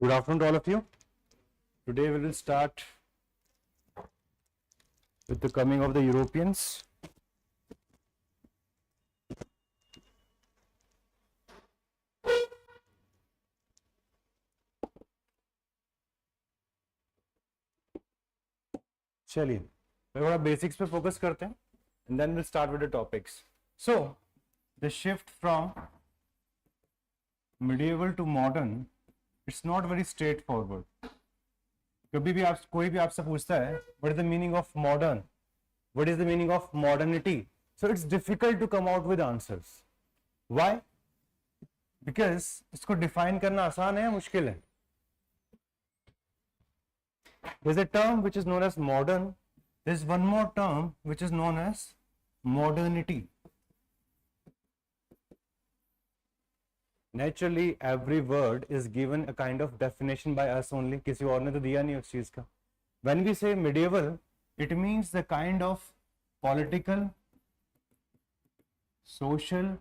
Good afternoon to all of you. Today we will start with the coming of the Europeans. चलिए थोड़ा basics पे focus करते हैं and then we'll start with the topics. So the shift from medieval to modern, it's not very straightforward. कभी भी आप कोई भी आपसे पूछता है what is the meaning of modern, what is the meaning of modernity, so it's difficult to come out with answers. Why? Because इसको define करना आसान है, मुश्किल है. There's a term which is known as modern. There's one more term which is known as modernity. Naturally, every word is given a kind of definition by us only. किसी और ने तो दिया नहीं उस चीज का. When we say medieval, it means the kind of political, social,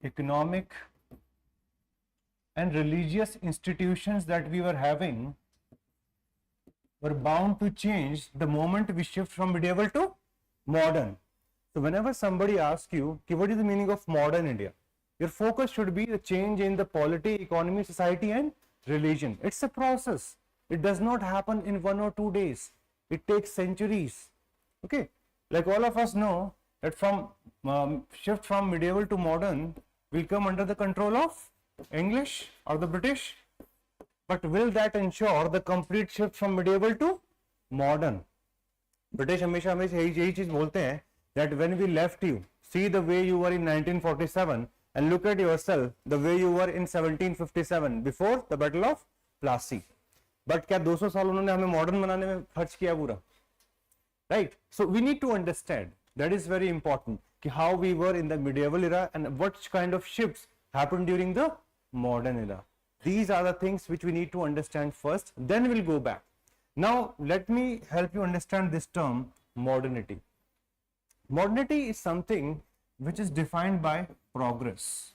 economic, and religious institutions that we were having were bound to change the moment we shift from medieval to modern. So whenever somebody asks you, what is the meaning of modern India? Your focus should be the change in the polity, economy, society and religion. It's a process. It does not happen in 1 or 2 days. It takes centuries. Okay. Like all of us know that from shift from medieval to modern will come under the control of English or the British. But will that ensure the complete shift from medieval to modern? British हमेशा यही चीज बोलते हैं that when we left you, see the way you were in 1947 and look at yourself the way you were in 1757 before the Battle of Plassey. But क्या 200 साल उन्होंने हमें modern बनाने में खर्च किया पूरा? Right? So we need to understand, that is very important, कि how we were in the medieval era and what kind of shifts happened during the modern era. These are the things which we need to understand first, then we'll go back. Now let me help you understand this term modernity. Modernity is something which is defined by progress.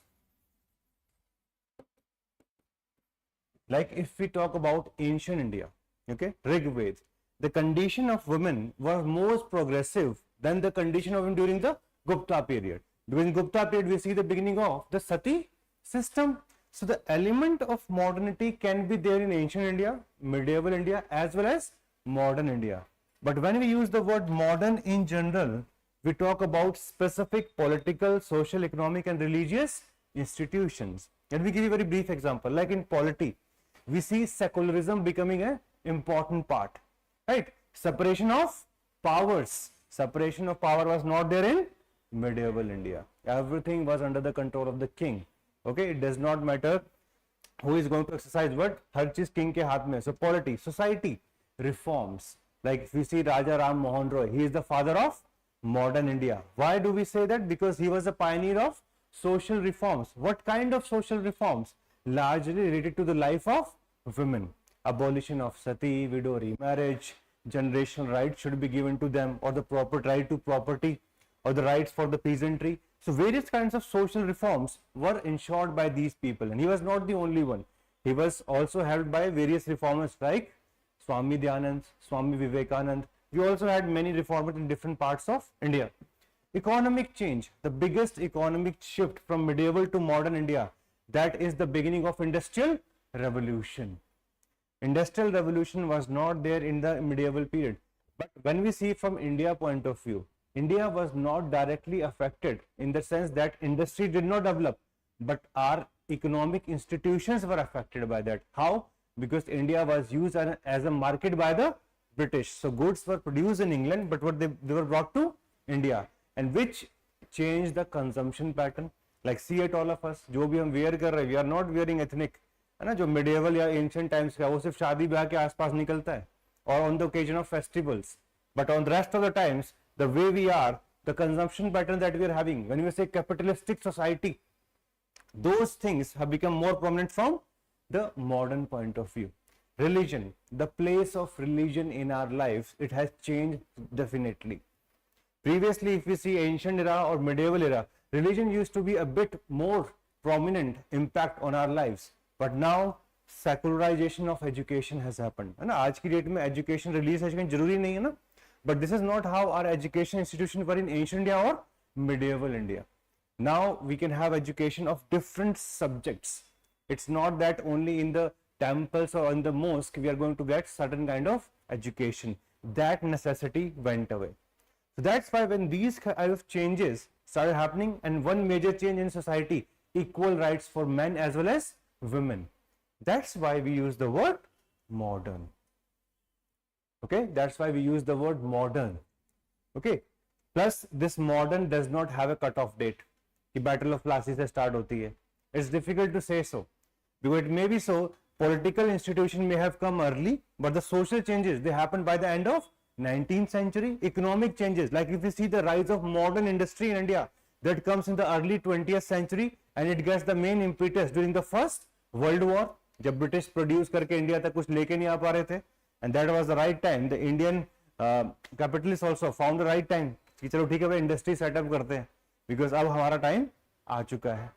Like if we talk about ancient India, okay, Rig Veda, the condition of women was more progressive than the condition of women during the Gupta period. During Gupta period, we see the beginning of the Sati system. So the element of modernity can be there in ancient India, medieval India, as well as modern India. But when we use the word modern in general, we talk about specific political, social, economic and religious institutions. Let me give you a very brief example. Like in polity, we see secularism becoming an important part, right? Separation of powers. Separation of power was not there in medieval India. Everything was under the control of the king. Okay, it does not matter who is going to exercise what, हर चीज king के हाथ में. So polity, society, reforms. Like if we see Raja Ram Mohan Roy, he is the father of modern India. Why do we say that? Because he was a pioneer of social reforms. What kind of social reforms? Largely related to the life of women. Abolition of sati, widow remarriage, generational rights should be given to them, or the proper right to property, or the rights for the peasantry. So various kinds of social reforms were ensured by these people, and he was not the only one. He was also helped by various reformers like Swami Dhyanand, Swami Vivekanand. We also had many reformers in different parts of India. Economic change, the biggest economic shift from medieval to modern India, that is the beginning of Industrial Revolution. Industrial Revolution was not there in the medieval period. But when we see from India point of view, India was not directly affected in the sense that industry did not develop, but our economic institutions were affected by that. How? Because India was used as a market by the British. So goods were produced in England, but what they were brought to India, and which changed the consumption pattern. Like see it all of us, जो भी हम wear कर रहे, we are not wearing ethnic, है ना, जो medieval या ancient times का वो सिर्फ शादी ब्याह के आसपास निकलता है, or on the occasion of festivals. But on the rest of the times, the way we are, the consumption pattern that we are having, when we say capitalistic society, those things have become more prominent from the modern point of view. Religion, the place of religion in our lives, it has changed definitely. Previously, if we see ancient era or medieval era, religion used to be a bit more prominent impact on our lives. but now secularization of education has happened, है ना. आज की date में education release education जरूरी नहीं है ना, but this is not how our education institutions were in ancient India or medieval India. Now we can have education of different subjects. It's not that only in the temples or in the mosque we are going to get certain kind of education. That necessity went away. So that's why when these kind of changes started happening, and one major change in society, equal rights for men as well as women. That's why we use the word modern. Okay, that's why we use the word modern. Okay, plus this modern does not have a cut-off date. The Battle of Plassey se start hoti hai. It's difficult to say so, because it may be so. Political institution may have come early, but the social changes, they happened by the end of 19th century. Economic changes, like if you see the rise of modern industry in India, that comes in the early 20th century, and it gets the main impetus during the First World War, जब British produce करके India तक कुछ लेके नहीं आ पा रहे थे, and that was the right time. The Indian capitalists also found the right time कि चलो ठीक है भाई industry setup करते हैं, because अब हमारा time आ चुका है.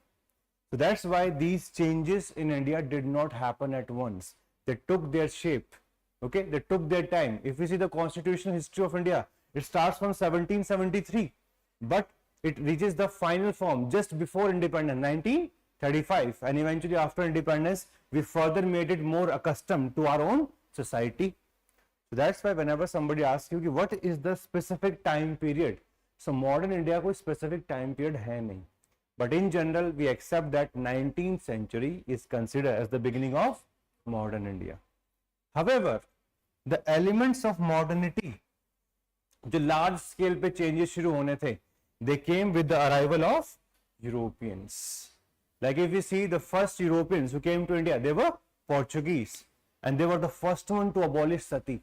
So that's why these changes in India did not happen at once. They took their shape. Okay, they took their time. If we see the constitutional history of India, it starts from 1773, but it reaches the final form just before independence, 1935, and eventually after independence, we further made it more accustomed to our own society. So that's why whenever somebody asks you what is the specific time period, so modern India कोई specific time period है नहीं. But in general, we accept that 19th century is considered as the beginning of modern India. However, the elements of modernity, जो large scale पे changes शुरू होने थे, they came with the arrival of Europeans. Like if we see the first Europeans who came to India, they were Portuguese, and they were the first one to abolish sati.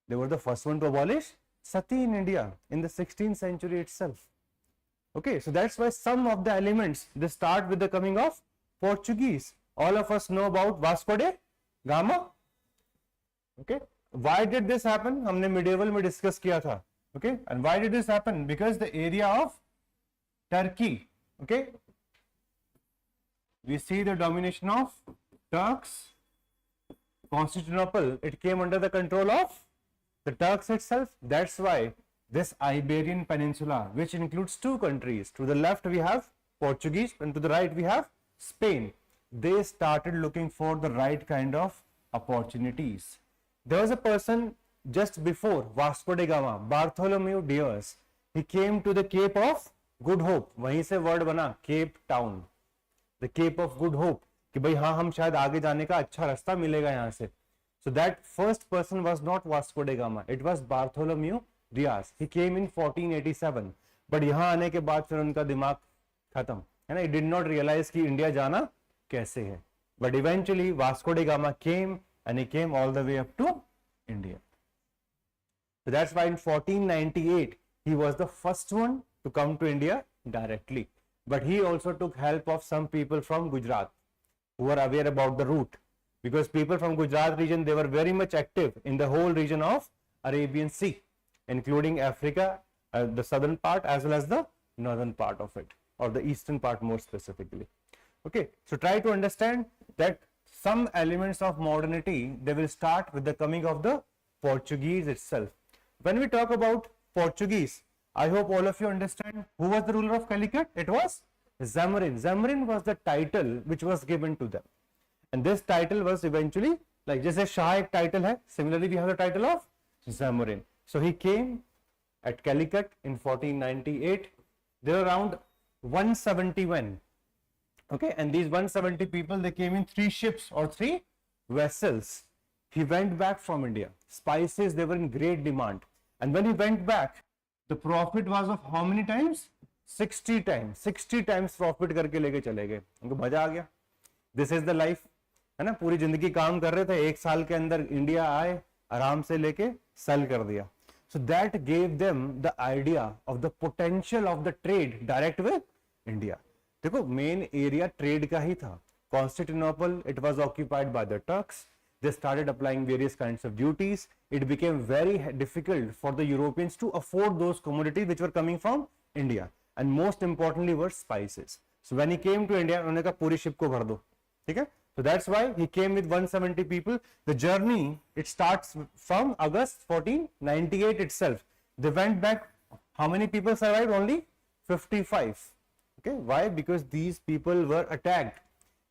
They were the first one to abolish sati in India in the 16th century itself. Okay, so that's why some of the elements, they start with the coming of Portuguese. All of us know about Vasco da Gama. Okay, why did this happen? हमने medieval में discuss किया था. Okay, and why did this happen? Because the area of Turkey, okay, we see the domination of Turks. Constantinople, it came under the control of the Turks itself. That's why this Iberian Peninsula, which includes two countries, to the left we have Portuguese and to the right we have Spain, they started looking for the right kind of opportunities. There was a person just before Vasco da Gama, Bartholomew Dias. He came to the Cape of Good Hope. वहीं से word बना Cape Town, the Cape of Good Hope, कि भाई हाँ हम शायद आगे जाने का अच्छा रास्ता मिलेगा यहाँ से. So that first person was not Vasco da Gama, it was Bartholomew Dias. He came in 1487, but यहाँ आने के बाद फिर उनका दिमाग खत्म है ना. He did not realize कि इंडिया जाना कैसे है. But eventually Vasco da Gama came, and he came all the way up to India. So that's why in 1498 he was the first one to come to India directly. But he also took help of some people from Gujarat who were aware about the route, because people from Gujarat region, they were very much active in the whole region of Arabian Sea, including Africa, the southern part as well as the northern part of it, or the eastern part more specifically. Okay, so try to understand that some elements of modernity, they will start with the coming of the Portuguese itself. When we talk about Portuguese, I hope all of you understand who was the ruler of Calicut. It was Zamarin. Zamarin was the title which was given to them, and this title was eventually, like जैसे शाह एक title है, similarly we have the title of Zamarin. So he came at Calicut in 1498. There were around 171. Okay, and these 170 people, they came in 3 ships or 3 vessels. He went back from India. Spices, they were in great demand. And when he went back, the profit was of how many times? 60 times. 60 times profit करके लेके चले गए. उनको मजा आ गया. This is the life. है ना, पूरी जिंदगी काम कर रहे थे, 1 साल के अंदर इंडिया आए, आराम से लेके सेल कर दिया. So that gave them the idea of the potential of the trade direct with India. देखो मेन एरिया ट्रेड का ही था. Constantinople, it was occupied by the Turks. They started applying various kinds of duties. It became very difficult for the Europeans to afford those commodities which were coming from India, and most importantly were spices. So when he came to India, उन्होंने कहा पूरी ship को भर दो, ठीक है. So that's why he came with 170 people. The journey, it starts from August 1498 itself. They went back. How many people survived? Only 55. Okay, why? Because these people were attacked.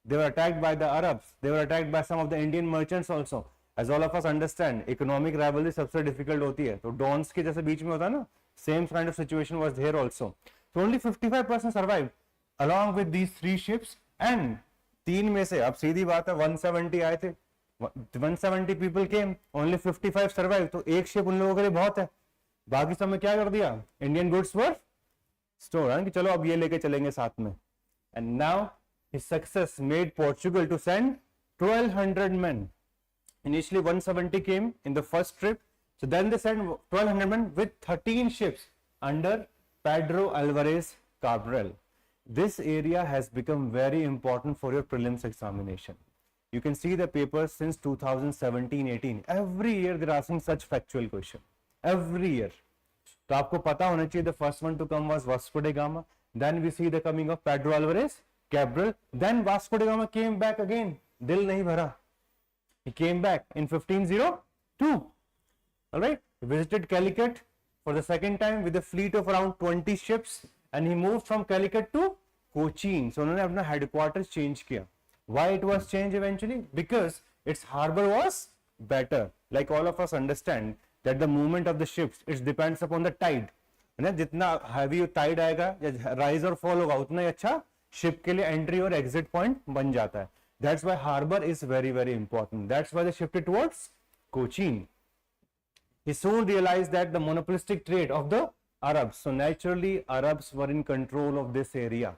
They were attacked by the Arabs. They were attacked by some of the Indian merchants also. As all of us understand, economic rivalry सबसे difficult होती है. तो dons के जैसे बीच में होता है ना, same kind of situation was there also. So only 55% survived along with these 3 ships. And 3 में से अब सीधी बात है 170 आए थे, 170 people came, only 55 survived. तो एक शिप उन लोगों के लिए बहुत है. बाकी सब में क्या कर दिया? Indian goods were stored. कि चलो अब ये लेके चलेंगे साथ में. And now his success made Portugal to send 1200 men. Initially 170 came in the first trip. So then they sent 1200 men with 13 ships under Pedro Alvarez Cabral. This area has become very important for your prelims examination. You can see the papers since 2017-18. Every year they are asking such factual question. Every year. तो आपको पता होना चाहिए. The first one to come was Vasco da Gama. Then we see the coming of Pedro Alvarez Cabral. Then Vasco da Gama came back again. दिल नहीं भरा. He came back in 1502. All right. He visited Calicut for the second time with a fleet of around 20 ships, and he moved from Calicut to Cochin. So उन्होंने अपना headquarters change किया. Why it was changed eventually? Because its harbor was better. Like all of us understand that the movement of the ships, it depends upon the tide. है ना, जितना heavy tide आएगा या rise और fall होगा उतना ही अच्छा ship के लिए entry और exit point बन जाता है. That's why harbor is very, very important. That's why they shifted towards Cochin. He soon realized that the monopolistic trade of the Arabs. So naturally, Arabs were in control of this area.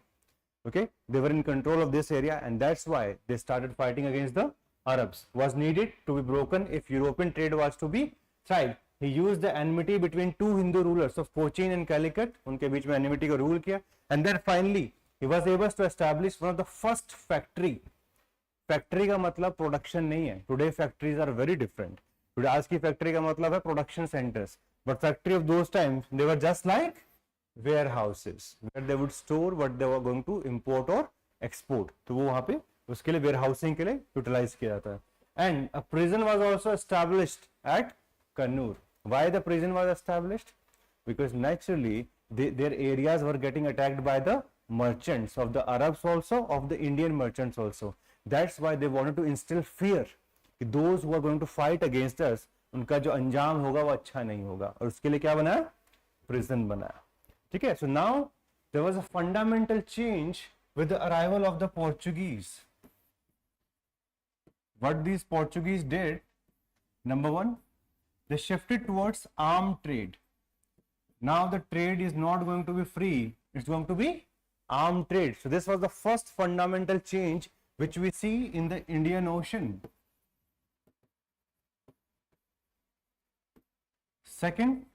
Okay, they were in control of this area, and that's why they started fighting against the Arabs. Was needed to be broken if European trade was to be thrived. He used the enmity between 2 Hindu rulers of Cochin and Calicut. उनके बीच में enmity को rule किया, and then finally he was able to establish one of the first factory. Factory का मतलब production नहीं है. Today factories are very different. Today आज की factory का मतलब है production centers. But factory of those times, they were just like warehouses where they would store what they were going to import or export. तो वो वहाँ पे उसके लिए warehousing के लिए utilize किया जाता है. And a prison was also established at Kannur. Why the prison was established? Because naturally their areas were getting attacked by the merchants of the Arabs also, of the Indian merchants also. That's why they wanted to instill fear कि those who are going to fight against us, उनका जो अंजाम होगा वो अच्छा नहीं होगा, और उसके लिए क्या बनाया? Prison बनाया. ठीक है. So now there was a fundamental change with the arrival of the Portuguese. What these Portuguese did, number one, they shifted towards armed trade. Now the trade is not going to be free, it's going to be armed trade. So this was the first fundamental change which we see in the Indian Ocean. Second,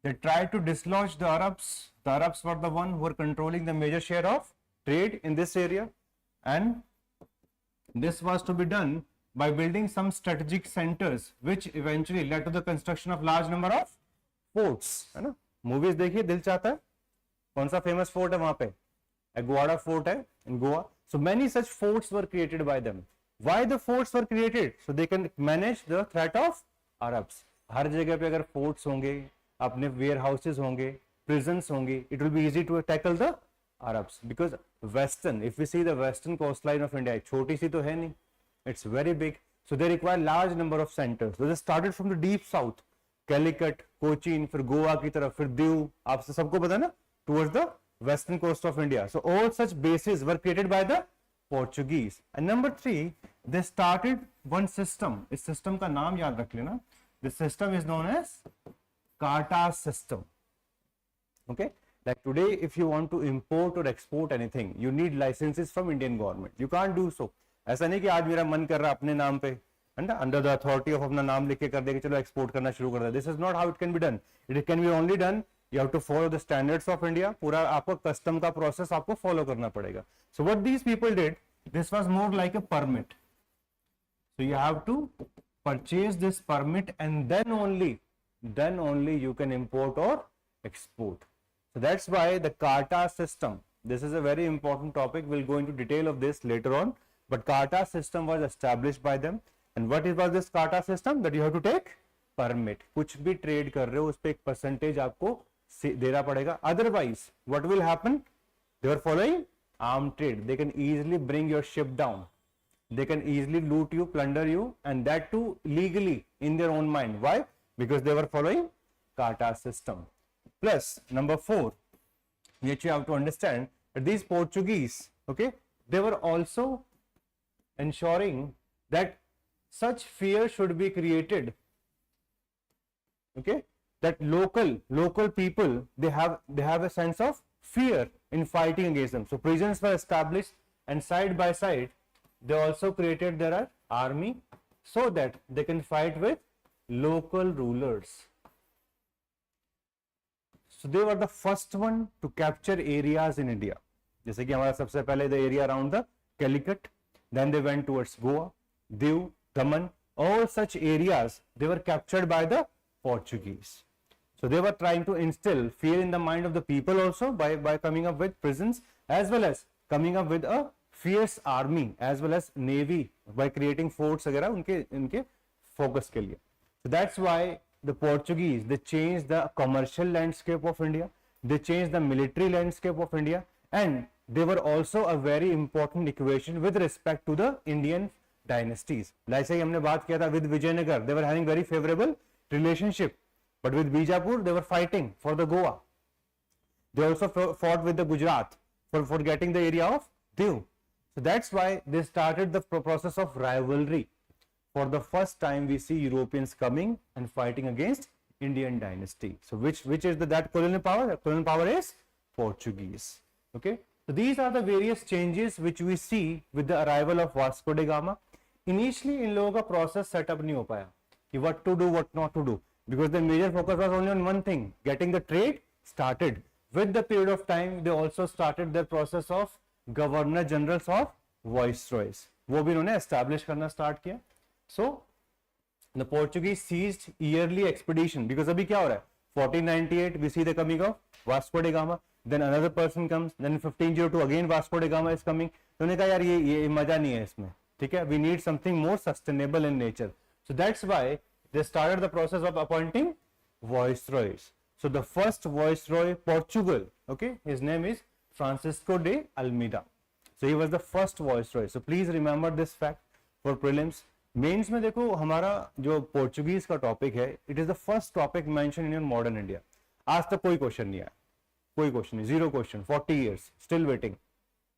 they tried to dislodge the Arabs. The Arabs were the one who were controlling the major share of trade in this area, and this was to be done by building some strategic centers, which eventually led to the construction of large number of forts. है ना, movies देखिए दिल चाहता है. कौन सा famous fort है वहाँ पे? Aguada fort है in Goa. So many such forts were created by them. Why the forts were created? So they can manage the threat of Arabs. हर जगह पे अगर forts होंगे, अपने warehouses होंगे, prisons होंगे, it will be easy to tackle the Arabs. Because western, if we see the western coastline of India, छोटी सी तो है नहीं, it's very big. So they require large number of centers. So they started from the deep south, Calicut, Cochin, फिर गोवा की तरफ, फिर दीव, आप सबको पता ना, towards the western coast of India. So all such bases were created by the Portuguese. And number 3, they started one system. इस system का नाम याद रख लेना. This system is known as Carta system. Okay, like today, if you want to import or export anything, you need licenses from Indian government. You can't do so. ऐसा नहीं कि आज मेरा मन कर रहा अपने नाम पे, under the authority of अपना नाम लिख के कर दे कि चलो एक्सपोर्ट करना शुरू कर दे. This is not how it can be done. It can be only done. You have to follow the standards of India. पूरा आपको custom का process आपको follow करना पड़ेगा. So what these people did, this was more like a permit. So you have to purchase this permit, and then only you can import or export. So that's why the Carta system. This is a very important topic. We'll go into detail of this later on. but Kata system was established by them. And what was this Kata system? That you have to take permit. कुछ भी trade कर रहे हो उस पे एक percentage आपको देना पड़ेगा. Otherwise, what will happen? They were following armed trade. They can easily bring your ship down. They can easily loot you, plunder you, and that too legally in their own mind. Why? Because they were following Kata system. Plus, number 4, which you have to understand that these Portuguese, okay, they were also ensuring that such fear should be created, okay, that local people they have a sense of fear in fighting against them. So prisons were established, and side by side they also created their army so that they can fight with local rulers. So they were the first one to capture areas in India. जैसे कि हमारा सबसे पहले the area around the Calicut, then they went towards Goa, Diu, Daman, all such areas they were captured by the Portuguese. So they were trying to instill fear in the mind of the people also by coming up with prisons, as well as coming up with a fierce army as well as navy by creating forts वगैरह उनके focus के लिए. So that's why the Portuguese, they changed the commercial landscape of India, they changed the military landscape of India, and they were also a very important equation with respect to the Indian dynasties. Like say हमने बात किया था with Vijayanagar, they were having very favorable relationship, but with Bijapur they were fighting for the Goa. They also fought with the Gujarat for getting the area of Diu. So that's why they started the process of rivalry. For the first time we see Europeans coming and fighting against Indian dynasty. So which is that colonial power? The colonial power is Portuguese. Okay. So these are the various changes which we see with the arrival of Vasco da Gama. Initially इन लोगों का process setup नहीं हो पाया कि what to do, what not to do, because the major focus was only on one thing, getting the trade started. With the period of time, they also started their process of governor generals of viceroys. वो भी उन्होंने establish करना start किया. So the Portuguese seized yearly expedition, because अभी क्या हो रहा है? 1498 we see the coming of Vasco da Gama, then another person comes, then 1502 again Vasco da Gama is coming. तो उन्होंने कहा यार ये मजा नहीं है इसमें, ठीक है? We need something more sustainable in nature. So that's why they started the process of appointing viceroys. So the first viceroy Portugal, okay, his name is Francisco de Almeida. So he was the first viceroy. So please remember this fact for prelims. Mains में देखो हमारा जो Portuguese का topic है, it is the first topic mention in modern India. आज तक कोई question नहीं आया, कोई क्वेश्चन नहीं, 0 क्वेश्चन, 40 इयर्स स्टिल वेटिंग,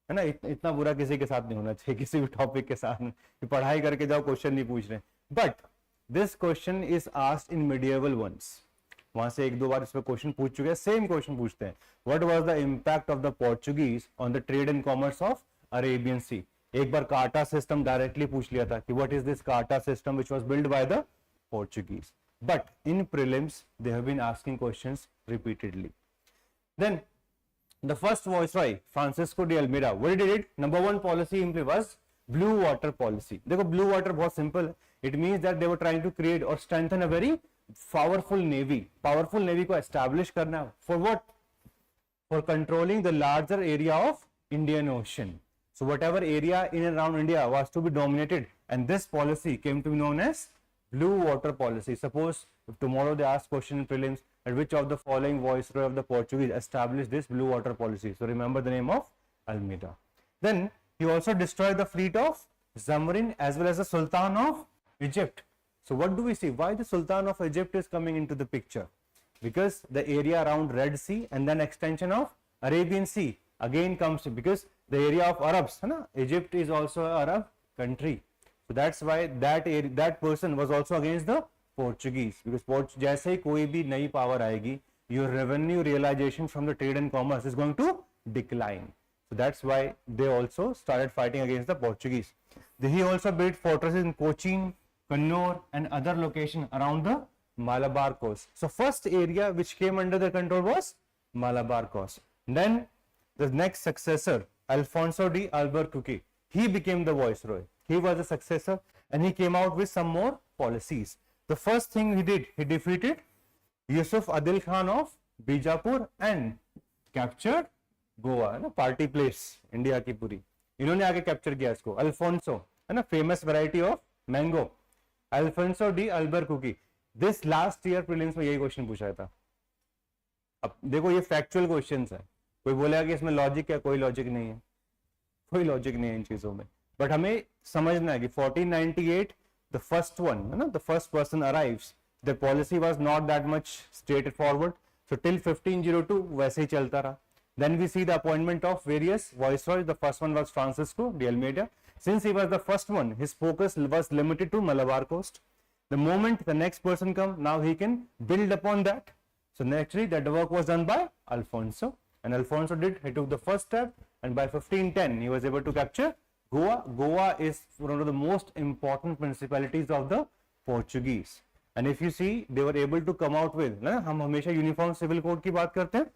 है ना? इतना बुरा किसी के साथ नहीं होना चाहिए, किसी भी टॉपिक के साथ कि पढ़ाई करके जाओ क्वेश्चन नहीं पूछ रहे. But this question is asked in medieval ones. वहां से 1-2 बार इस पे क्वेश्चन पूछ चुके हैं, सेम क्वेश्चन पूछते हैं. What was the impact of the Portuguese on the trade and commerce of Arabian Sea? एक बार काटा सिस्टम डायरेक्टली पूछ लिया था कि व्हाट इज दिस काटा system which was build by the Portuguese. But in prelims they have been asking questions repeatedly. Then the first viceroy Francisco de Almeida, what did it? Number 1 policy implement was blue water policy. देखो blue water बहुत simple है. It means that they were trying to create or strengthen a very powerful navy. Powerful navy को establish करना for what? For controlling the larger area of Indian Ocean. So whatever area in and around India was to be dominated, and this policy came to be known as blue water policy. Suppose if tomorrow they ask question in prelims at which of the following viceroy of the Portuguese established this blue water policy, so remember the name of Almeida. Then he also destroyed the fleet of Zamrin as well as the Sultan of Egypt. So what do we see? Why the Sultan of Egypt is coming into the picture? Because the area around Red Sea and then extension of Arabian Sea again comes, because the area of Arabs, है ना? Egypt is also an Arab country. So that's why that person was also against the Portuguese, because जैसे ही कोई भी नई power आएगी, your revenue realization from the trade and commerce is going to decline. So that's why they also started fighting against the Portuguese. He also built fortresses in Cochin, Kannur and other locations around the Malabar coast. So first area which came under their control was Malabar coast. Then the next successor, Alfonso de Albuquerque, he became the viceroy. He was the successor and he came out with some more policies. The first thing he did, he defeated Yusuf Adil Khan of Bijapur and captured Goa, party place, India ki puri. इन्होंने आगे capture किया इसको, Alphonso है ना, famous variety of mango, Alfonso de Albuquerque. This last year prelims में यही question पूछा था। अब देखो ये फैक्चुअल क्वेश्चंस है, कोई बोलेगा कि इसमें लॉजिक है, कोई लॉजिक नहीं है, कोई लॉजिक नहीं है इन चीजों में, बट हमें समझना है कि 1498 द फर्स्ट वन है ना, the first person arrives, the policy was not that much straight forward, so till 1502 वैसे ही चलता रहा। Then we see the appointment of various viceroys. The first one was Francisco de Almeida. Since he was the first one, his focus was limited to Malabar coast. The moment the next person comes, now he can build upon that. So naturally, that work was done by Alfonso, and Alfonso he took the first step, and by 1510, he was able to capture Goa. Goa is one of the most important principalities of the Portuguese. And if you see, they were able to come out with, ना हम हमेशा uniform civil code की बात करते हैं,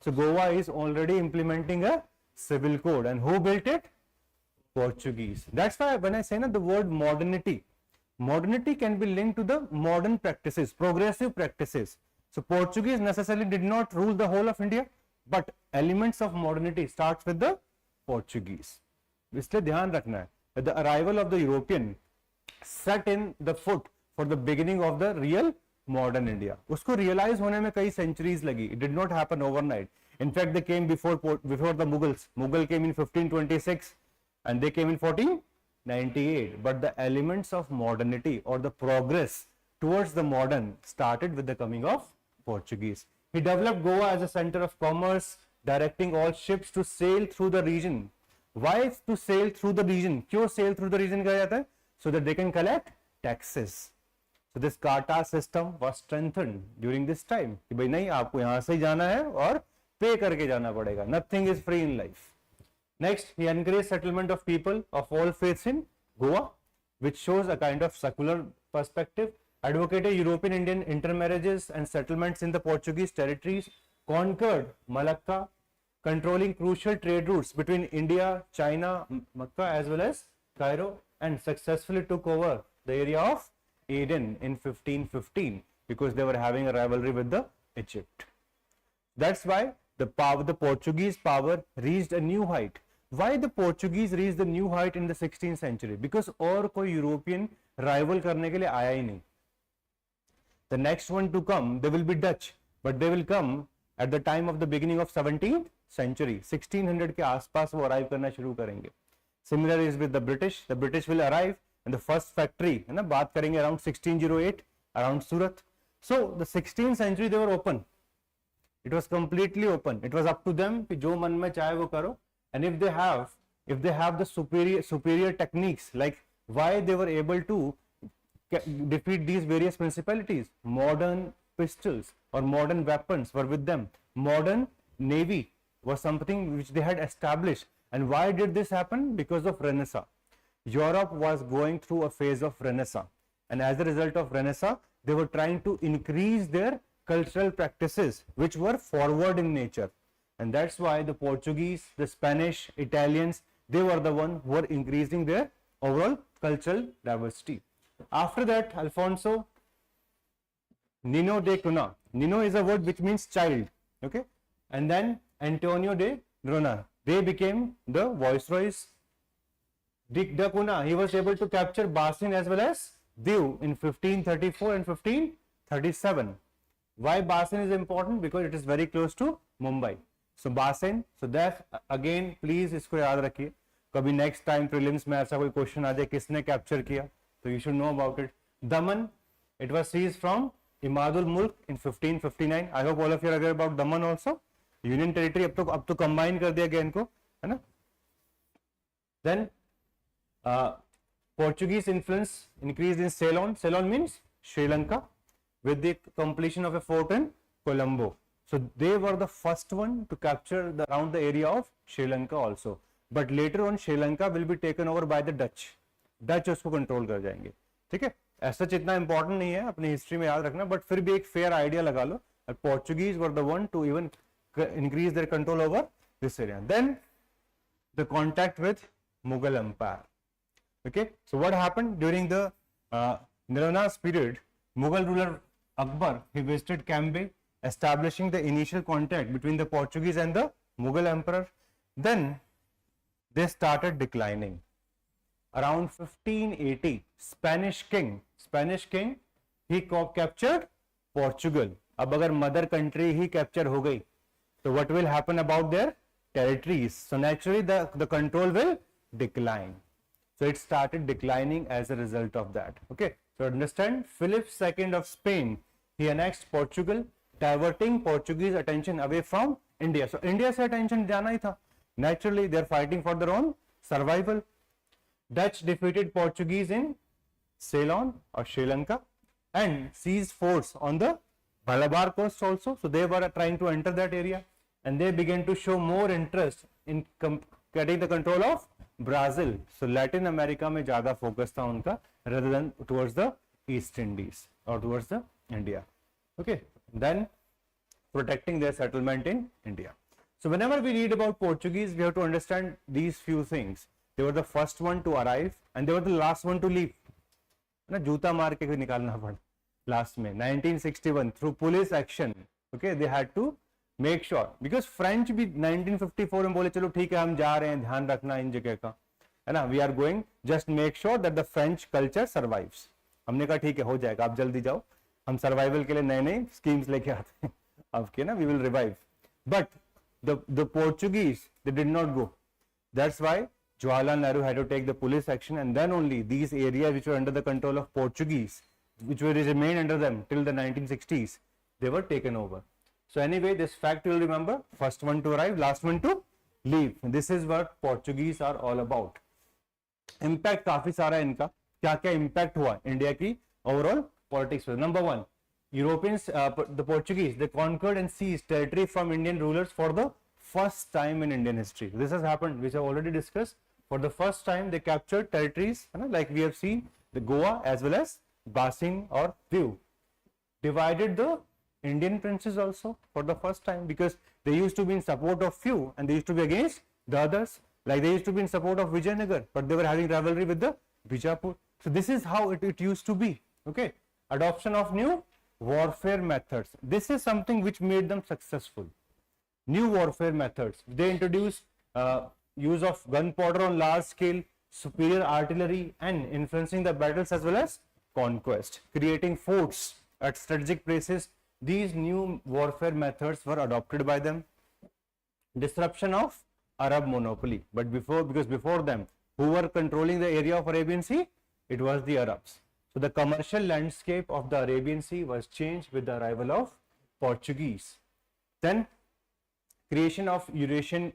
so Goa is already implementing a civil code, and who built it? Portuguese. That's why when I say na, the word modernity, modernity can be linked to the modern practices, progressive practices. So Portuguese necessarily did not rule the whole of India, but elements of modernity starts with the Portuguese. इसलिए ध्यान रखना है that the arrival of the European set in the foot for the beginning of the real modern India. उसको realize होने में कई centuries लगी. It did not happen overnight. In fact, they came before the Mughals. Mughal came in 1526 and they came in 1498. But the elements of modernity or the progress towards the modern started with the coming of Portuguese. He developed Goa as a center of commerce, directing all ships to sail through the region. Why to sail through the region? क्यों sail through the region कहा जाता है? So that they can collect taxes. So this Kata system was strengthened during this time. कि भाई नहीं, आपको यहाँ से जाना है और पे करके जाना पड़ेगा. Nothing is free in life. Next, he encouraged settlement of people of all faiths in Goa, which shows a kind of secular perspective. Advocated European Indian intermarriages and settlements in the Portuguese territories. Conquered Malacca, controlling crucial trade routes between India, China, Mecca as well as Cairo, and successfully took over the area of Aden in 1515 because they were having a rivalry with the Egypt. That's why the Portuguese power reached a new height. Why the Portuguese reached the new height in the 16th century? Because और कोई European rival करने के लिए आया ही नहीं. The next one to come, they will be Dutch, but they will come at the time of the beginning of 17th century. 1600 के आसपास वो arrive करना शुरू करेंगे. Similar is with the British. The British will arrive. And the first factory है ना, बात करेंगे around 1608 around Surat. So the 16th century they were open. It was completely open. It was up to them कि जो मन में चाहे वो करो. And if they have the superior techniques, like why they were able to defeat these various principalities, modern pistols or modern weapons were with them. Modern navy was something which they had established. And why did this happen? Because of Renaissance. Europe was going through a phase of Renaissance, and as a result of Renaissance, they were trying to increase their cultural practices, which were forward in nature, and that's why the Portuguese, the Spanish, Italians, they were the one who were increasing their overall cultural diversity. After that, Alfonso Nino de Cunha. Nino is a word which means child, okay, and then Antonio de Rona. They became the viceroys. De Cunha, he was able to capture Basin as well as Diu in 1534 and 1537. Why Basin is important? Because it is very close to Mumbai. So Basin, so that again please इसको याद रखिए, कभी next time prelims में ऐसा कोई question आ जाए किसने capture किया, तो you should know about it. Daman, it was seized from Imadul Mulk in 1559. I hope all of you are aware about Daman also. Union territory अब तो combine कर दिया गया इनको, है ना. Then Portuguese influence increased in Ceylon. Ceylon means Sri Lanka, with the completion of a fort in Colombo. So they were the first one to capture around the area of Sri Lanka also. But later on Sri Lanka will be taken over by the Dutch. Dutch उसको control कर जाएंगे. ठीक है, ऐसा इतना important नहीं है, अपनी history में याद रखना, but फिर भी एक fair idea लगा लो. Portuguese were the one to even increase their control over this area. Then the contact with Mughal Empire. Okay, so what happened during the Nirana's period? Mughal ruler Akbar, he visited Cambay, establishing the initial contact between the Portuguese and the Mughal emperor. Then they started declining. Around 1580, Spanish king, he captured Portugal. अब अगर mother country ही capture हो गई, so what will happen about their territories? So naturally the control will decline. So it started declining as a result of that. Okay, so understand, Philip II of Spain, he annexed Portugal, diverting Portuguese attention away from India. So India से attention जाना ही था. Naturally they are fighting for their own survival. Dutch defeated Portuguese in Ceylon or Sri Lanka and seized forts on the Malabar coast also. So they were trying to enter that area, and they began to show more interest in getting the control of Brazil. So Latin America में ज़्यादा focus था उनका rather than towards the East Indies or towards the India. Okay, then protecting their settlement in India. So whenever we read about Portuguese, we have to understand these few things. They were the first one to arrive and they were the last one to leave. ना जूता मार के भी निकालना पड़ा last में 1961 through police action. Okay, they had to make sure, because French भी 1954 में बोले चलो ठीक है हम जा रहे हैं, ध्यान रखना इन जगह का, है ना, we are going, just make sure that the French culture survives. हमने कहा ठीक है हो जाएगा, आप जल्दी जाओ, हम सर्वाइवल के लिए नए नए स्कीम्स लेके आते हैं आपके ना, we will revive. But the Portuguese, they did not go. That's why Jawaharlal Nehru had to take the police action, and then only these areas which were under the control of Portuguese, which will remain under them till the 1960s, they were taken over. So anyway, this fact you will remember, first one to arrive, last one to leave. This is what Portuguese are all about. Impact काफी सारा इनका, क्या क्या impact हुआ India की overall politics में. Number one, Europeans, the Portuguese, they conquered and seized territory from Indian rulers for the first time in Indian history. This has happened, which I already discussed. For the first time, they captured territories, like we have seen the Goa as well as Basin or Diu. Divided the Indian princes also for the first time, because they used to be in support of few and they used to be against the others. Like they used to be in support of Vijayanagar, but they were having rivalry with the Bijapur. So this is how it used to be. Okay, adoption of new warfare methods. This is something which made them successful. New warfare methods. They introduced use of gunpowder on large scale, superior artillery, and influencing the battles as well as conquest. Creating forts at strategic places. These new warfare methods were adopted by them. Disruption of Arab monopoly. But because before them, who were controlling the area of Arabian Sea? It was the Arabs. So the commercial landscape of the Arabian Sea was changed with the arrival of Portuguese. Then creation of Eurasian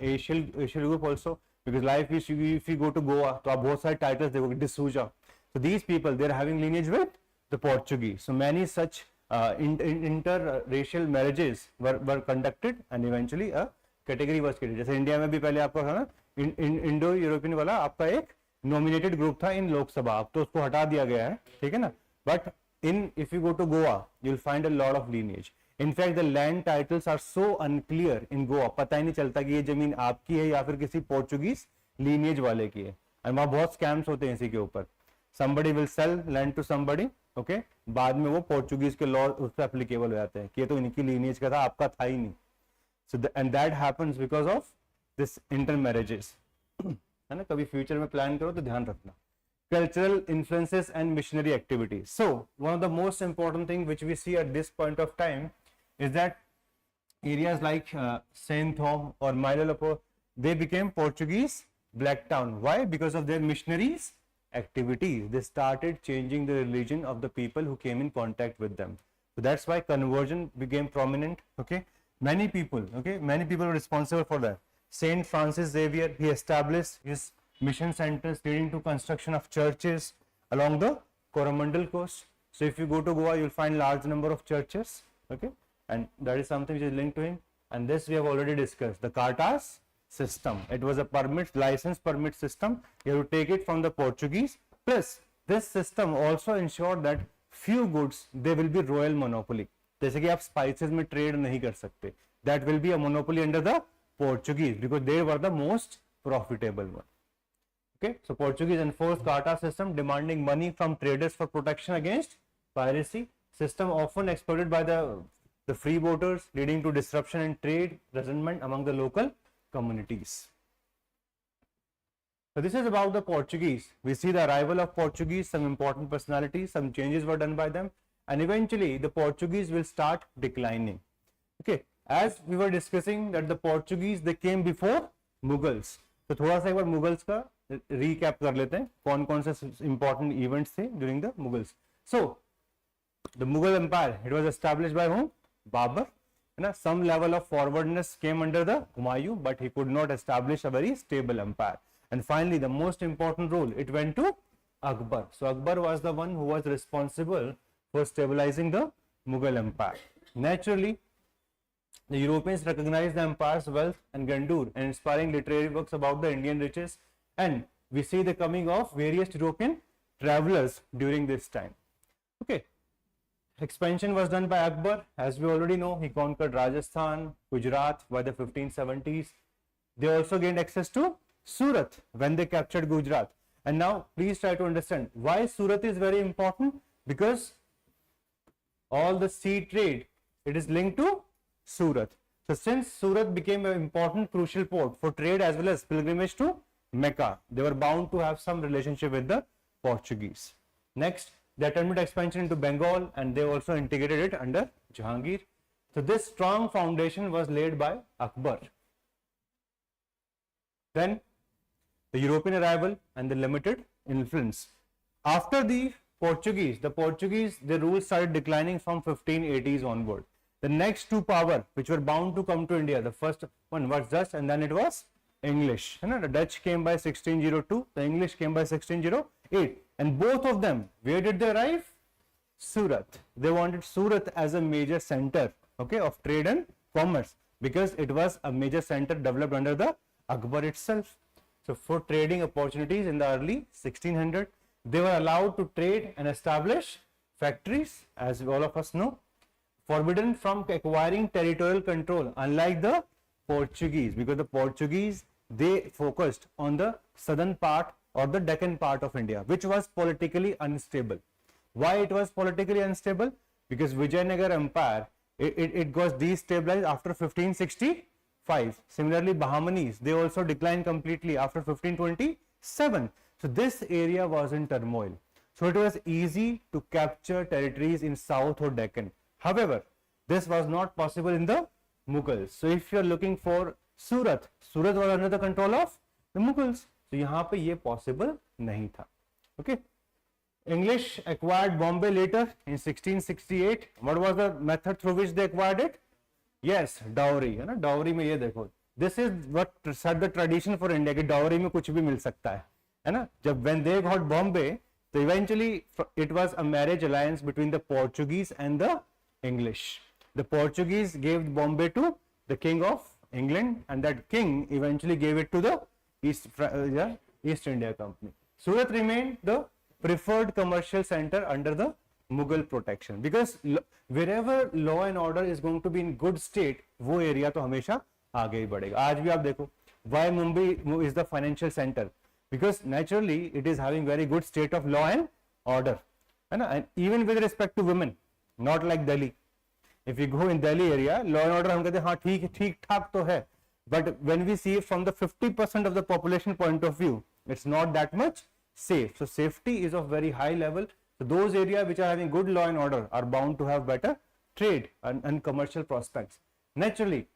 Asian group also, because like if you go to Goa, तो आप बहुत सारे titles देखोगे, D'Souza. So these people, they are having lineage with the Portuguese. So many such interracial marriages were conducted, and eventually a category was created. जैसे India में भी पहले आपका था ना इंडो यूरोपियन वाला आपका एक नॉमिनेटेड ग्रुप था इन लोकसभा, अब तो उसको हटा दिया गया है, ठीक है ना. But in if you go to Goa you will find a lot of lineage. In fact the land titles are so unclear in Goa, पता ही नहीं चलता कि ये जमीन आपकी है या फिर किसी पोर्चुगीज लीनेज वाले की है. एंड वहां बहुत स्कैम्स होते हैं इसी के ऊपर. somebody will sell land to somebody, okay, बाद में वो पोर्चुगीज के लॉ उस पर एप्लीकेबल हो जाते हैं कि ये तो इनकी लीनेज का था, आपका था ही नहीं. So and that happens because of this intermarriages. है ना, कभी फ्यूचर में प्लान करो तो ध्यान रखना. Cultural influences and missionary activities. So one of the most important thing which we see at this point of time is that areas like Saint Thom or Mailalapo, they became Portuguese black town. Why? Because of their missionaries activities. They started changing the religion of the people who came in contact with them. So that's why conversion became prominent. Okay, many people were responsible for that. Saint Francis Xavier, he established his mission centers leading to construction of churches along the Coromandel coast. So if you go to Goa, you'll find large number of churches, okay, and that is something which is linked to him. And this we have already discussed, the Cartas system. It was a license permit system. You have to take it from the Portuguese. Plus this system also ensured that few goods, they will be royal monopoly. जैसे कि आप spices में trade नहीं कर सकते. That will be a monopoly under the Portuguese because they were the most profitable one. Okay, so Portuguese enforced Carta system demanding money from traders for protection against piracy. System often exploited by the freebooters, leading to disruption in trade, resentment among the local communities. So this is about the Portuguese. We see the arrival of Portuguese, some important personalities, some changes were done by them, and eventually the Portuguese will start declining. Okay, as we were discussing that the Portuguese, they came before Mughals. तो थोड़ा सा एक बार Mughals का recap कर लेते हैं, कौन कौन से important events थे during the Mughals. So the Mughal Empire, it was established by whom? Babur. Some level of forwardness came under the Humayun, but he could not establish a very stable empire. And finally, the most important role, it went to Akbar. So Akbar was the one who was responsible for stabilizing the Mughal Empire. Naturally, the Europeans recognized the empire's wealth and grandeur and inspiring literary works about the Indian riches, and we see the coming of various European travelers during this time. Okay. Expansion was done by Akbar. As we already know, he conquered Rajasthan, Gujarat by the 1570s. They also gained access to Surat when they captured Gujarat. And now please try to understand why Surat is very important, because all the sea trade, it is linked to Surat. So since Surat became an important crucial port for trade as well as pilgrimage to Mecca, they were bound to have some relationship with the Portuguese. Next, they attempted expansion into Bengal, and they also integrated it under Jahangir. So this strong foundation was laid by Akbar. Then the European arrival and the limited influence. After the Portuguese, their rule started declining from 1580s onward. The next two power which were bound to come to India, the first one was Dutch and then it was English. The Dutch came by 1602, the English came by 1608. And both of them, where did they arrive? Surat. They wanted Surat as a major center, okay, of trade and commerce, because it was a major center developed under the Akbar itself. So for trading opportunities in the early 1600s, they were allowed to trade and establish factories, as all of us know, forbidden from acquiring territorial control, unlike the Portuguese, because the Portuguese, they focused on the southern part or the Deccan part of India, which was politically unstable. Why it was politically unstable? Because Vijayanagar Empire, it got destabilized after 1565. Similarly, Bahmanis, they also declined completely after 1527. So this area was in turmoil. So it was easy to capture territories in South or Deccan. However, this was not possible in the Mughals. So if you are looking for Surat was under the control of the Mughals. तो यहाँ पे ये possible नहीं था. Okay. English acquired Bombay later in 1668. What was the method through which they acquired it? Yes, dowry. है ना, dowry में ये देखो. This is what set the tradition for India कि dowry में कुछ भी मिल सकता है ना. जब when they got Bombay, so eventually it was a marriage alliance between the Portuguese and the English. The Portuguese gave Bombay to the King of England, and that king eventually gave it to the East India Company. Surat remained the preferred commercial center under the Mughal protection, because wherever law and order is going to be in good state, वो area तो हमेशा आगे ही बढ़ेगा. आज भी आप देखो, why Mumbai is the financial center? Because naturally it is having very good state of law and order, and even with respect to women, not like Delhi. If you go in Delhi area, law and order हम कहते हैं हाँ ठीक ठाक तो है. But when we see it from the 50% of the population point of view, it's not that much safe. So safety is of very high level. So those areas which are having good law and order are bound to have better trade and commercial prospects. Naturally,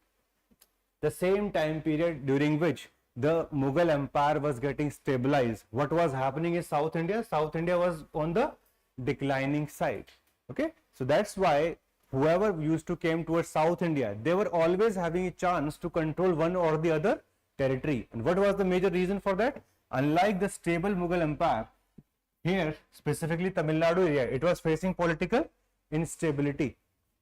the same time period during which the Mughal Empire was getting stabilized, what was happening in South India? South India was on the declining side. Okay, so that's why whoever used to came towards South India, they were always having a chance to control one or the other territory. And what was the major reason for that? Unlike the stable Mughal Empire, here specifically Tamil Nadu area, it was facing political instability.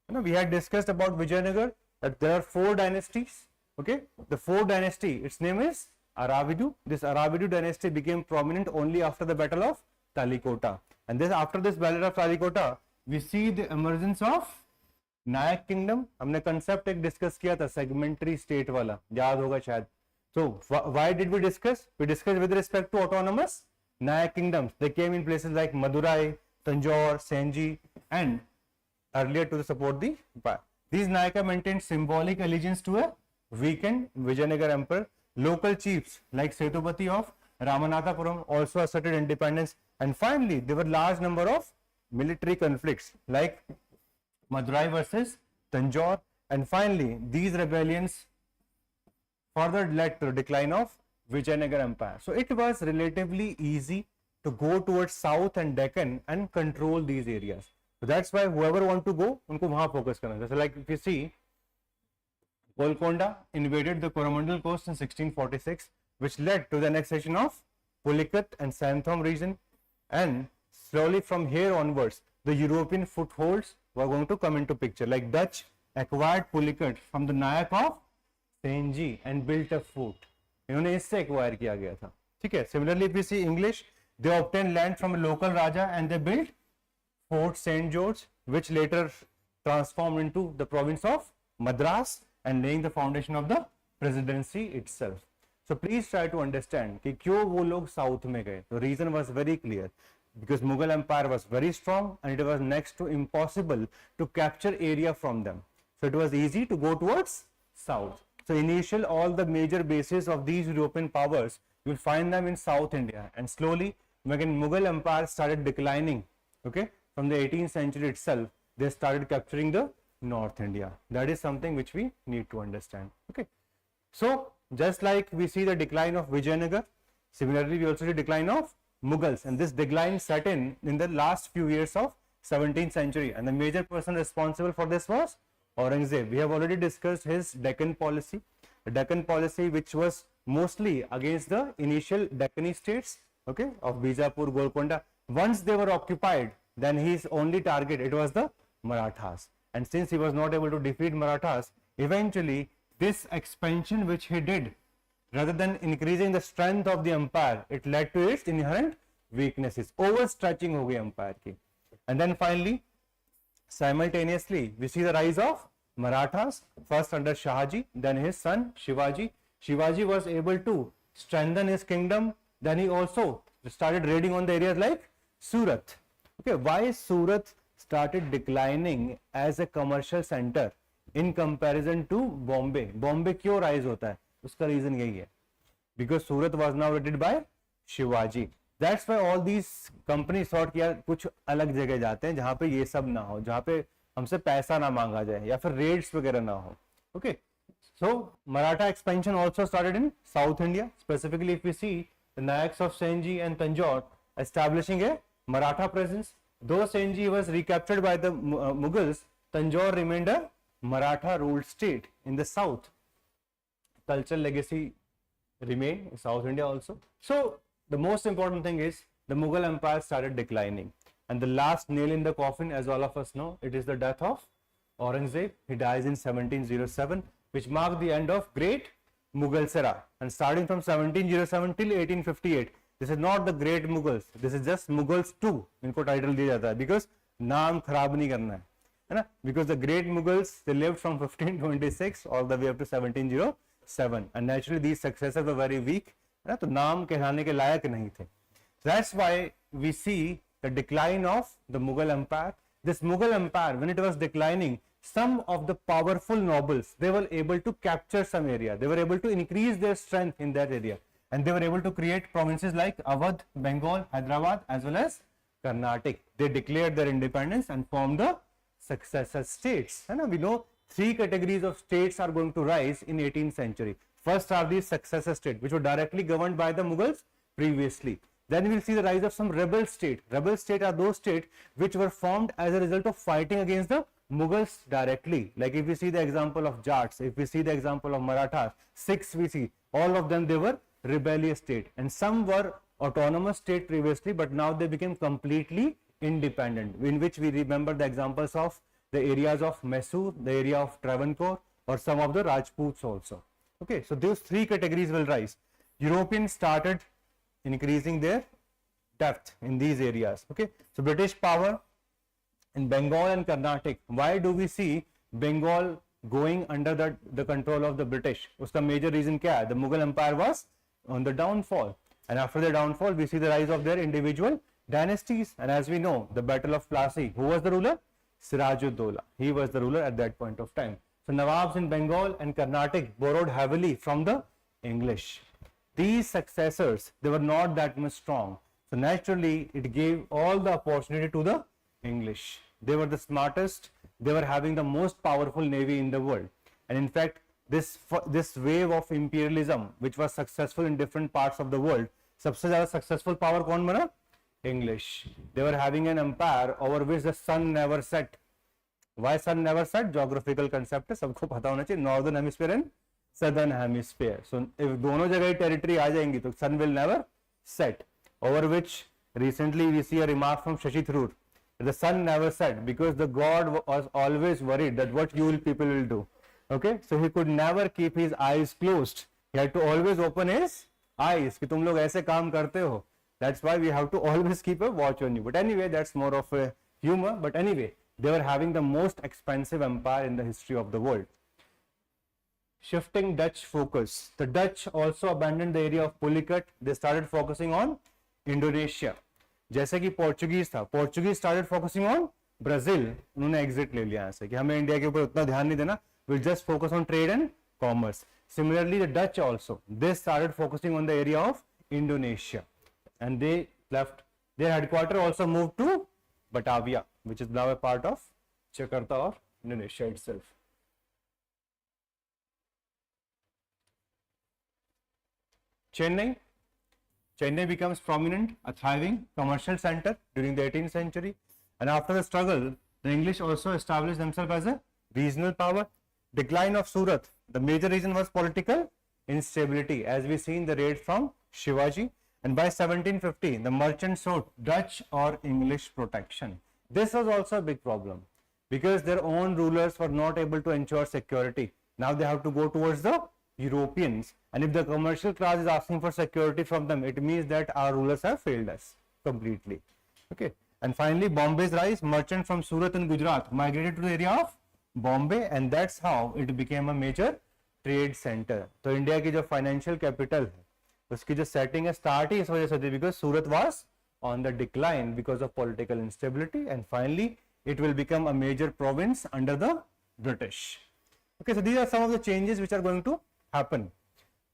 We had discussed about Vijayanagar that there are 4 dynasties. Okay, the 4th dynasty, its name is Aravidu. This Aravidu dynasty became prominent only after the Battle of Talikota. And this after this Battle of Talikota, we see the emergence of Nayak kingdom. हमने concept एक discuss किया था segmentary state वाला, याद होगा शायद. So why did we discuss with respect to autonomous Nayak kingdoms. They came in places like Madurai, Tanjore, Senji and earlier to support the empire. These Nayaka maintained symbolic allegiance to a weakened Vijayanagar emperor. Local chiefs like Setupati of Ramanathapuram also asserted independence. And finally, there were large number of military conflicts like Madurai versus Tanjore. And finally, these rebellions further led to the decline of Vijayanagar Empire. So it was relatively easy to go towards South and Deccan and control these areas. So that's why whoever want to go, उनको वहाँ focus करना है. So like if you see, Golconda invaded the Coromandel coast in 1646, which led to the annexation of Pulicat and Santhom region, and slowly from here onwards, the European footholds were going to come into picture. Like Dutch acquired Pulicat from the Nayak of Senji and built a fort. इन्होंने इससे acquire किया गया था. ठीक है. Similarly, if we see English, they obtained land from a local Raja and they built Fort St. George, which later transformed into the province of Madras and laying the foundation of the presidency itself. So please try to understand कि क्यों वो लोग south में गए. The reason was very clear, because Mughal Empire was very strong and it was next to impossible to capture area from them. So it was easy to go towards south. So initial all the major bases of these European powers, you will find them in South India, and slowly when Mughal Empire started declining, okay, from the 18th century itself, they started capturing the North India. That is something which we need to understand. Okay. So just like we see the decline of Vijayanagar, similarly we also see decline of Mughals, and this decline set in the last few years of 17th century, and the major person responsible for this was Aurangzeb. We have already discussed his Deccan policy, the Deccan policy which was mostly against the initial Deccani states, okay, of Bijapur, Golconda. Once they were occupied, then his only target, it was the Marathas. And since he was not able to defeat Marathas, eventually this expansion which he did, rather than increasing the strength of the empire, it led to its inherent weaknesses, overstretching ho gayi empire ki. And then finally, simultaneously, we see the rise of Marathas, first under Shahaji, then his son Shivaji. Shivaji was able to strengthen his kingdom, then he also started raiding on the areas like Surat. Okay, why Surat started declining as a commercial center in comparison to Bombay? Bombay क्यों rise होता है? उसका reason यही है, because Surat was now raided by Shivaji. That's why all these companies thought कि यार कुछ अलग जगह जाते हैं जहाँ पे ये सब ना हो, जहाँ पे हमसे पैसा ना मांगा जाए या फिर raids वगैरह ना हो. Okay, so Maratha expansion also started in South India. Specifically, if we see the Nayaks of Senji and Tanjore establishing a Maratha presence. Though Senji was recaptured by the Mughals, Tanjore remained a Maratha ruled state in the south. Cultural legacy remained in South India also. So the most important thing is the Mughal Empire started declining, and the last nail in the coffin, as all of us know, it is the death of Aurangzeb. He dies in 1707, which marked the end of great Mughal Sera. And starting from 1707 till 1858, this is not the great Mughals, this is just Mughals 2. इनको title दिया जाता है because नाम खराब नहीं करना है ना, because the great Mughals, they lived from 1526 all the way up to 1707, and naturally these successors were very weak, है ना, तो नाम कहलाने के लायक नहीं थे. So that's why we see the decline of the Mughal Empire. This Mughal Empire, when it was declining, some of the powerful nobles, they were able to capture some area, they were able to increase their strength in that area, and they were able to create provinces like Awadh, Bengal, Hyderabad, as well as Karnataka. They declared their independence and formed the successor states. And we know three categories of states are going to rise in 18th century. First are these successor states, which were directly governed by the Mughals previously. Then we will see the rise of some rebel state. Rebel state are those states which were formed as a result of fighting against the Mughals directly. Like if we see the example of Jats, if we see the example of Marathas, Sikhs, we see all of them, they were rebellious state, and some were autonomous state previously, but now they became completely independent, in which we remember the examples of the areas of Mysore, the area of Travancore, or some of the Rajputs also. Okay, so those three categories will rise. Europeans started increasing their depth in these areas. Okay, so British power in Bengal and Karnataka. Why do we see Bengal going under the control of the British? Uska major reason kya hai? The Mughal Empire was on the downfall, and after the downfall we see the rise of their individual dynasties. And as we know, the Battle of Plassey, who was the ruler? Siraj-ud-Dowla. He was the ruler at that point of time. So Nawabs in Bengal and Karnataka borrowed heavily from the English. these successors, they were not that much strong. So naturally, it gave all the opportunity to the English. They were the smartest. They were having the most powerful navy in the world. And in fact, this wave of imperialism, which was successful in different parts of the world, सबसे ज़्यादा successful power कौन बना? English. They were having an empire over which the sun never set. Why sun never set? Geographical concept है, सबको पता होना चाहिए. Northern hemisphere and southern hemisphere. So if दोनों जगह territory आ जाएंगी तो sun will never set. Over which recently we see a remark from Shashi Tharoor. The sun never set because the god was always worried that what you people will do. Okay, so he could never keep his eyes closed. He had to always open his eyes. कि तुम लोग ऐसे काम करते हो. That's why we have to always keep a watch on you. But anyway, that's more of a humor. But anyway, they were having the most expensive empire in the history of the world. Shifting Dutch focus. The Dutch also abandoned the area of Pulicat. They started focusing on Indonesia. जैसे कि Portuguese था, Portuguese started focusing on Brazil, उन्होंने exit ले लिया यहाँ से कि हमें इंडिया के ऊपर उतना ध्यान नहीं देना, will just focus on trade and commerce. Similarly, the Dutch also, they started focusing on the area of Indonesia, and they left. Their headquarters also moved to Batavia, which is now a part of Jakarta or Indonesia itself. Chennai becomes prominent, a thriving commercial center during the 18th century, and after the struggle, the English also established themselves as a regional power. Decline of Surat, the major reason was political instability, as we see in the raid from Shivaji, and by 1750, the merchants sought Dutch or English protection. This was also a big problem because their own rulers were not able to ensure security. Now they have to go towards the Europeans, and if the commercial class is asking for security from them, it means that our rulers have failed us completely. Okay, and finally, Bombay's rise. Merchants from Surat and Gujarat migrated to the area of Bombay, and that's how it became a major trade center. So India की जो financial capital है, उसकी जो setting है start ही इस वजह से थी because Surat was on the decline because of political instability, and finally it will become a major province under the British. Okay, so these are some of the changes which are going to happen.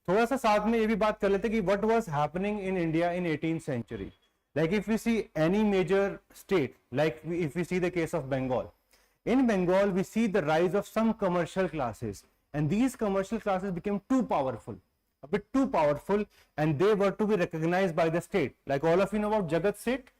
थोड़ा सा साथ में ये भी बात कर लेते कि what was happening in India in 18th century. Like if we see any major state, like if we see the case of Bengal. In Bengal, we see the rise of some commercial classes, and these commercial classes became too powerful, a bit too powerful, and they were to be recognized by the state. Like all of you know about Jagat Seth.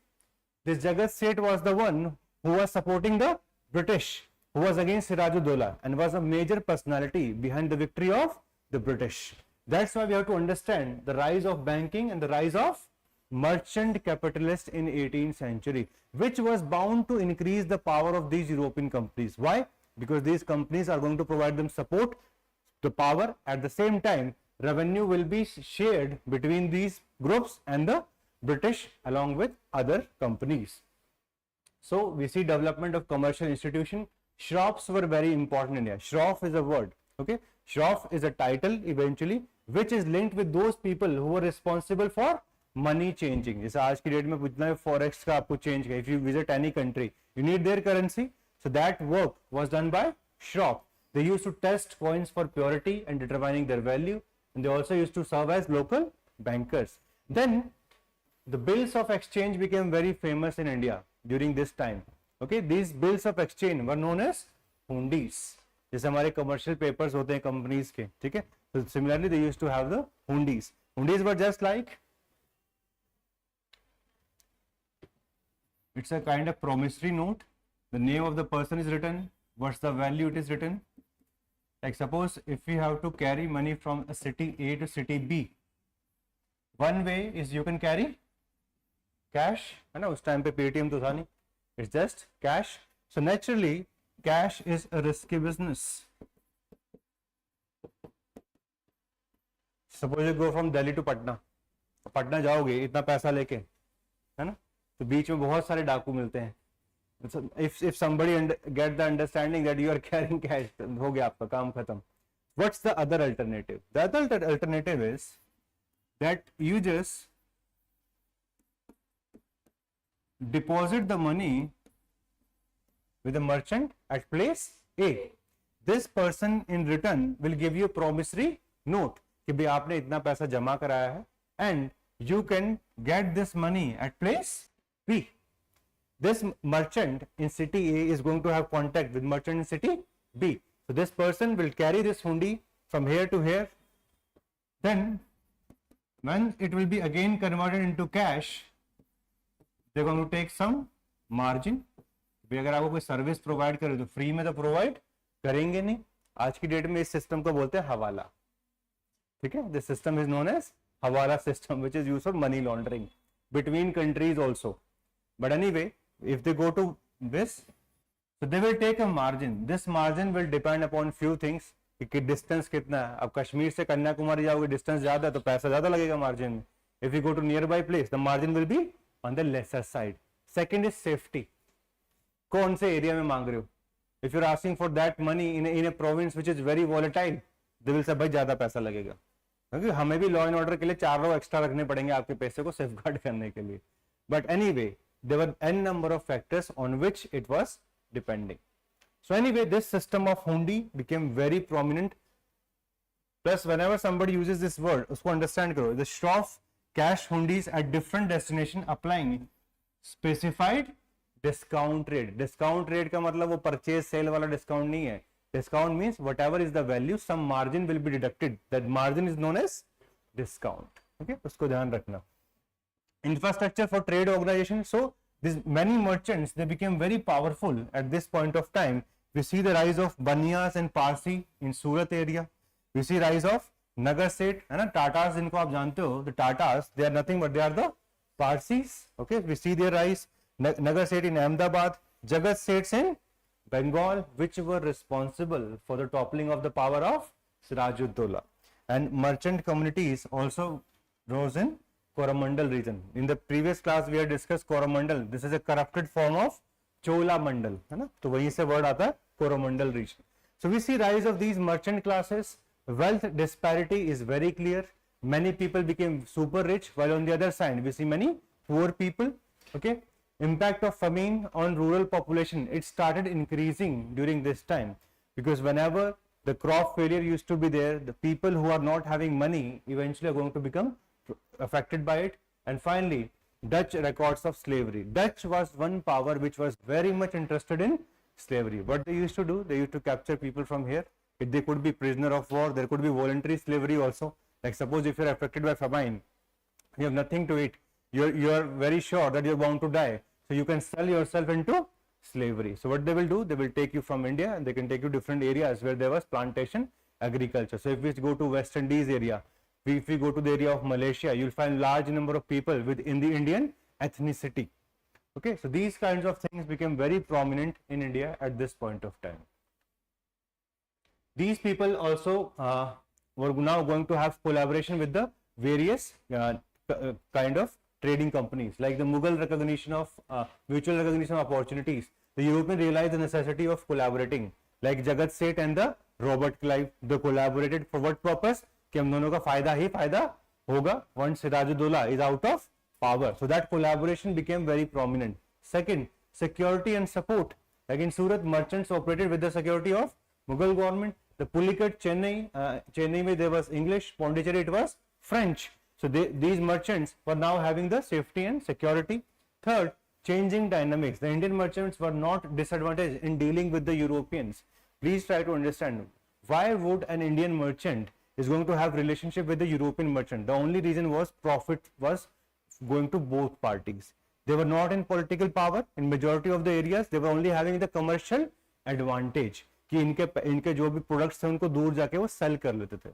This Jagat Seth was the one who was supporting the British, who was against Siraj-ud-Dowla, and was a major personality behind the victory of the British. That's why we have to understand the rise of banking and the rise of merchant capitalists in 18th century, which was bound to increase the power of these European companies. Why? Because these companies are going to provide them support, the power. At the same time, revenue will be shared between these groups and the British along with other companies. So we see development of commercial institution. Shops were very important in India. Shroff is a word. Okay, Shroff is a title eventually, which is linked with those people who were responsible for money changing. जैसे आज की date में जितना भी forex का आपको change है, if you visit any country, you need their currency. So that work was done by Shroff. They used to test coins for purity and determining their value, and they also used to serve as local bankers. Then the bills of exchange became very famous in India during this time. Okay, these bills of exchange were known as hundies. जैसे हमारे commercial papers होते हैं companies के, ठीक है? So similarly, they used to have the hundies. Hundies were just like, it's a kind of promissory note. The name of the person is written, what's the value it is written. Like suppose if we have to carry money from a city A to city B, one way is you can carry cash, है ना, उस time पे Paytm तो था नहीं, it's just cash. So naturally, cash is a risky business. Suppose you go from Delhi to Patna, Patna जाओगे इतना पैसा लेके, है ना, तो बीच में बहुत सारे डाकू मिलते हैं. If somebody get the understanding that you are carrying cash, हो गया आपका काम खत्म. What's the other alternative? The other alternative is that you just deposit the money with a merchant at place A. This person in return will give you a promissory note कि भाई आपने इतना पैसा जमा कराया है and you can get this money at place B. This merchant in city A is going to have contact with merchant in city B. So this person will carry this hundi from here to here. Then when it will be again converted into cash, they're going to take some margin. भाई अगर आपको कोई service provide करे तो free में तो provide करेंगे नहीं. आज की डेट में इस सिस्टम को बोलते हैं हवाला. ठीक है, this system is known as hawala system which is used for money laundering between countries also. But anyway, if they go to this, so they will take a margin. This margin will depend upon few things कि distance कितना है. अब कश्मीर से कन्याकुमारी जाओगे, distance ज्यादा है तो पैसा ज्यादा लगेगा margin में. If you go to nearby place, the margin will be on the lesser side. Second is safety. कौन से एरिया में मांग रहे हो? If you're asking for that money in a province which is very volatile, they will say भाई ज्यादा पैसा लगेगा, क्योंकि हमें भी लॉ एंड ऑर्डर के लिए 4 लोग एक्स्ट्रा रखने पड़ेंगे आपके पैसे को सेफगार्ड करने के लिए. But anyway, there were n number of factors on which it was depending. So anyway, this system of hundi became very prominent. Plus, whenever somebody uses this word, usko understand karo, the straw of cash hundis at different destination applying specified discount rate. Discount rate का मतलब वो purchase sale वाला discount नहीं है. Discount means whatever is the value, some margin will be deducted. That margin is known as discount. Okay, उसको ध्यान रखना. Infrastructure for trade organization. So these many merchants, they became very powerful at this point of time. We see the rise of Banyas and Parsi in Surat area. We see rise of Nagar Seth, है ना, Tatas जिनको आप जानते हो, the Tatas, they are nothing but they are the Parsis. Okay, we see their rise. Nagar Seth in Ahmedabad, Jagat Seths in Bengal, which were responsible for the toppling of the power of Sirajuddaulah. And merchant communities also rose in Coromandel region. In the previous class we had discussed Coromandel. This is a corrupted form of Chola Mandal, है ना, तो वहीं से word आता है Coromandel region. So we see rise of these merchant classes. Wealth disparity is very clear. Many people became super rich, while on the other side we see many poor people. Okay, impact of famine on rural population, it started increasing during this time, because whenever the crop failure used to be there, the people who are not having money eventually are going to become affected by it. And finally, Dutch records of slavery. Dutch was one power which was very much interested in slavery. What they used to do, they used to capture people from here. They could be prisoner of war, there could be voluntary slavery also. Like suppose if you're affected by famine, you have nothing to eat, you're very sure that you're bound to die, so you can sell yourself into slavery. So what they will do, they will take you from India and they can take you different areas where there was plantation agriculture. So if we go to West Indies area, if we go to the area of Malaysia, you'll find large number of people within the Indian ethnicity. Okay, so these kinds of things became very prominent in India at this point of time. These people also were now going to have collaboration with the various kind of trading companies, like the Mughal recognition of mutual recognition of opportunities. The European realized the necessity of collaborating, like Jagat Seth and the Robert Clive. They collaborated for what purpose? कि हम दोनों का फायदा ही फायदा होगा once Sirajuddaulah is out of power. So that collaboration became very prominent. Second, security and support. Like in Surat, merchants operated with the security of Mughal government. The Pulicat, Chennai mein there was English, Pondicherry it was French. So these merchants were now having the safety and security. Third, changing dynamics. The Indian merchants were not disadvantaged in dealing with the Europeans. Please try to understand, why would an Indian merchant is going to have relationship with the European merchant? The only reason was profit was going to both parties. They were not in political power in majority of the areas. They were only having the commercial advantage कि इनके जो भी products थे उनको दूर जाके वो sell कर लेते थे.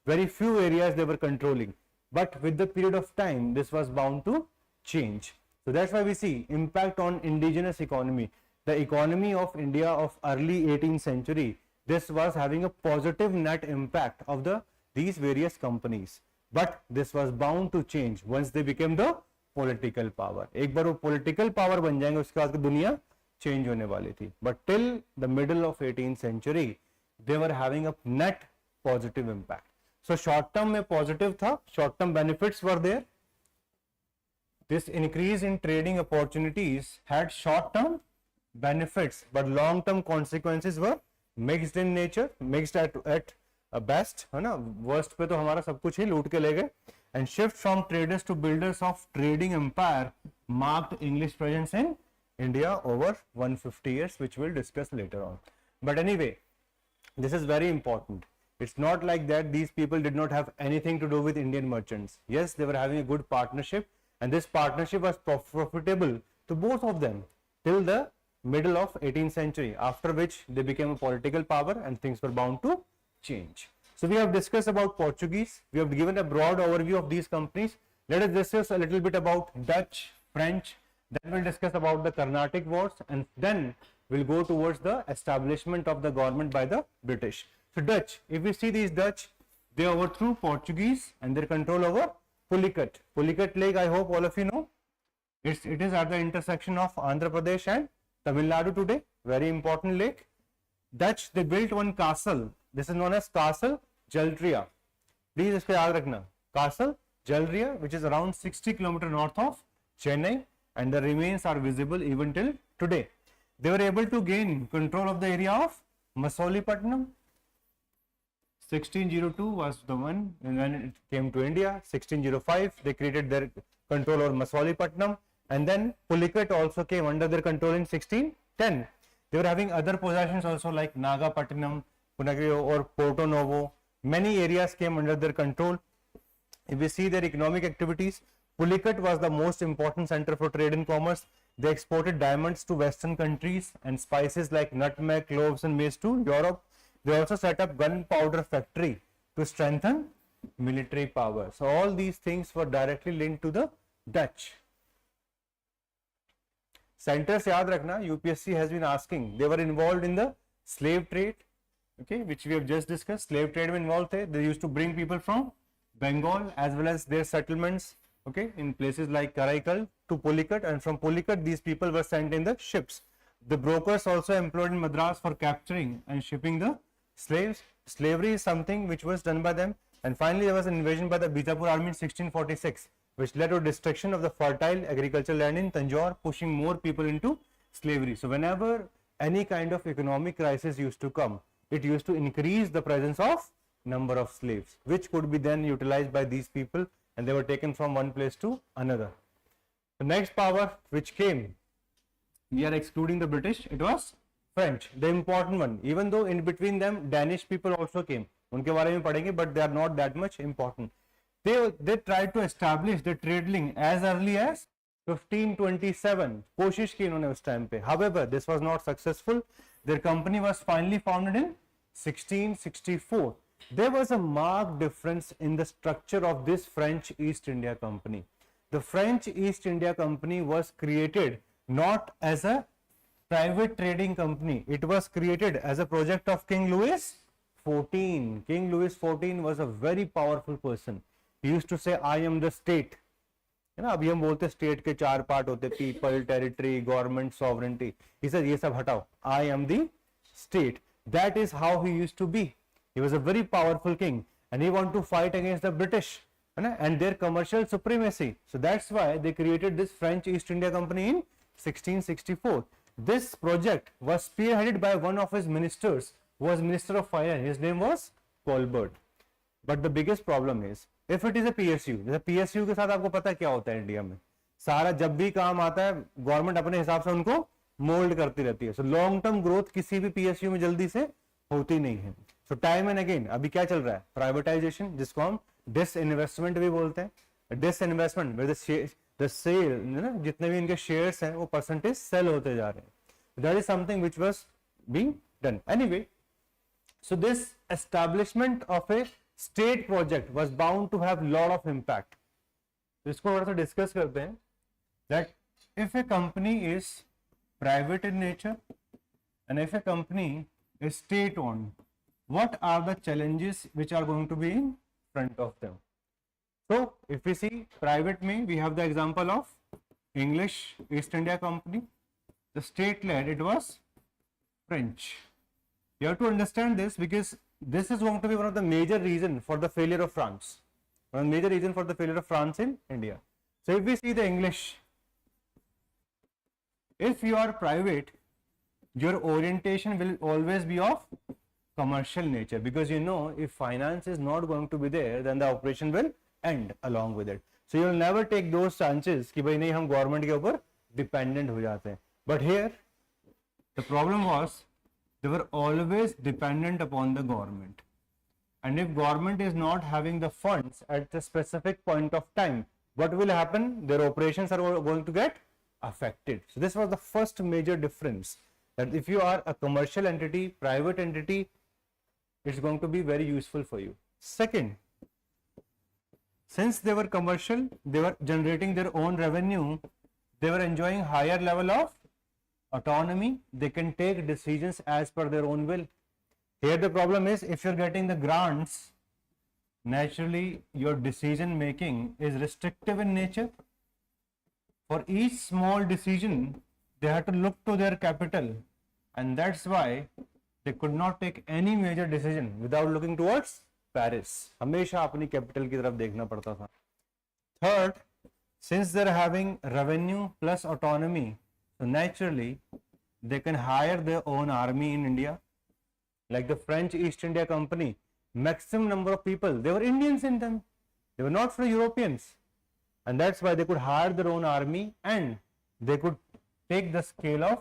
Very few areas they were controlling, but with the period of time this was bound to change. So that's why we see impact on indigenous economy. The economy of India of early 18th century, this was having a positive net impact of these various companies, but this was bound to change once they became the political power. एक बार वो political power बन जाएंगे उसके बाद दुनिया change होने वाली थी. But till the middle of 18th century, they were having a net positive impact. So short term में positive था, short term benefits were there. This increase in trading opportunities had short term benefits, but long term consequences were mixed in nature, mixed at best है ना, worst पे तो हमारा सब कुछ ही लूट के ले गए. And shift from traders to builders of trading empire marked English presence in India over 150 years, which we'll discuss later on. But anyway, this is very important. It's not like that these people did not have anything to do with Indian merchants. Yes, they were having a good partnership, and this partnership was profitable to both of them till the middle of 18th century, after which they became a political power and things were bound to change. So we have discussed about Portuguese. We have given a broad overview of these companies. Let us discuss a little bit about Dutch, French. Then we'll discuss about the Carnatic Wars, and then we'll go towards the establishment of the government by the British. So Dutch, if we see these Dutch, they overthrew Portuguese and their control over Pulicat. Pulicat Lake, I hope all of you know. It is at the intersection of Andhra Pradesh and Tamil Nadu today. Very important lake. Dutch, they built one castle. This is known as Castle Geltria. Please isko yaad rakhna. Castle Geltria, which is around 60 km north of Chennai, and the remains are visible even till today. They were able to gain control of the area of Masolipatnam. 1602 was the one, and when it came to India, 1605, they created their control over Masolipatnam, and then Pulicat also came under their control in 1610. They were having other possessions also like Nagapattinam, Punagiri or Porto Novo. Many areas came under their control. If we see their economic activities, Pulicat was the most important center for trade and commerce. They exported diamonds to Western countries and spices like nutmeg, cloves and mace to Europe. They also set up gunpowder factory to strengthen military power. So all these things were directly linked to the Dutch. Centers yaad rakhna, UPSC has been asking. They were involved in the slave trade, okay, which we have just discussed. Slave trade में involved थे. They used to bring people from Bengal as well as their settlements, okay, in places like Karaikal to Pulicat, and from Pulicat these people were sent in the ships. The brokers also employed in Madras for capturing and shipping the slaves. Slavery is something which was done by them. And finally there was an invasion by the Bijapur army in 1646, which led to destruction of the fertile agricultural land in Tanjore, pushing more people into slavery. So whenever any kind of economic crisis used to come, it used to increase the presence of number of slaves, which could be then utilized by these people, and they were taken from one place to another. The next power which came, we are excluding the British, it was French, the important one. Even though in between them Danish people also came, उनके बारे में पढ़ेंगे, but they are not that much important. They tried to establish the trade link as early as 1527. कोशिश की इन्होंने उस time पे. However, this was not successful. Their company was finally founded in 1664. There was a marked difference in the structure of this French East India Company. The French East India Company was created not as a private trading company. It was created as a project of King Louis XIV. King Louis XIV was a very powerful person. He used to say, I am the state. है ना, अभी हम बोलते state के चार part होते, people, territory, government, sovereignty. He said, ये सब हटाओ, I am the state. That is how he used to be. He was a very powerful king, and he wanted to fight against the British and their commercial supremacy. So that's why they created this French East India Company in 1664. This project was spearheaded by one of his ministers, who was Minister of Fire. His name was Colbert. But the biggest problem is, if it is a PSU, जैसे PSU के साथ आपको पता है क्या होता है India में, सारा जब भी काम आता है गवर्नमेंट अपने हिसाब से उनको मोल्ड करती रहती है. सो लॉन्ग टर्म ग्रोथ किसी भी PSU में जल्दी से होती नहीं है. सो टाइम एंड अगेन अभी क्या चल रहा है, प्राइवेटाइजेशन, जिसको हम डिसइन्वेस्टमेंट भी बोलते हैं. डिसइन्वेस्टमेंट विद द सेल, जितने भी इनके शेयर्स हैं वो परसेंटेज सेल होते जा रहे हैं. That is something which was being done. Anyway, so this establishment of A state project was bound to have lot of impact. तो इसको थोड़ा सा डिस्कस करते हैं. That if a company is private in nature and if a company is state owned, what are the challenges which are going to be in front of them? So if we see private में, we have the example of English East India Company. The state led, it was French. You have to understand this because this is going to be one of the major reason for the failure of France. One of the major reason for the failure of France in India. So if we see the English, if you are private, your orientation will always be of commercial nature, because you know if finance is not going to be there, then the operation will end along with it. So you will never take those chances कि भाई नहीं हम government के ऊपर dependent हो जाते हैं. But here the problem was they were always dependent upon the government, and if government is not having the funds at a specific point of time, what will happen? Their operations are going to get affected. So this was the first major difference, that if you are a commercial entity, private entity, it's going to be very useful for you. Second, since they were commercial, they were generating their own revenue, they were enjoying higher level of autonomy, they can take decisions as per their own will. Here the problem is, if you're getting the grants, naturally your decision making is restrictive in nature. For each small decision, they had to look to their capital, and that's why they could not take any major decision without looking towards Paris. हमेशा अपनी capital की तरफ देखना पड़ता था. Third, since they're having revenue plus autonomy, so naturally they can hire their own army in India. Like the French East India Company, maximum number of people, they were Indians in them. They were not from Europeans. And that's why they could hire their own army, and they could take the scale of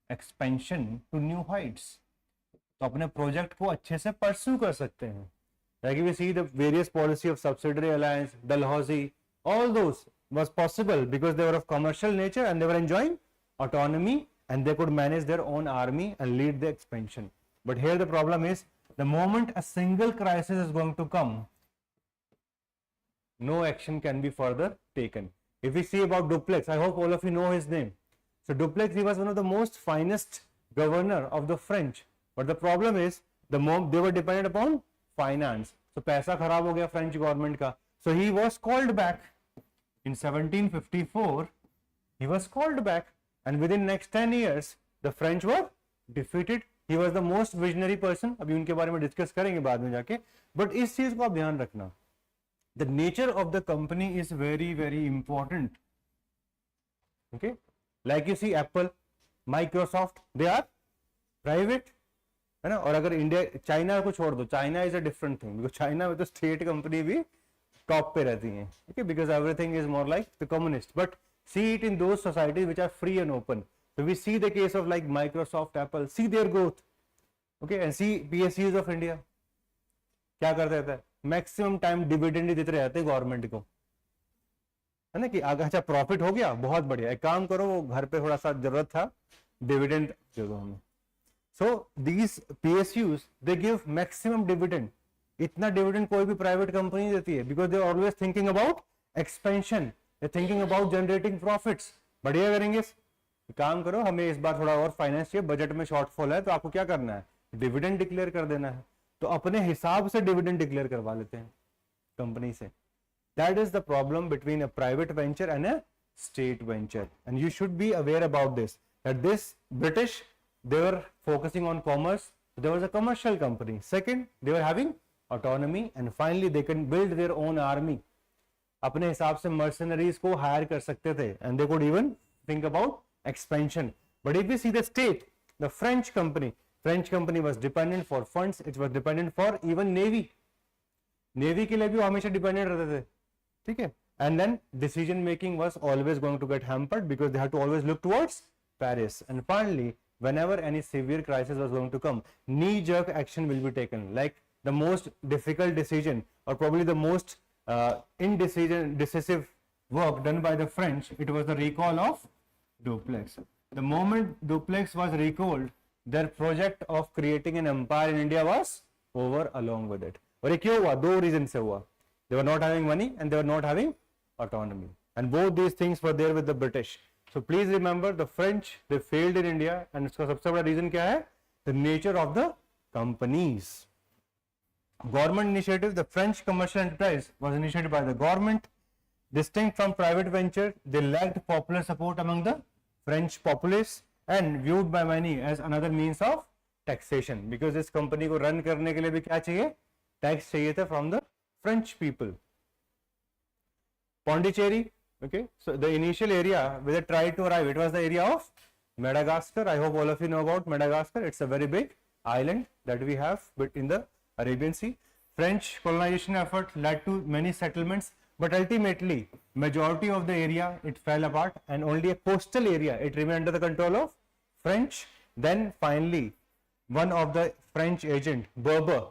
expansion to new heights. तो अपने project को अच्छे से pursue कर सकते हैं. Like we see the various policy of subsidiary alliance, Dalhousie, all those was possible because they were of commercial nature and they were enjoying autonomy, and they could manage their own army and lead the expansion. But here the problem is, the moment a single crisis is going to come, no action can be further taken. If we see about Dupleix, I hope all of you know his name. So Dupleix, he was one of the most finest governor of the French. But the problem is, they were dependent upon finance. So पैसा खराब हो गया French government का. So he was called back. In 1754, he was called back, and within next 10 years, the French were defeated. He was the most visionary person. अभी उनके बारे में discuss करेंगे बाद में जाके. But इस चीज को आप ध्यान रखना. The nature of the company is very, very important. Okay, like you see Apple, Microsoft, they are private, है ना. और अगर इंडिया, चाइना को छोड़ दो, China is a different thing, because China में तो स्टेट कंपनी भी टॉप पे रहती हैं. Okay, because everything is more like the communist. But see it in those societies which are free and open. So we see the case of like Microsoft, Apple, see their growth, okay, and see PSUs of India क्या करते रहता है, maximum time dividend ही देते रहते हैं government को, है ना. कि अगर अच्छा प्रॉफिट हो गया, बहुत बढ़िया, एक काम करो, वो घर पे थोड़ा सा जरूरत था, डिविडेंड दे दो हमें. So these PSUs they give maximum dividend. इतना डिविडेंड कोई भी प्राइवेट कंपनी नहीं देती है, because they always thinking about expansion, they thinking about generating profits. बढ़िया करेंगे, काम करो, हमें इस बार थोड़ा और फाइनेंस चाहिए, बजट में शॉर्टफॉल है, तो आपको क्या करना है, डिविडेंड डिक्लेयर कर देना है. तो अपने हिसाब से डिविडेंड डिक्लेयर करवा लेते हैं कंपनी से. That is the problem between a private venture and a state venture, and you should be aware about this, that this British, they were focusing on commerce, there was a commercial company. Second, they were having autonomy, and finally they can build their own army. अपने हिसाब से mercenaries को hire कर सकते थे, and they could even think about expansion. But if we see the state, the French company was dependent for funds, it was dependent for even navy के लिए भी वो हमेशा dependent रहते थे, ठीक है. And then decision making was always going to get hampered because they had to always look towards Paris. And finally, whenever any severe crisis was going to come, knee-jerk action will be taken. Like the most difficult decision, or probably the most decisive work done by the French, it was the recall of Dupleix. The moment Dupleix was recalled, their project of creating an empire in India was over along with it. और ये क्यों हुआ? दो reason से हुआ. They were not having money and they were not having autonomy, and both these things were there with the British. So please remember, the French, they failed in India, and इसका सबसे बड़ा reason क्या है? The nature of the companies. Government initiative, the French commercial enterprise was initiated by the government. Distinct from private venture, they lacked popular support among the French populace and viewed by many as another means of taxation. Because इस company को run करने के लिए भी क्या चाहिए? Tax चाहिए था from the French people. Pondicherry, okay, so the initial area where they tried to arrive, it was the area of Madagascar. I hope all of you know about Madagascar. It's a very big island that we have but in the Arabian Sea. French colonization effort led to many settlements, but ultimately majority of the area it fell apart, and only a coastal area it remained under the control of French. Then finally, one of the French agent, Berber,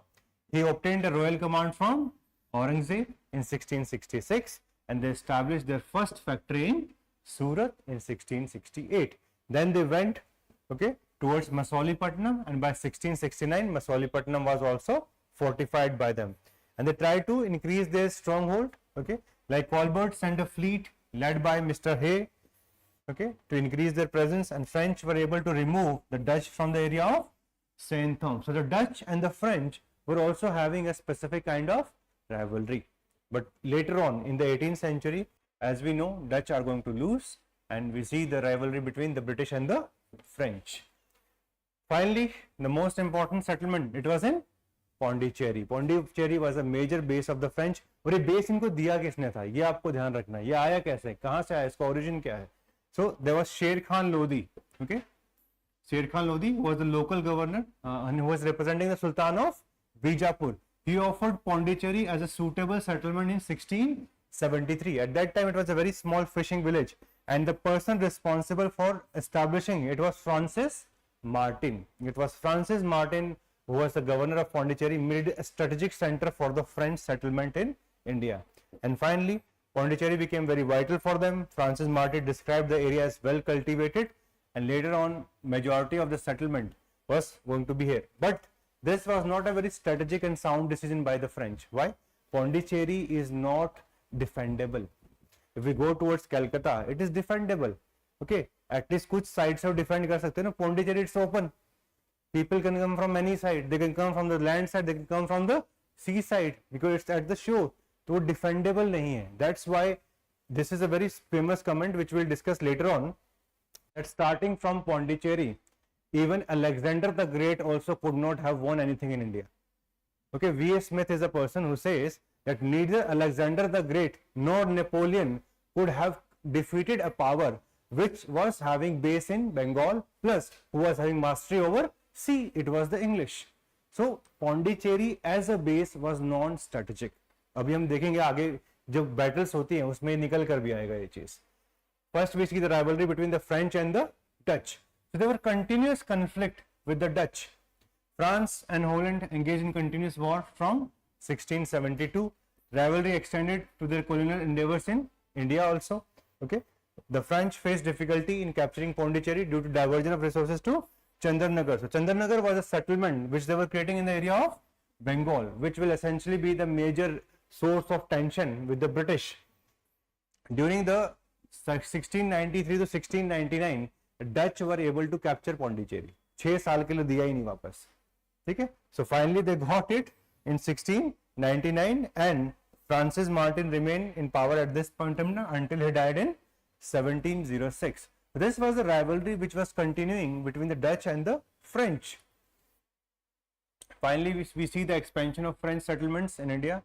he obtained a royal command from Aurangzeb in 1666, and they established their first factory in Surat in 1668. Then they went, okay, towards Masolipatnam, and by 1669 Masolipatnam was also fortified by them, and they tried to increase their stronghold, okay, like Colbert sent a fleet led by Mr. Hay, okay, to increase their presence, and French were able to remove the Dutch from the area of Saint-Thom. So the Dutch and the French were also having a specific kind of rivalry, but later on in the 18th century, as we know, Dutch are going to lose, and we see the rivalry between the British and the French. Finally, the most important settlement, it was in Pondicherry. Pondicherry was a major base of the French. और ये base इनको दिया किसने था, ये आपको ध्यान रखना है, ये आया कैसे, कहाँ से आया, इसका origin क्या है. So there was Sher Khan Lodi, okay. Sher Khan Lodi was the local governor and who was representing the Sultan of Bijapur. He offered Pondicherry as a suitable settlement in 1673. At that time, it was a very small fishing village, and the person responsible for establishing it was Francis Martin. It was Francis Martin who was the governor of Pondicherry, made a strategic center for the French settlement in India. And finally, Pondicherry became very vital for them. Francis Martin described the area as well cultivated, and later on, majority of the settlement was going to be here. But this was not a very strategic and sound decision by the French. Why? Pondicherry is not defendable. If we go towards Calcutta, it is defendable. Okay, at least कुछ sides of defend कर सकते हैं ना. Pondicherry it's open. People can come from any side. They can come from the land side. They can come from the sea side because it's at the shore. तो वो defendable नहीं है. That's why this is a very famous comment which we'll discuss later on. That starting from Pondicherry, even Alexander the Great also could not have won anything in India. Okay, V.A. Smith is a person who says that neither Alexander the Great nor Napoleon could have defeated a power which was having base in Bengal, plus who was having mastery over sea. It was the English. So Pondicherry as a base was non-strategic. अभी हम देखेंगे आगे जब battles होती हैं उसमें निकल कर भी आएगा ये चीज. First we see the rivalry between the French and the Dutch. So there were continuous conflict with the Dutch. France and Holland engaged in continuous war from 1672. Rivalry extended to their colonial endeavors in India also. Okay, the French faced difficulty in capturing Pondicherry due to diversion of resources to Chandarnagar. So Chandarnagar was a settlement which they were creating in the area of Bengal, which will essentially be the major source of tension with the British. During the 1693 to 1699, the Dutch were able to capture Pondicherry. 6 साल के लिए दिया ही नहीं वापस. ठीक है? So finally they got it in 1699, and Francis Martin remained in power at this point until he died in 1706. This was the rivalry which was continuing between the Dutch and the French. Finally, we see the expansion of French settlements in India.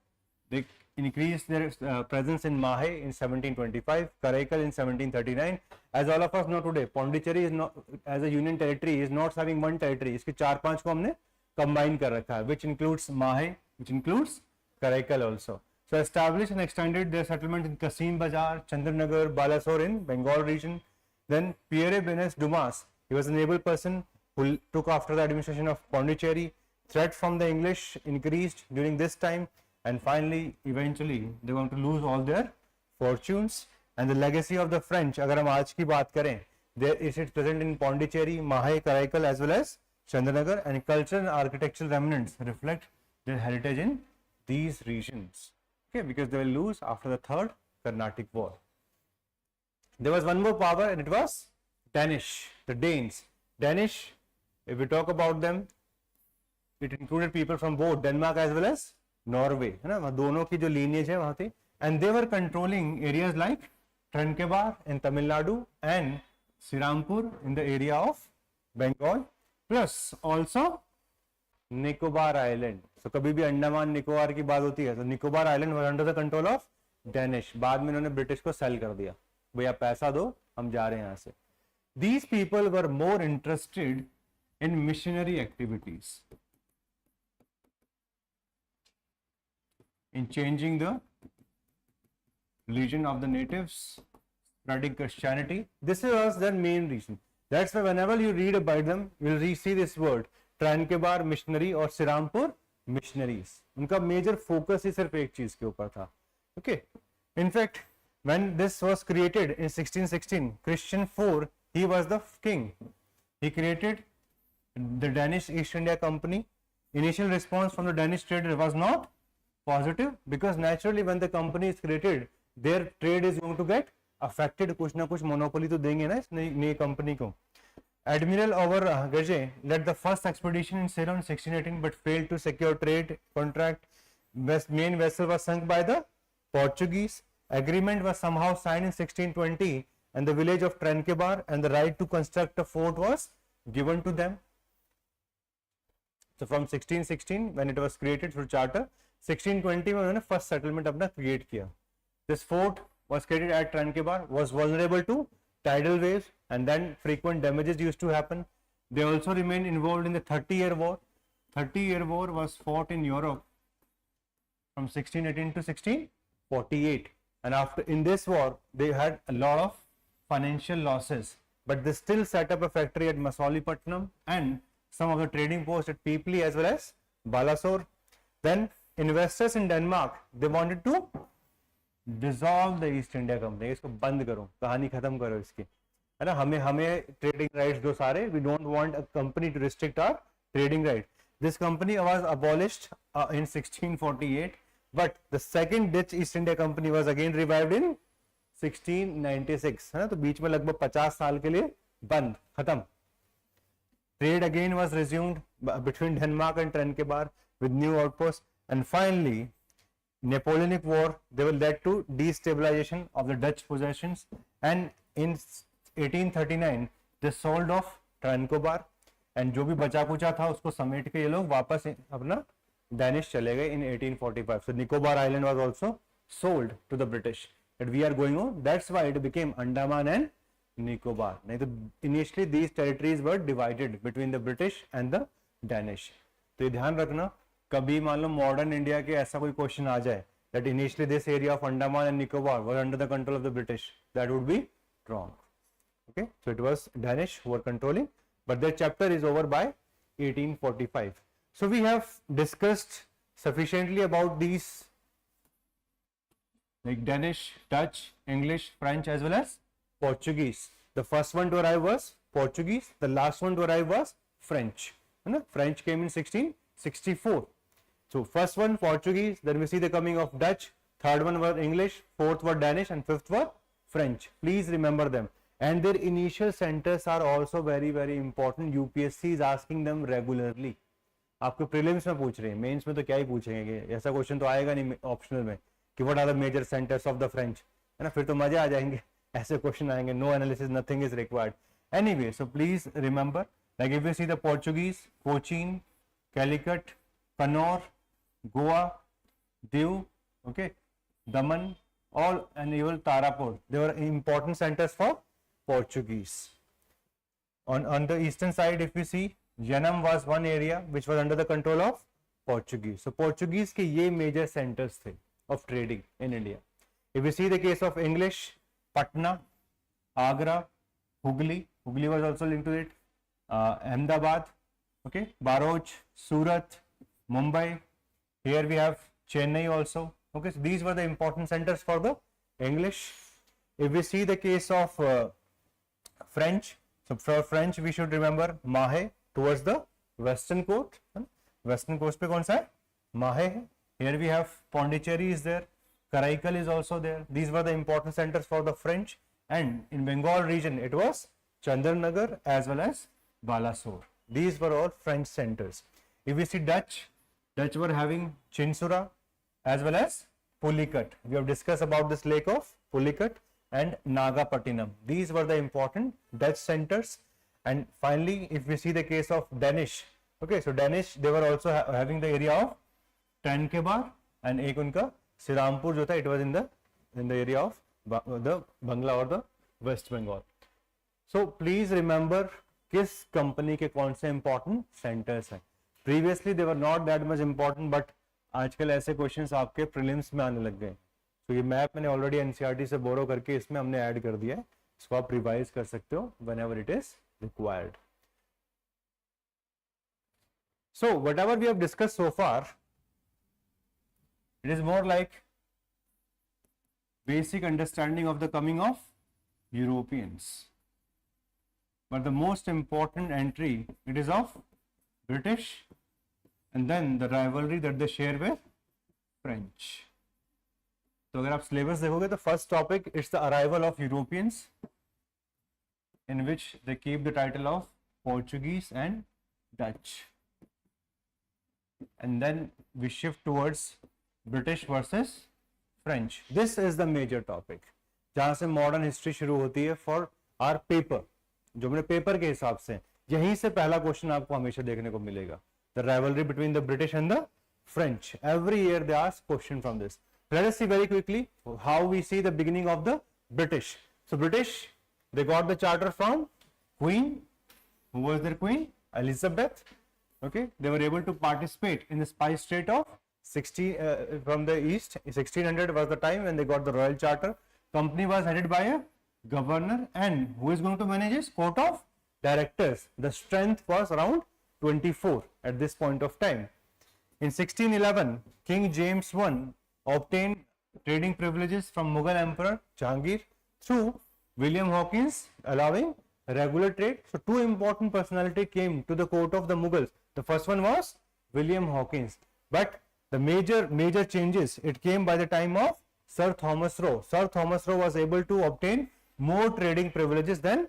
They increased their presence in Mahe in 1725, Karaikal in 1739. As all of us know today, Pondicherry is not, as a union territory, is not having one territory. इसके 4-5 को हमने combine कर रखा है, which includes Mahe, which includes Karaikal also. So established and extended their settlement in Kasim Bazar, Chandarnagar, Balasore in Bengal region. Then Pierre Benes Dumas, he was an able person who took after the administration of Pondicherry. Threat from the English increased during this time, and finally, eventually, they are going to lose all their fortunes. And the legacy of the French, अगर हम आज की बात करें, there is it present in Pondicherry, Mahe, Karaikal as well as Chandarnagar, and cultural and architectural remnants reflect their heritage in these regions. Okay, because they will lose after the Third Carnatic War. There was one more power, and it was Danish, the Danes. Danish, if we talk about them, it included people from both Denmark as well as Norway, है ना, वहाँ दोनों की जो lineage है वहाँ थी, and they were controlling areas like Trankebar in Tamil Nadu and Srirampur in the area of Bengal, plus also Nicobar Island. So कभी भी अंडमान निकोबार की बात होती है तो Nicobar island was under the control of Danish. बाद में उन्होंने ब्रिटिश को सेल कर दिया, भैया पैसा दो हम जा रहे हैं यहाँ से. These people were more interested in missionary activities, in changing the religion of the natives, spreading Christianity. This was their main reason. That's why whenever you read about them, you'll see this word Tranquebar missionary और Serampore missionaries. उनका major focus ही सिर्फ एक चीज के ऊपर था. Okay. In fact, when this was created in 1616, Christian IV, he was the king. He created the Danish East India Company. Initial response from the Danish trader was not positive, because naturally when the company is created, their trade is going to get affected. कुछ ना कुछ monopoly तो देंगे ना इस नई company को. Admiral Gage led the first expedition in Ceylon in 1618 but failed to secure trade contract. Main vessel was sunk by the Portuguese. Agreement was somehow signed in 1620 and the village of Tranquebar and the right to construct a fort was given to them. So from 1616 when it was created through charter, 1620 में उन्होंने first settlement अपना create किया. This fort was created at Tranquebar, was vulnerable to tidal waves and then frequent damages used to happen. They also remained involved in the 30-year war. 30-year war was fought in Europe from 1618 to 1648, and after in this war they had a lot of financial losses, but they still set up a factory at Masolipatnam and some of the trading posts at Pipli as well as Balasore. Then investors in Denmark, they wanted to dissolve the East India Company. इसको बंद करो, कहानी खत्म करो इसकी, है ना. हमें trading rights दो सारे. We don't want a company to restrict our trading right. This company was abolished in 1648, but the second Dutch East India Company was again revived in 1696, है ना. तो बीच में लगभग 50 साल के लिए बंद, खत्म. Trade again was resumed between Denmark and Tranquebar with new outposts, and finally Napoleonic War, they will led to destabilization of the Dutch possessions, and in 1839 they sold off Tranquebar and जो भी बचा कुचा था उसको समेट के ये लोग वापस अपना Danish चले गए in 1845. So Nicobar Island was also sold to the British. That we are going on. That's why it became Andaman and Nicobar. नहीं तो initially these territories were divided between the British and the Danish. तो ये ध्यान रखना, कभी मान लो modern India के ऐसा कोई क्वेश्चन आ जाए that initially this area of Andaman and Nicobar was under the control of the British, that would be wrong. Okay, so it was Danish who were controlling, but their chapter is over by 1845. So we have discussed sufficiently about these, like Danish, Dutch, English, French as well as Portuguese. The first one to arrive was Portuguese, the last one to arrive was French. French came in 1664. So first one Portuguese, then we see the coming of Dutch, third one were English, fourth were Danish and fifth were French. Please remember them, and their initial centers are also very very important. UPSC is asking them regularly. आपको prelims में पूछ रहे हैं, mains में तो क्या ही पूछेंगे, ऐसा क्वेश्चन तो आएगा नहीं ऑप्शनल में कि what are the major centres of the French, है ना. फिर तो मजे आ जाएंगे, ऐसे क्वेश्चन आएंगे. No analysis, nothing is required. Anyway, so please remember, like if you see the Portuguese, Cochin, Calicut, Cannanore, Goa, Diu, okay, Daman, all, and even Tarapur, they were important centers for Portuguese. On the eastern side, if we see, Janam was one area which was under the control of Portuguese. So Portuguese के ये major centers थे of trading in India. If we see the case of English, Patna, Agra, Hooghly was also linked to it, Ahmedabad, okay, Bharuch, Surat, Mumbai. Here we have Chennai also. Okay, so these were the important centers for the English. If we see the case of French, so for French we should remember Mahe towards the western coast. Western coast पे कौन सा है? Mahe है. Here we have Pondicherry is there. Karaikal is also there. These were the important centers for the French. And in Bengal region it was Chandranagar as well as Balasore. These were all French centers. If we see Dutch were having Chinsura as well as Pulicat. We have discussed about this lake of Pulicat and Nagapattinam. These were the important Dutch centers. And finally, if we see the case of Danish, okay, so Danish, they were also having the area of Tranquebar and एक उनका Sirampur जो था, it was in the area of the Bangla or the West Bengal. So please remember किस company के कौन से important centres हैं. Previously they were not that much important, but आजकल ऐसे क्वेश्चंस आपके प्रीलिम्स में आने लग गए. तो ये मैप मैंने ऑलरेडी एनसीईआरटी से बोरो करके इसमें हमने ऐड कर दिया है. इसको आप रिवाइज कर सकते हो whenever it is required. So whatever we have discussed so far, it is more like basic understanding of the coming of Europeans. But the most important entry, it is of British, and then the rivalry that they share with French. तो अगर आप syllabus देखोगे तो first topic it's the arrival of Europeans, in which they keep the title of Portuguese and Dutch, and then we shift towards British versus French. This is the major topic जहां से modern history शुरू होती है for our paper. जो मैंने paper के हिसाब से यहीं से पहला क्वेश्चन आपको हमेशा देखने को मिलेगा. The rivalry between the British and the French. Every year they ask question from this. Let us see very quickly how we see the beginning of the British. So British, they got the charter from Queen. Who was their queen? Elizabeth. Okay, they were able to participate in the Spice Trade of 16 from the east. 1600 was the time when they got the royal charter. Company was headed by a governor, and who is going to manage his court of directors. The strength was around 24 at this point of time. In 1611, King James I obtained trading privileges from Mughal Emperor Jahangir through William Hawkins, allowing regular trade. So two important personalities came to the court of the Mughals. The first one was William Hawkins, but the major changes, it came by the time of Sir Thomas Roe. Sir Thomas Roe was able to obtain more trading privileges than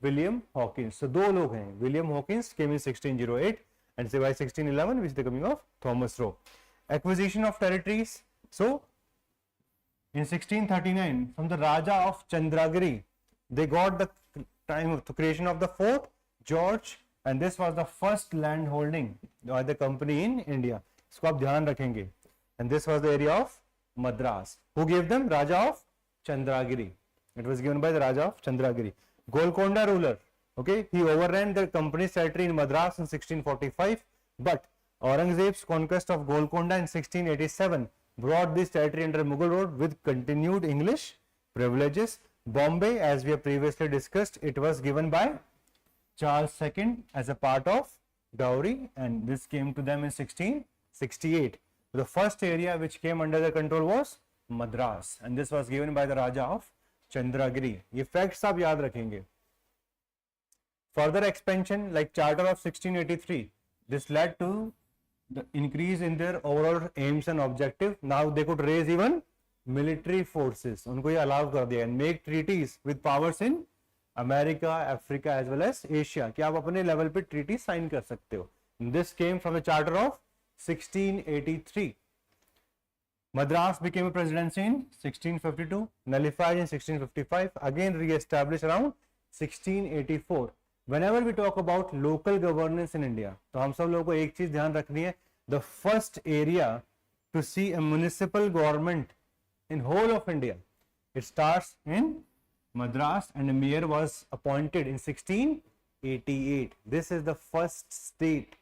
William Hawkins. So दो लोग हैं. William Hawkins came in 1608, and say by 1611 which is the coming of Thomas Roe. Acquisition of territories. So, in 1639, from the Raja of Chandragiri, they got the time of the creation of the Fort George, and this was the first land holding by the company in India. इसको आप ध्यान रखेंगे. And this was the area of Madras. Who gave them? Raja of Chandragiri. It was given by the Raja of Chandragiri. Golconda ruler. Okay, he overran the company's territory in Madras in 1645, but Aurangzeb's conquest of Golconda in 1687 brought this territory under Mughal rule with continued English privileges. Bombay, as we have previously discussed, it was given by Charles II as a part of dowry, and this came to them in 1668. The first area which came under their control was Madras, and this was given by the Raja of Chandragiri. ये facts आप याद रखेंगे. Further expansion, like Charter of 1683, this led to the increase in their overall aims and objective. Now they could raise even military forces. उनको ये allow कर दिया and make treaties with powers in America, Africa as well as Asia. कि आप अपने level पे treaty sign कर सकते हो. This came from the Charter of 1683. Madras became a presidency in 1652, nullified in 1655, again re-established around 1684. Whenever we talk about local governance in India, तो हम सब लोगों को एक चीज ध्यान रखनी है. The first area to see a municipal government in whole of India, it starts in Madras, and a mayor was appointed in 1688. This is the first state,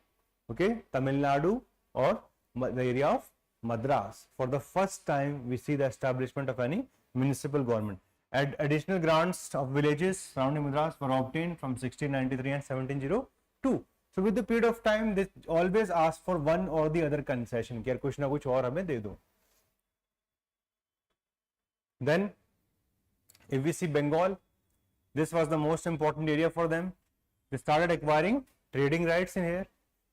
okay, Tamil Nadu or the area of Madras. For the first time, we see the establishment of any municipal government. Additional grants of villages surrounding Madras were obtained from 1693 and 1702. So with the period of time, they always ask for one or the other concession. कि यार कुछ ना कुछ और हमें दे दो. Then, if we see Bengal, this was the most important area for them. They started acquiring trading rights in here.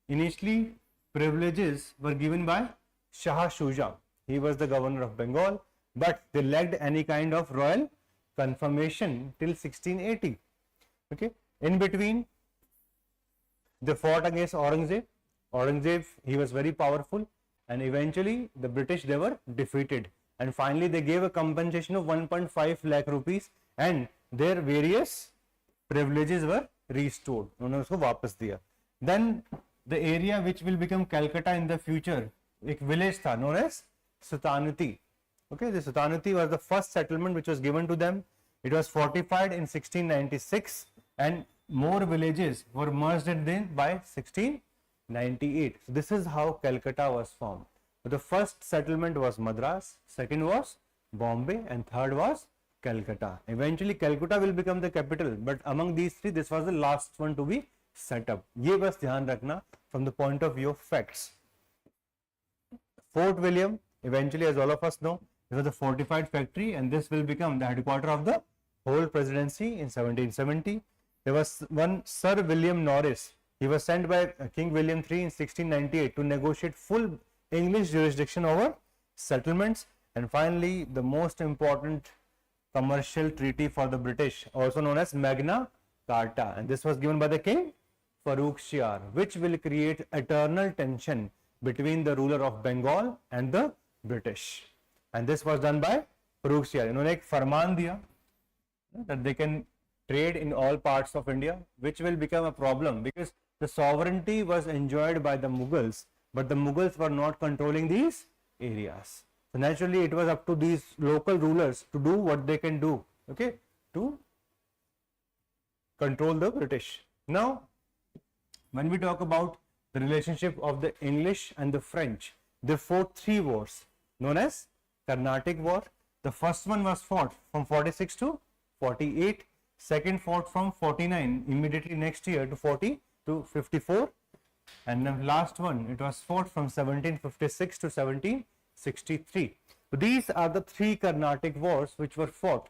Initially, privileges were given by Shah Shuja. He was the governor of Bengal, but they lacked any kind of royal confirmation till 1680. Okay, in between, they fought against Aurangzeb. Aurangzeb, he was very powerful, and eventually the British, they were defeated, and finally they gave a compensation of 1.5 lakh rupees, and their various privileges were restored. उन्होंने उसको वापस दिया. Then the area which will become Calcutta in the future, एक village था known as Sultanati. Okay, the Sultanati was the first settlement which was given to them. It was fortified in 1696, and more villages were merged in by 1698. So this is how Calcutta was formed. So the first settlement was Madras, second was Bombay, and third was Calcutta. Eventually Calcutta will become the capital, but among these three, this was the last one to be set up. ये बस ध्यान रखना from the point of view of facts. Fort William, eventually, as all of us know, it was a fortified factory, and this will become the headquarter of the whole presidency in 1770. There was one Sir William Norris. He was sent by King William III in 1698 to negotiate full English jurisdiction over settlements. And finally, the most important commercial treaty for the British, also known as Magna Carta, and this was given by the King Farooq Shiar, which will create eternal tension between the ruler of Bengal and the British. And this was done by Farooq Shiar. इन्होंने एक फरमान दिया that they can trade in all parts of India, which will become a problem because the sovereignty was enjoyed by the Mughals, but the Mughals were not controlling these areas. So naturally, it was up to these local rulers to do what they can do, okay, to control the British. Now, when we talk about the relationship of the English and the French, they fought three wars known as Carnatic War. The first one was fought from 46 to 48, second fought from 49 immediately next year to 40 to 54, and the last one, it was fought from 1756 to 1763. So these are the three Carnatic wars which were fought.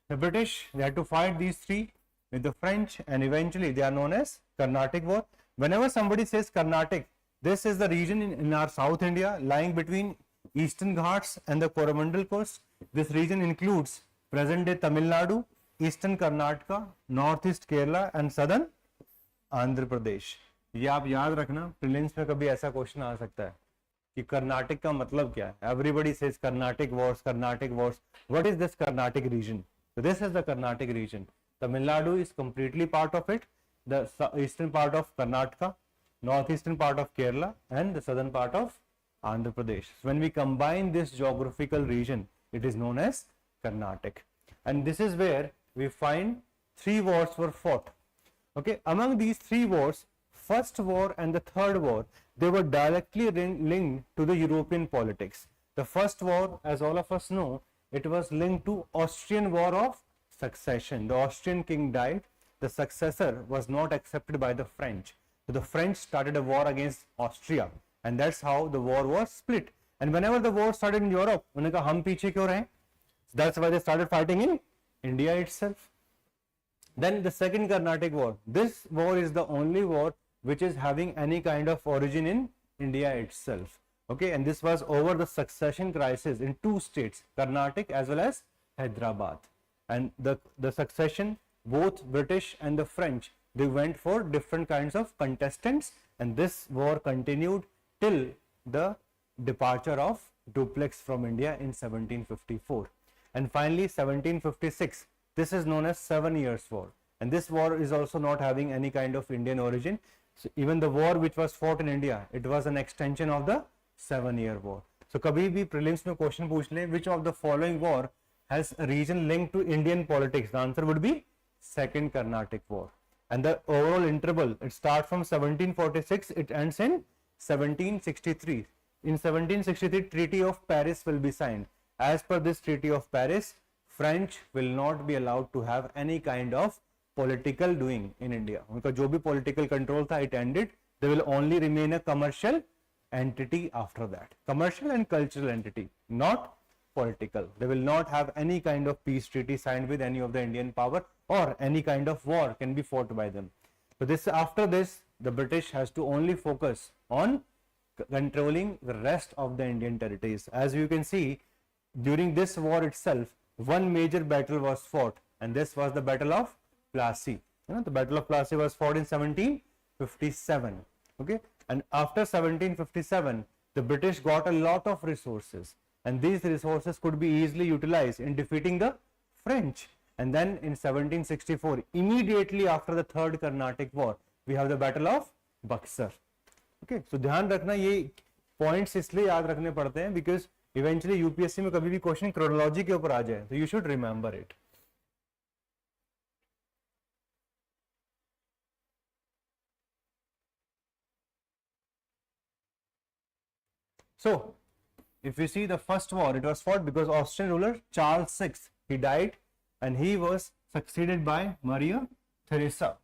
The British, they had to fight these three with the French, and eventually they are known as Carnatic War. Whenever somebody says Carnatic, this is the region in our South India lying between Eastern Ghats and the Coromandel coast. This region includes present day Tamil Nadu, Eastern Karnataka, Northeast Kerala and Southern Andhra Pradesh. ये आप याद रखना, prelims में कभी ऐसा question आ सकता है कि कर्नाटक का मतलब क्या है. Everybody says Carnatic wars, Carnatic wars. What is this Carnatic region? So this is the Carnatic region. Tamil Nadu is completely part of it, the eastern part of Karnataka, northeastern part of Kerala and the southern part of Andhra Pradesh. So when we combine this geographical region, it is known as Carnatic. And this is where we find three wars were fought. Okay, among these three wars, first war and the third war, they were directly linked to the European politics. The first war, as all of us know, it was linked to Austrian War of Succession. The Austrian king died, the successor was not accepted by the French. So the French started a war against Austria, and that's how the war was split. And whenever the war started in Europe, उन्होंने कहा हम पीछे क्यों रहे? That's why they started fighting in India itself. Then the second Carnatic War. This war is the only war which is having any kind of origin in India itself. Okay, and this was over the succession crisis in two states, Carnatic as well as Hyderabad. And the succession, both British and the French, they went for different kinds of contestants, and this war continued till the departure of Duplex from India in 1754. And finally 1756, this is known as 7 Years' War, and this war is also not having any kind of Indian origin. So even the war which was fought in India, it was an extension of the 7-year war. So कभी भी prelims में question पूछ ले, which of the following war has a region linked to Indian politics? The answer would be second Carnatic War. And the overall interval, it starts from 1746, it ends in 1763. In 1763, Treaty of Paris will be signed. As per this Treaty of Paris, French will not be allowed to have any kind of political doing in India. उनका जो भी political control था, it ended. They will only remain a commercial entity after that. Commercial and cultural entity, not political. They will not have any kind of peace treaty signed with any of the Indian power, or any kind of war can be fought by them. So this, after this, the British has to only focus on controlling the rest of the Indian territories. As you can see, during this war itself, one major battle was fought, and this was the Battle of Plassey. The Battle of Plassey was fought in 1757. Okay, and after 1757, the British got a lot of resources, and these resources could be easily utilized in defeating the French. And then in 1764, immediately after the third Carnatic War, we have the Battle of Buxar. Okay, so ध्यान रखना, ये points इसलिए याद रखने पड़ते हैं because eventually UPSC में कभी भी question chronology के ऊपर आ जाए, so you should remember it. So, if you see the first war, it was fought because Austrian ruler Charles VI, he died and he was succeeded by Maria Theresa.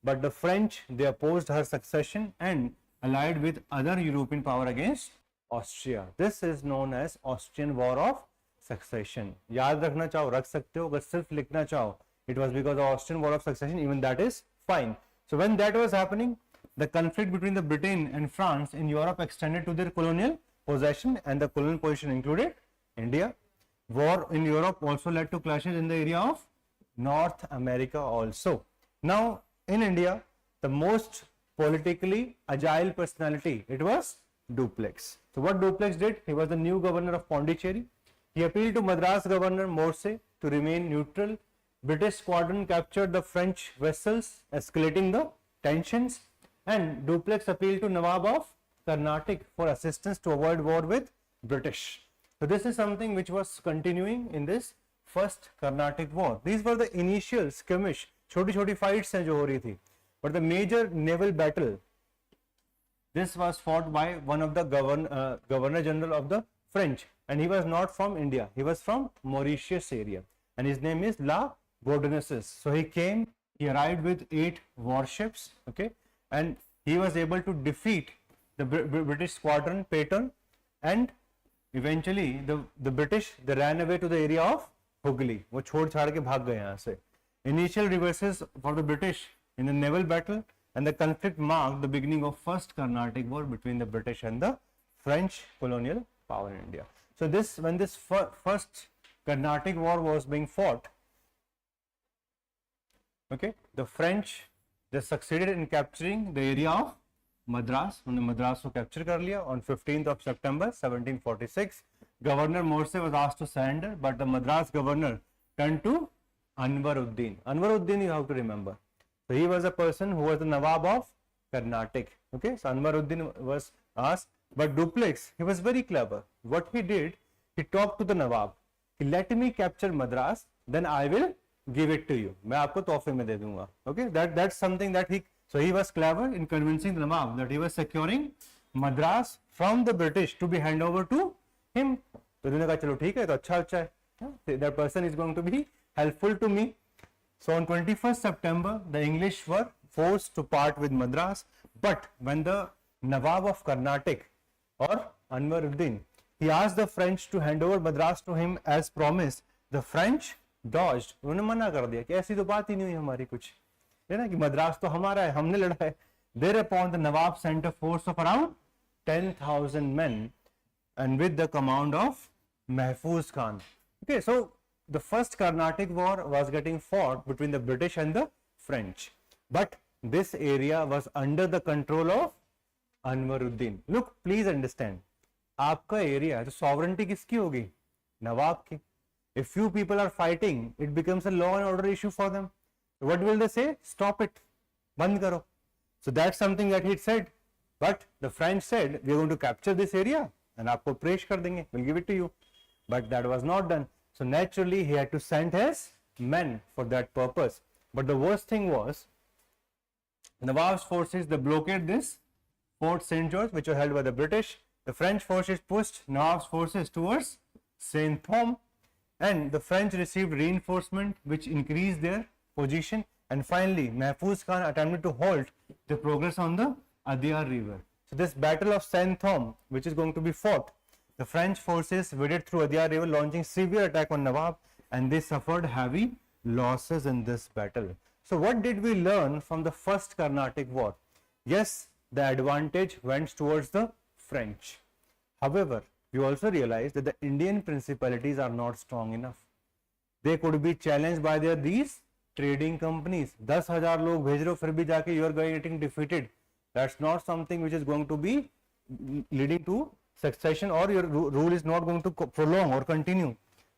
But the French, they opposed her succession and allied with other European power against Austria. This is known as Austrian War of Succession. याद रखना चाहो रख सकते हो, अगर सिर्फ लिखना चाहो it was because of Austrian War of Succession, even that is fine. So when that was happening, the conflict between the Britain and France in Europe extended to their colonial possession, and the colonial position included India. War in Europe also led to clashes in the area of North America also. Now in India, the most politically agile personality, it was Dupleix. So what Dupleix did, he was the new governor of Pondicherry. He appealed to Madras governor Morse to remain neutral. British squadron captured the French vessels, escalating the tensions, and Dupleix appealed to Nawab of Carnatic for assistance to avoid war with British. So this is something which was continuing in this first Carnatic war. These were the initial skirmish, छोटी-छोटी fights हैं जो हो रही थी. But the major naval battle, this was fought by one of the governor general of the French, and he was not from India. He was from Mauritius area, and his name is La Bourdonnais. So he came, he arrived with 8 warships, okay, and he was able to defeat the British squadron Patton, and eventually the British, they ran away to the area of Hooghly. वो छोड़ छाड़ के भाग गए यहाँ से. Initial reverses for the British in the naval battle, and the conflict marked the beginning of first Carnatic War between the British and the French colonial power in India. So this, when this first Carnatic War was being fought, okay, the French, they succeeded in capturing the area of Madras. उन्होंने मद्रास को capture कर लिया on 15th of September 1746. Governor Morse was asked to surrender, but the Madras governor turned to Anwaruddin. Anwaruddin, you have to remember. So he was a person who was the Nawab of Carnatic. Okay, so Anwaruddin was asked, but Dupleix, he was very clever. What he did, he talked to the Nawab. He let me capture Madras, then I will give it to you. मैं आपको तोहफे में दे दूंगा. Okay, that's something that he was clever in convincing the Nawab that he was securing Madras from the British to be handed over to him. तो उन्होंने कहा चलो ठीक है, तो अच्छा है. That person is going to be helpful to me. So on 21st September, the English were forced to part with Madras, but when the Nawab of Carnatic, or Anwaruddin, he asked the French to hand over Madras to him as promised, the French dodged. उन्होंने मना कर दिया कि ऐसी तो बात ही नहीं हुई हमारी कुछ, है ना, कि मद्रास तो हमारा है, हमने लड़ा है. Thereupon the Nawab sent a force of around 10,000 men, and with the command of Mahfuz Khan. Okay, so the first Carnatic War was getting fought between the British and the French, but this area was under the control of Anwaruddin. Look, please understand, आपका area है तो sovereignty किसकी होगी? नवाब की. If few people are fighting, it becomes a law and order issue for them. What will they say? Stop it, बंद करो. So that's something that he said. But the French said, we are going to capture this area and आपको प्रेश कर देंगे, we'll give it to you. But that was not done. So naturally he had to send his men for that purpose. But the worst thing was, Nawab's forces, they blockaded this Fort St. George, which was held by the British. The French forces pushed Nawab's forces towards Saint Thom, and the French received reinforcement which increased their position. And finally, Mahfuz Khan attempted to halt the progress on the Adyar River. So this battle of Saint Thom, which is going to be fought, the French forces waded through Adyar River, launching severe attack on Nawab, and they suffered heavy losses in this battle. So what did we learn from the first Carnatic War? Yes, the advantage went towards the French. However, we also realized that the Indian principalities are not strong enough. They could be challenged by these trading companies. 10,000 लोग भेज रहे हो, फिर भी जाके you are getting defeated. That's not something which is going to be leading to succession, or your rule is not going to prolong or continue.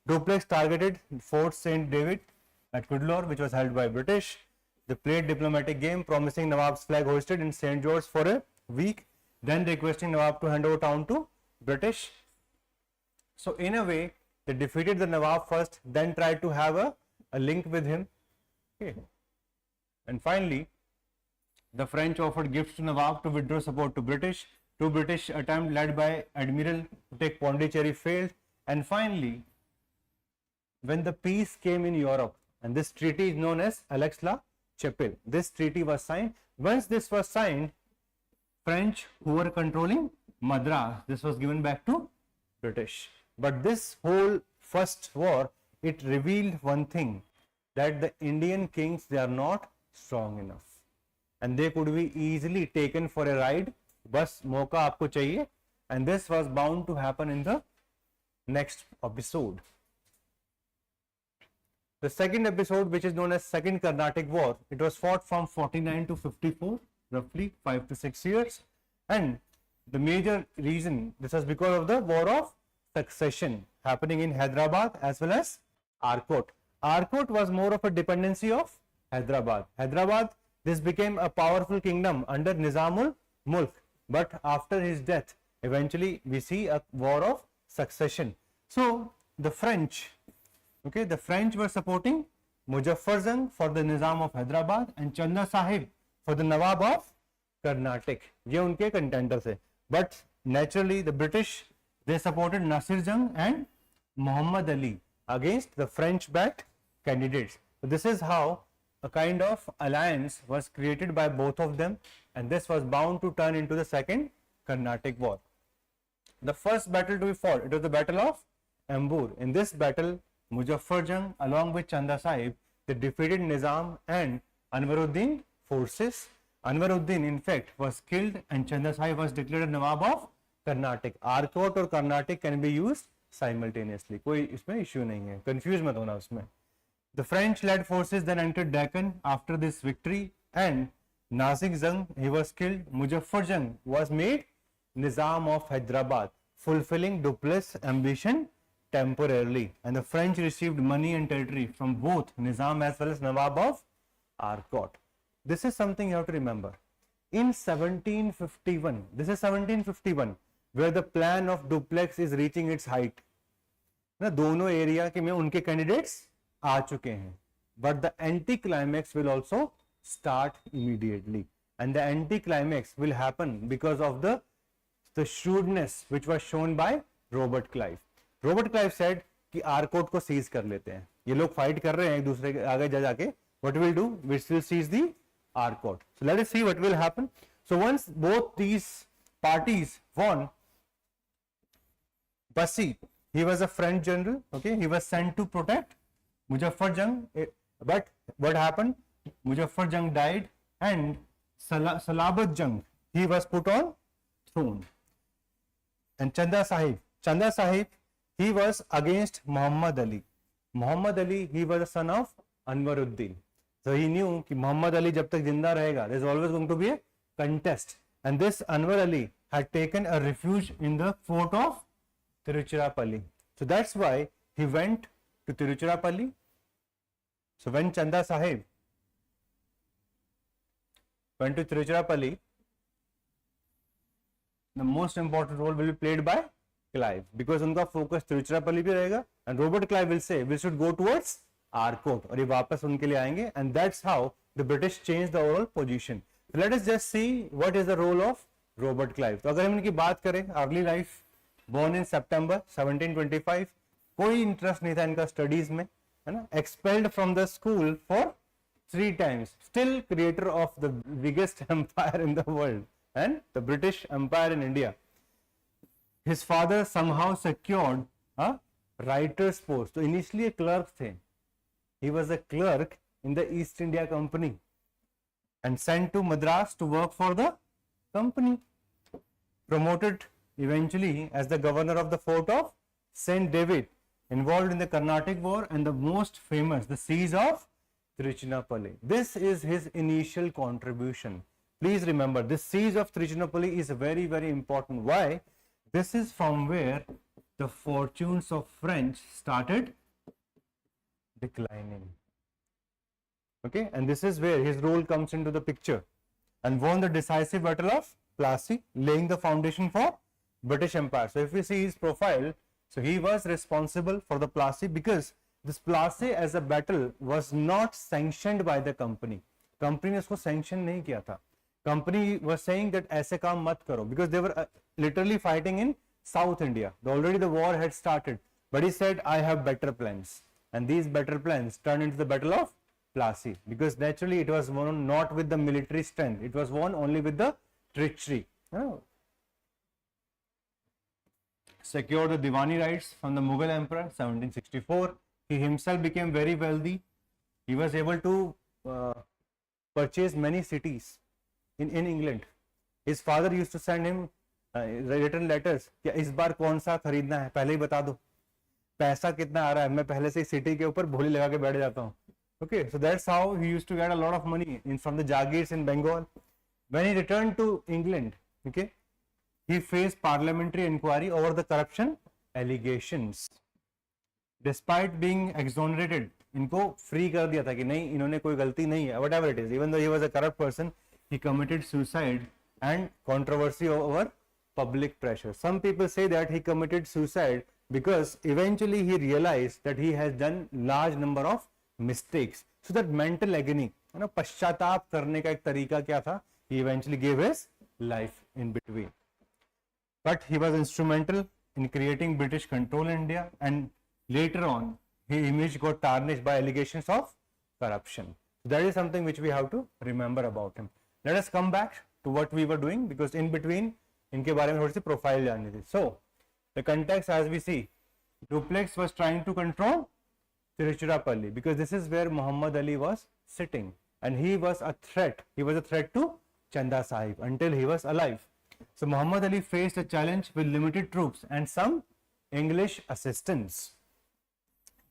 Dupleix targeted Fort St. David at Cuddalore, which was held by British. They played diplomatic game, promising Nawab's flag hoisted in St. George for a week, then requesting Nawab to hand over town to British. So in a way, they defeated the Nawab first, then tried to have a link with him. Okay. And finally, the French offered gifts to Nawab to withdraw support to British. Two British attempts led by Admiral to take Pondicherry failed. And finally, when the peace came in Europe, and this treaty is known as Aix-la-Chapelle, this treaty was signed. Once this was signed, French, who were controlling Madras, this was given back to British. But this whole first war, it revealed one thing, that the Indian kings, they are not strong enough and they could be easily taken for a ride. बस मौका आपको चाहिए. And this was bound to happen in the next episode. The second episode, which is known as Second Carnatic War, it was fought from 49 to 54, roughly 5 to 6 years. And the major reason, this was because of the War of Succession happening in Hyderabad as well as Arcot. Arcot was more of a dependency of Hyderabad. Hyderabad, this became a powerful kingdom under Nizamul Mulk. But after his death, eventually we see a war of succession. So the French, okay, the French were supporting Muzaffarzang for the Nizam of Hyderabad and Chanda Sahib for the Nawab of Carnatic. ये उनके contender थे. But naturally the British, they supported Nasir Jang and Muhammad Ali against the French-backed candidates. So this is how a kind of alliance was created by both of them, and this was bound to turn into the Second Carnatic War. The first battle to be fought, it was the Battle of Ambur. In this battle, Muzaffarjang along with Chanda Sahib, they defeated Nizam and Anwaruddin forces. Anwaruddin in fact was killed and Chanda Sahib was declared Nawab of Carnatic. Arcot or Carnatic can be used simultaneously. कोई इसमें issue नहीं है, confuse मत होना उसमें. The French-led forces then entered Deccan after this victory, and Nasir Jang, he was killed. Muzaffarjang was made Nizam of Hyderabad, fulfilling Duplessis' ambition temporarily, and the French received money and territory from both Nizam as well as Nawab of Arcot. This is something you have to remember. In 1751, this is 1751, where the plan of Duplessis is reaching its height. ना दोनों area के में उनके candidates आ चुके हैं, but the anti-climax will also start immediately, and the anti-climax will happen because of the shrewdness which was shown by Robert Clive. Robert Clive said कि आरकोट को seize कर लेते हैं, ये लोग फाइट कर रहे हैं एक दूसरे के आगे जा जाके, what we'll do, we will seize the Arcot. So let us see what will happen. So once both these parties won, Bassi, he was a French general, okay, he was sent to protect Muzaffarjang, but what happened? Muzaffarjang died and Salabat Jang, he was put on throne. And Chanda Sahib, he was against Muhammad Ali. Muhammad Ali, he was the son of Anwaruddin. So he knew कि Muhammad Ali जब तक जिंदा रहेगा, there is always going to be a contest. And this Anwar Ali had taken a refuge in the fort of Tiruchirappalli. So that's why he went to Tiruchirappalli. So when Chanda Sahib went to Tiruchirappalli, the most important role will be played by Clive, because उनका focus Tiruchirappalli भी रहेगा, and Robert Clive will say we should go towards Arcot, और ये वापस उनके लिए आएंगे, and that's how the British changed the overall position. So let us just see what is the role of Robert Clive. तो अगर हम इनकी बात करें, early life, born in September 1725, कोई इंटरेस्ट नहीं था इनका स्टडीज में, है ना, expelled from the school for 3 times, still creator of the biggest empire in the world and the British Empire in India. His father somehow secured a writer's post. तो initially a clerk थे. He was a clerk in the East India Company and sent to Madras to work for the company. Promoted eventually as the governor of the fort of St. David, involved in the Carnatic War and the most famous, the siege of Tiruchirappalli. This is his initial contribution. Please remember, this siege of Tiruchirappalli is very, very important. Why? This is from where the fortunes of French started declining. Okay, and this is where his role comes into the picture, and won the decisive battle of Plassey, laying the foundation for British Empire. So if we see his profile, so he was responsible for the Plassey, because this Plassey as a battle was not sanctioned by the company. Company ने इसको sanction नहीं किया था. Company was saying that ऐसे काम मत करो, because they were literally fighting in South India. Already the war had started, but he said, I have better plans, and these better plans turned into the Battle of Plassey, because naturally it was won not with the military strength, it was won only with the treachery. Secured the Diwani rights from the Mughal Emperor, 1764. He himself became very wealthy. He was able to purchase many cities in England. His father used to send him written letters कि इस बार कौन सा खरीदना है, पहले ही बता दो, पैसा कितना आ रहा है, मैं पहले से सिटी के ऊपर भोली लगा के बैठ जाता हूँ. Okay, so that's how he used to get a lot of money from the Jagirs in Bengal. When he returned to England, okay, he faced parliamentary inquiry over the corruption allegations. Despite being exonerated, इनको free कर दिया था कि नहीं, इन्होंने कोई गलती नहीं है, whatever it is. Even though he was a corrupt person, he committed suicide and controversy over public pressure. Some people say that he committed suicide because eventually he realized that he has done large number of mistakes. So that mental agony, पश्चाताप करने का एक तरीका क्या था? He eventually gave his life in between. But he was instrumental in creating British control in India, and later on his image got tarnished by allegations of corruption. That is something which we have to remember about him. Let us come back to what we were doing, because in between इनके बारे में थोड़ी सी profile जाननी थी. So the context, as we see, Duplex was trying to control Tiruchirappalli, because this is where Muhammad Ali was sitting, and he was a threat. He was a threat to Chanda Sahib until he was alive. So Muhammad Ali faced a challenge with limited troops and some English assistance.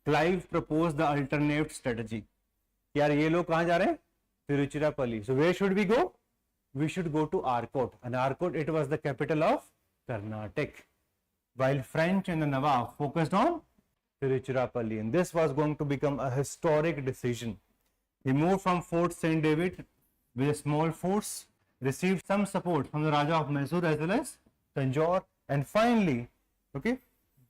Clive proposed the alternate strategy. यार ये लोग कहाँ जा रहे हैं? Tiruchirappalli. So where should we go? We should go to Arcot, and Arcot, it was the capital of Carnatic, while French and the Nawab focused on Tiruchirappalli, and this was going to become a historic decision. He moved from Fort St. David with a small force, received some support from the Raja of Mysore as well as Tanjore, and finally, okay,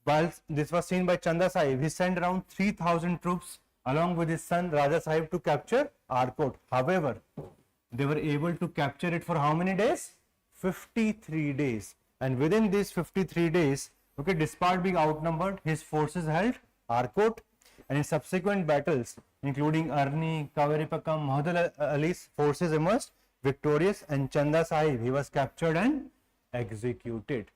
while this was seen by Chanda Sahib, he sent around 3,000 troops along with his son Raja Sahib to capture Arcot. However, they were able to capture it for how many days? 53 days. And within these 53 days, okay, despite being outnumbered, his forces held Arcot, and in subsequent battles, including Arni, Kavaripakam, Muhammad Ali's forces emerged victorious, and Chanda Sahib, he was captured and executed.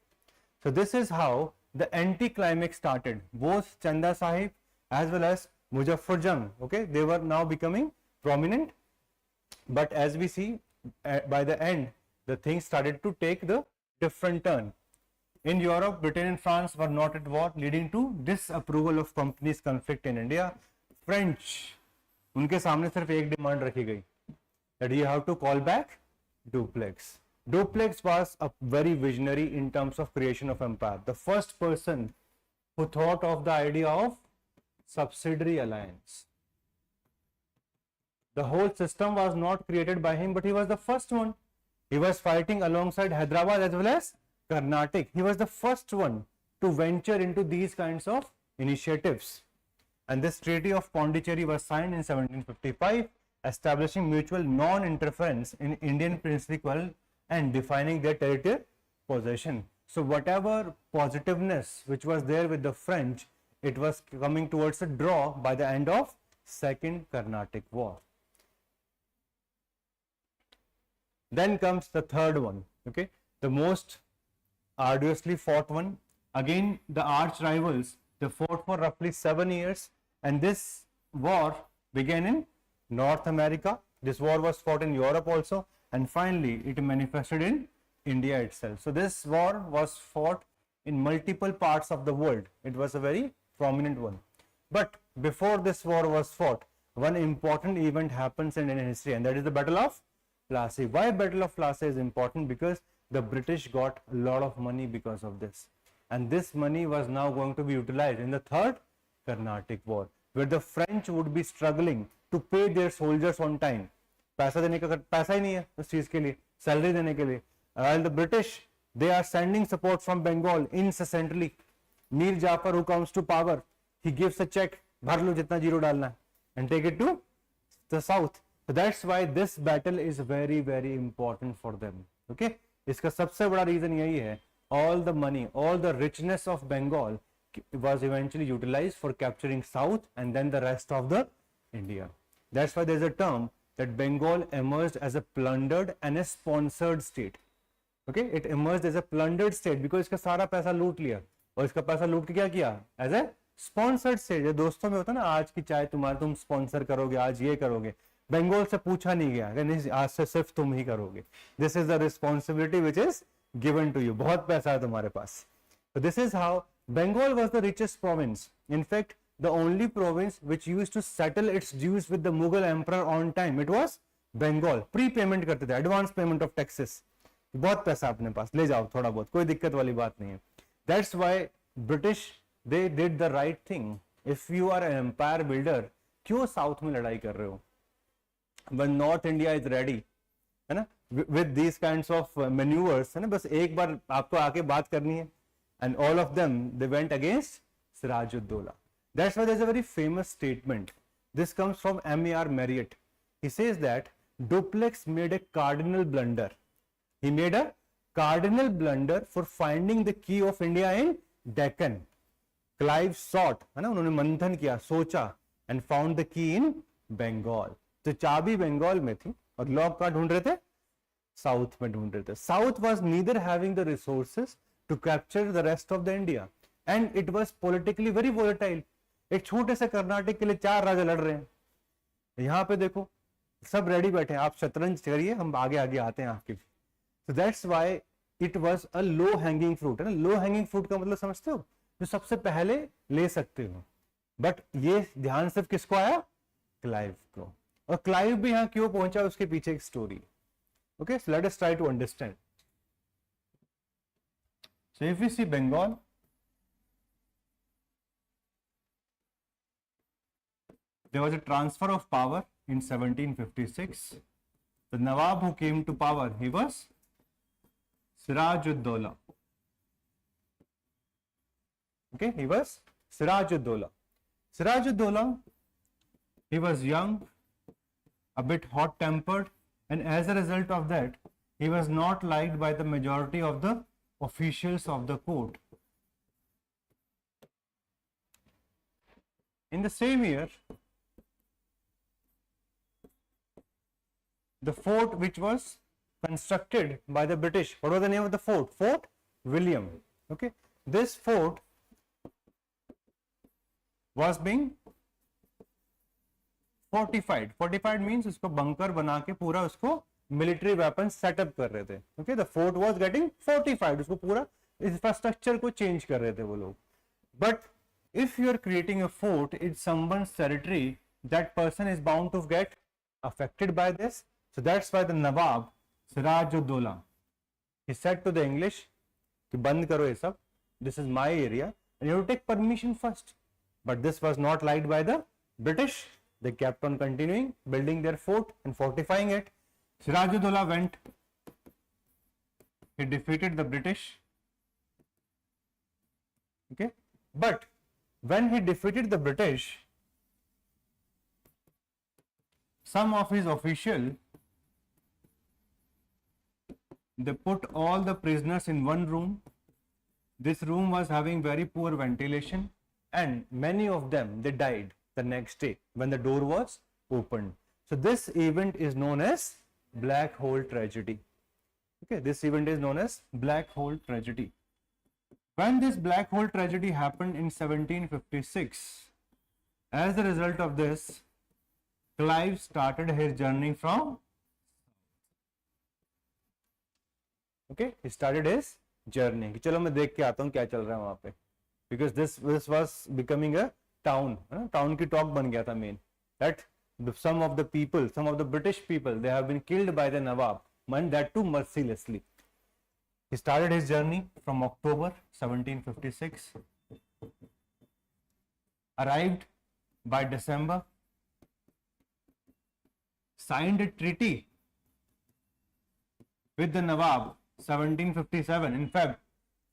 So this is how the anti-climax started. Both Chanda Sahib as well as Muzaffar Jung, okay, they were now becoming prominent. But as we see, by the end, the things started to take the different turn. In Europe, Britain and France were not at war, leading to disapproval of companies' conflict in India. French, उनके सामने सिर्फ एक demand रखी गई, that you have to call back Duplex. Duplex was a very visionary in terms of creation of empire. The first person who thought of the idea of subsidiary alliance. The whole system was not created by him, but he was the first one. He was fighting alongside Hyderabad as well as Carnatic. He was the first one to venture into these kinds of initiatives. And this Treaty of Pondicherry was signed in 1755, establishing mutual non-interference in Indian princely quarrel and defining their territorial possession. So whatever positiveness which was there with the French, it was coming towards a draw by the end of Second Carnatic War. Then comes the third one, okay, the most arduously fought one. Again, the arch rivals, they fought for roughly 7 years, and this war began in North America. This war was fought in Europe also, and finally it manifested in India itself. So this war was fought in multiple parts of the world. It was a very prominent one. But before this war was fought, one important event happens in Indian history, and that is the Battle of Plassey. Why Battle of Plassey is important? Because the British got a lot of money because of this, and this money was now going to be utilized in the Third Carnatic War, where the French would be struggling to pay their soldiers on time. पैसा देने का पैसा ही नहीं है उस चीज के लिए, सैलरी देने के लिए. While the British, they are sending support from Bengal incessantly. Mir Jafar, who comes to power, he gives a check, भर लो जितना जीरो डालना है, and take it to the south. So that's why this battle is very very important for them. Okay, इसका सबसे बड़ा reason यही है, all the money, all the richness of Bengal was eventually utilized for capturing south and then the rest of the India. That's why there's a term that Bengal emerged as a plundered and a sponsored state. Okay, it emerged as a plundered state because इसका सारा पैसा लूट लिया और इसका पैसा लूट के क्या किया, एज ए स्पॉन्सर्ड स्टेट. दोस्तों में होता है ना, आज की चाय तुम्हारा, तुम स्पॉन्सर करोगे, आज ये करोगे. बंगाल से पूछा नहीं गया, नहीं आज से सिर्फ तुम ही करोगे. This is the responsibility which is given to you. बहुत पैसा है तुम्हारे पास. So this is how Bengal was the richest province. In fact, the only province which used to settle its dues with the Mughal emperor on time, it was Bengal. Pre-payment करते थे, advance payment of taxes. बहुत पैसा अपने पास, ले जाओ थोड़ा बहुत, कोई दिक्कत वाली बात नहीं है. That's why British they did the right thing. If you are an empire builder, क्यों साउथ में लड़ाई कर रहे हो? When North India is ready, है ना, with these kinds of maneuvers, है ना, बस एक बार आपको आके बात करनी है. And all of them, they went against Siraj-ud-Dowla. That's why there's a very famous statement. This comes from M.A.R. Marriott. He says that Dupleix made a cardinal blunder. He made a cardinal blunder for finding the key of India in Deccan. Clive sought, है ना, उन्होंने मंथन किया, सोचा, and found the key in Bengal. तो चाबी बंगाल में थी और लॉक कहाँ ढूंढ रहे थे? साउथ में ढूंढ रहे थे. South was neither having the resources to capture the rest of the India and it was politically very volatile. एक छोटे से कर्नाटक के लिए 4 राजा लड़ रहे हैं. यहाँ पे देखो सब रेडी बैठे हैं, आप शतरंज करिए, हम आगे आगे आते हैं आपके. So that's why it was a low hanging fruit. है ना, low hanging fruit का मतलब समझते हो, जो सबसे पहले ले सकते हो. बट ये ध्यान सिर्फ किसको आया? क्लाइव को. और क्लाइव भी यहाँ क्यों पहुंचा, उसके पीछे एक story. Okay, so let us try to understand. So if we see Bengal, there was a transfer of power in 1756. The Nawab who came to power, he was Siraj-ud-Dowla. Okay, he was Siraj-ud-Dowla. Siraj-ud-Dowla, he was young, a bit hot-tempered, and as a result of that, he was not liked by the majority of the officials of the court. In the same year, the fort which was constructed by the British, what was the name of the fort? Fort William. Okay, this fort was being fortified. Fortified means उसको bunker बना के पूरा उसको military weapon setup कर रहे थे. Okay, the fort was getting fortified, उसको पूरा इंफ्रास्ट्रक्चर को चेंज कर रहे थे वो लोग. But if you are creating a fort in someone's territory, that person is bound to get affected by this. So that's why the nawab Siraj-ud-Daulah he said to the English कि बंद करो ये सब, this is my area and you take permission first. But this was not liked by the British. They kept on continuing building their fort and fortifying it. Siraj-ud-Dowla went, he defeated the British. Okay, but when he defeated the British, some of his officials, they put all the prisoners in one room. This room was having very poor ventilation and many of them, they died the next day when the door was opened. So this event is known as Black Hole Tragedy. Okay, this event is known as Black Hole Tragedy. When this Black Hole Tragedy happened in 1756, as a result of this, Clive started his journey from. Okay, he started his journey. कि चलो मैं देख के आता हूँ क्या चल रहा है वहाँ पे. Because this was becoming a town. Town की talk बन गया था main. That some of the people, some of the British people, they have been killed by the Nawab, and that too mercilessly. He started his journey from October 1756, arrived by December, signed a treaty with the Nawab 1757. In fact,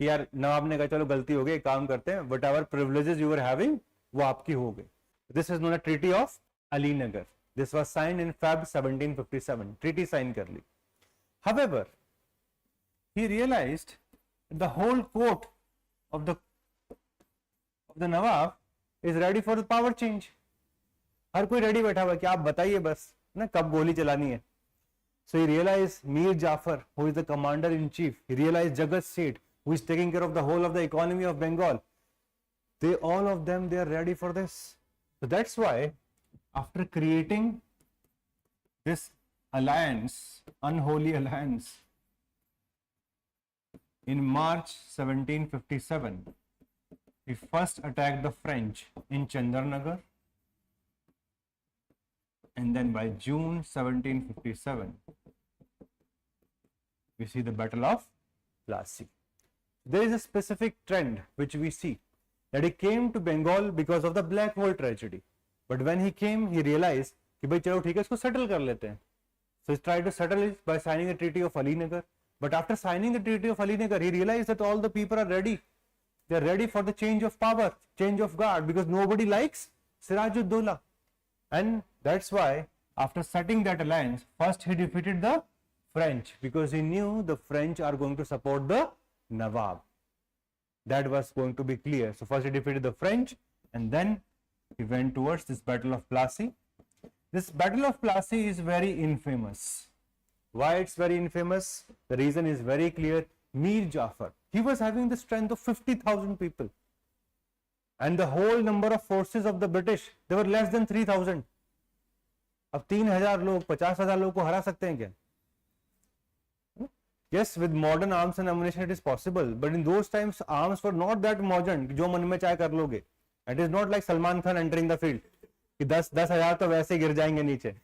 यार नवाब ने कहा चलो गलती हो गई, काम करते हैं, whatever privileges you were having वो आपकी हो गई. This is known as Treaty of Alinagar. This was signed in Feb 1757. Treaty signed कर ली. However, he realized the whole court of the Nawab is ready for the power change. हर कोई ready बैठा हुआ है कि आप बताइए बस ना कब गोली चलानी है. So he realized Mir Jafar, who is the commander in chief, he realized Jagat Seth, who is taking care of the whole of the economy of Bengal. All of them, they are ready for this. So that's why, after creating this alliance, unholy alliance, in March 1757, he first attacked the French in Chandarnagar, and then by June 1757, we see the Battle of Plassey. There is a specific trend which we see, that he came to Bengal because of the Black Hole tragedy. But when he came, he realized कि भाई चलो ठीक है इसको settle कर लेते हैं. So he tried to settle it by signing the Treaty of Alinagar. But after signing the Treaty of Alinagar, he realized that all the people are ready. They are ready for the change of power, change of guard, because nobody likes Siraj-ud-Dowla. And that's why, after setting that alliance, first he defeated the French, because he knew the French are going to support the Nawab. That was going to be clear. So first he defeated the French, and then he went towards this Battle of Plassey. This Battle of Plassey is very infamous. Why it's very infamous? The reason is very clear. Mir Jafar, he was having the strength of 50,000 people, and the whole number of forces of the British, they were less than 3,000. अब 3,000 लोग 50,000 लोग को हरा सकते हैं क्या? Yes, with modern arms and ammunition it is possible, but in those times arms were not that modern कि जो मन में चाहे कर लोगे. It is not like Salman Khan entering the field कि 10,000 तो वैसे गिर जाएंगे नीचे,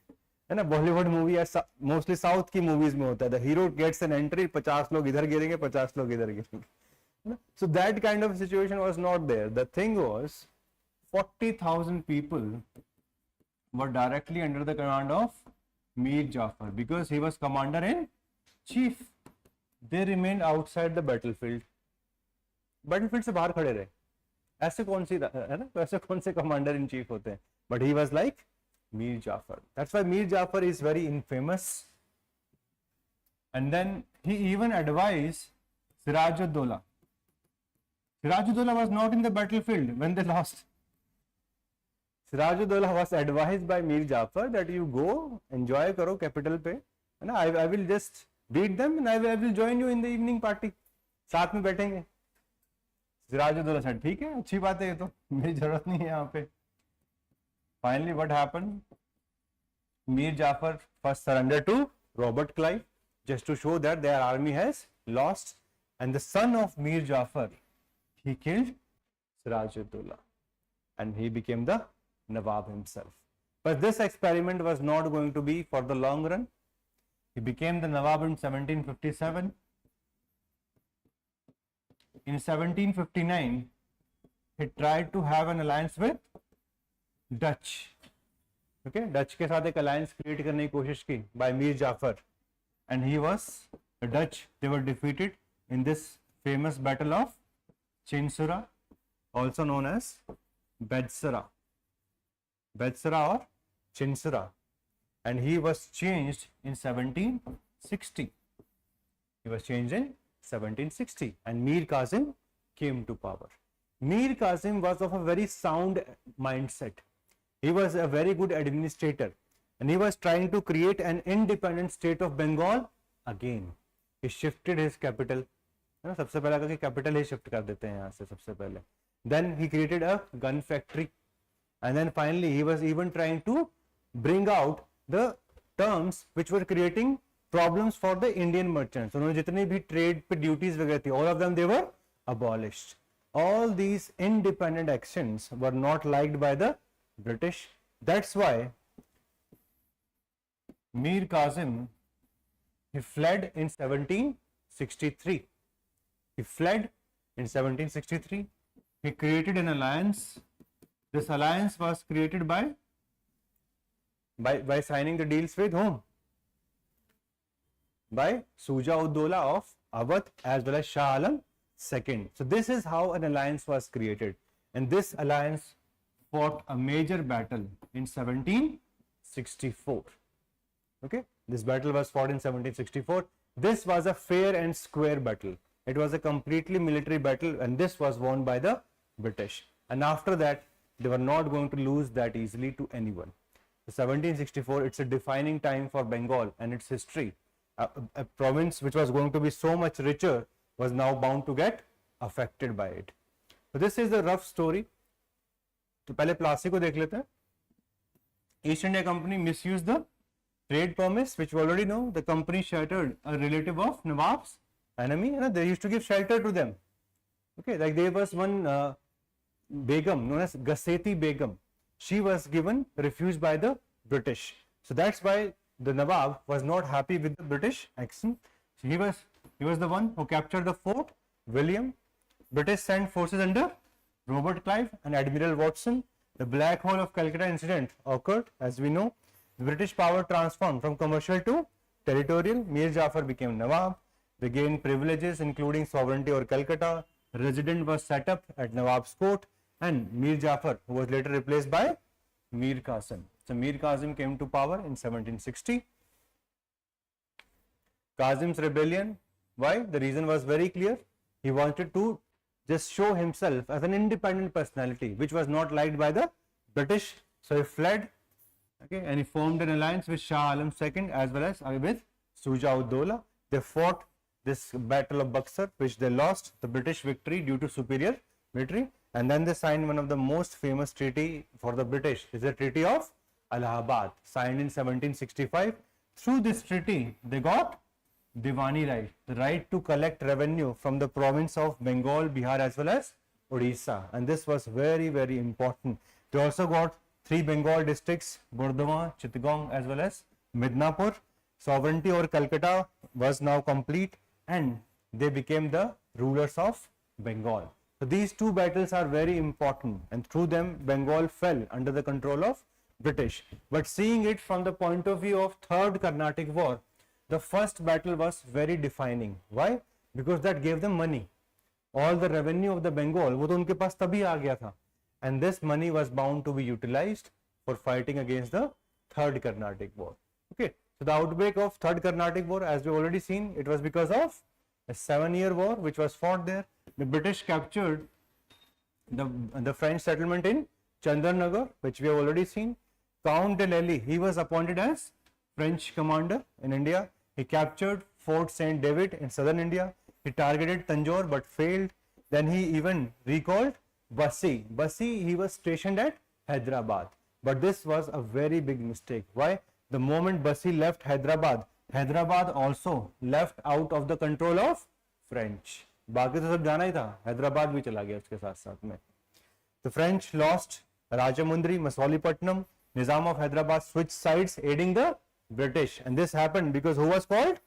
है ना. बॉलीवुड मूवी या मोस्टली साउथ की मूवीज में होता है, the hero gets an entry, 50 लोग इधर गिरेंगे 50 लोग इधर गिरेंगे. So that kind of situation was not there. The thing was 40,000 people were directly under the command of Mir Jafar, because he was commander in chief. They remained outside the battlefield. Battlefield से बाहर खड़े रहे. ऐसे कौन सी है ना, ऐसे कौन से commander in chief होते हैं? But he was like Mir Jafar. That's why Mir Jafar is very infamous. And then he even advised Siraj-ud-Dowla. Siraj-ud-Dowla was not in the battlefield when they lost. Siraj-ud-Dowla was advised by Mir Jafar that you go, enjoy karo capital पे, and I will just beat them and I will join you in the evening party. साथ में बैठेंगे. Siraj-ud-Dowla said, ठीक है, अच्छी बात है ये तो, मेरी जरूरत नहीं है यहाँ पे. Finally, what happened? Mir Jafar first surrendered to Robert Clive, just to show that their army has lost, and the son of Mir Jafar, he killed Siraj-ud-Dowla, and he became the Nawab himself. But this experiment was not going to be for the long run. He became the Nawab in 1757. In 1759, he tried to have an alliance with Dutch. Okay, Dutch के साथ एक alliance create करने की कोशिश की by Mir Jafar, and the Dutch, they were defeated in this famous battle of Chinsura, also known as Bedsara or Chinsura, and he was changed in 1760. He was changed in 1760, and Mir Kazim came to power. Mir Kazim was of a very sound mindset. He was a very good administrator, and he was trying to create an independent state of Bengal again. He shifted his capital. सबसे पहले कि capital ही shift कर देते हैं यहाँ से सबसे पहले. Then he created a gun factory, and then finally he was even trying to bring out the terms which were creating problems for the Indian merchants. उन्होंने जितनी भी trade पे duties वगैरह थी, all of them they were abolished. All these independent actions were not liked by the British. That's why Mir Kazim, he fled in 1763. He fled in 1763. He created an alliance. This alliance was created by signing the deals with whom? By Shuja-ud-Dowla of Awadh as well as Shah Alam II. So this is how an alliance was created, and this alliance fought a major battle in 17 1764. Okay, this battle was fought in 1764. This was a fair and square battle. It was a completely military battle, and this was won by the British. And after that, they were not going to lose that easily to anyone. So 1764, it's a defining time for Bengal and its history. A province which was going to be so much richer was now bound to get affected by it. So this is the rough story. तो पहले प्लासी को देख लेते हैं. East India Company misused the trade promise, which we already know. The company sheltered a relative of Nawab's enemy. They used to give shelter to them. Okay, like there was one Begum known as Gaseti Begum. She was given refuge by the British. So that's why the Nawab was not happy with the British action. So he was the one who captured the fort. William. British sent forces under Robert Clive and Admiral Watson. The Black Hole of Calcutta incident occurred, as we know. The British power transformed from commercial to territorial. Mir Jafar became Nawab. They gained privileges including sovereignty over Calcutta. Resident was set up at Nawab's court, and Mir Jafar, who was later replaced by Mir Qasim. So Mir Qasim came to power in 1760. Qasim's rebellion, why? The reason was very clear. He wanted to just show himself as an independent personality, which was not liked by the British. So he fled, okay, and he formed an alliance with Shah Alam II as well as with Shuja-ud-Dowla. They fought this battle of Buxar, which they lost the British victory due to superior military, and then they signed one of the most famous treaty for the British, is the Treaty of Allahabad, signed in 1765. Through this treaty, they got Diwani right, the right to collect revenue from the province of Bengal, Bihar as well as Odisha, and this was very, very important. They also got 3 Bengal districts, Burdwan, Chittagong as well as Midnapur. Sovereignty over Calcutta was now complete, and they became the rulers of Bengal. So these two battles are very important, and through them Bengal fell under the control of British. But seeing it from the point of view of Third Carnatic War, the first battle was very defining. Why? Because that gave them money. All the revenue of the Bengal, वो तो उनके पास तभी आ गया था, and this money was bound to be utilized for fighting against the Third Carnatic War. Okay, so the outbreak of Third Carnatic War, as we already seen, it was because of a 7-year war which was fought there. The British captured the French settlement in Chandarnagar, which we have already seen. Count de Lally, he was appointed as French commander in India. He captured Fort Saint David in southern India. He targeted Tanjore but failed. Then he even recalled Bassi. Bassi, he was stationed at Hyderabad. But this was a very big mistake. Why? The moment Bassi left Hyderabad, Hyderabad also left out of the control of French. बाकी तो सब जाना ही था, हैदराबाद भी चला गया उसके साथ साथ में. The French lost Rajamundry, Masolipatnam. Nizam of Hyderabad switched sides, aiding the British, and this happened because who was called?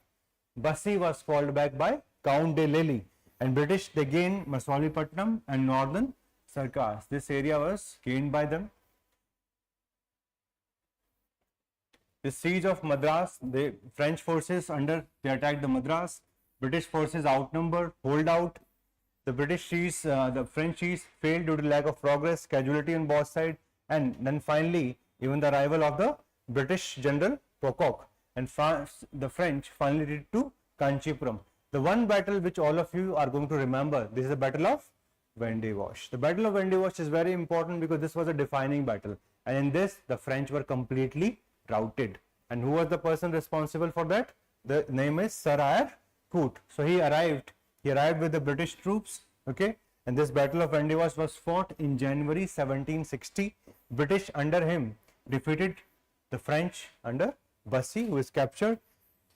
Bassi was called back by Count de Lally, and British, they gained Masolipatnam and northern Sarkars. This area was gained by them. The siege of Madras, the French forces they attacked the Madras. British forces outnumbered, hold out. The French siege failed due to lack of progress, casualty on both sides, and then finally even the arrival of the British General Pocock, and the French finally retreated to Kanchipuram. The one battle which all of you are going to remember, this is the Battle of Vendy Wash. The Battle of Vendy Wash is very important because this was a defining battle, and in this the French were completely routed. And who was the person responsible for that? The name is Sir Eyre Coote. So he arrived with the British troops, okay, and this Battle of Vendy Wash was fought in January 1760. British under him defeated the French under Bassi, who is captured.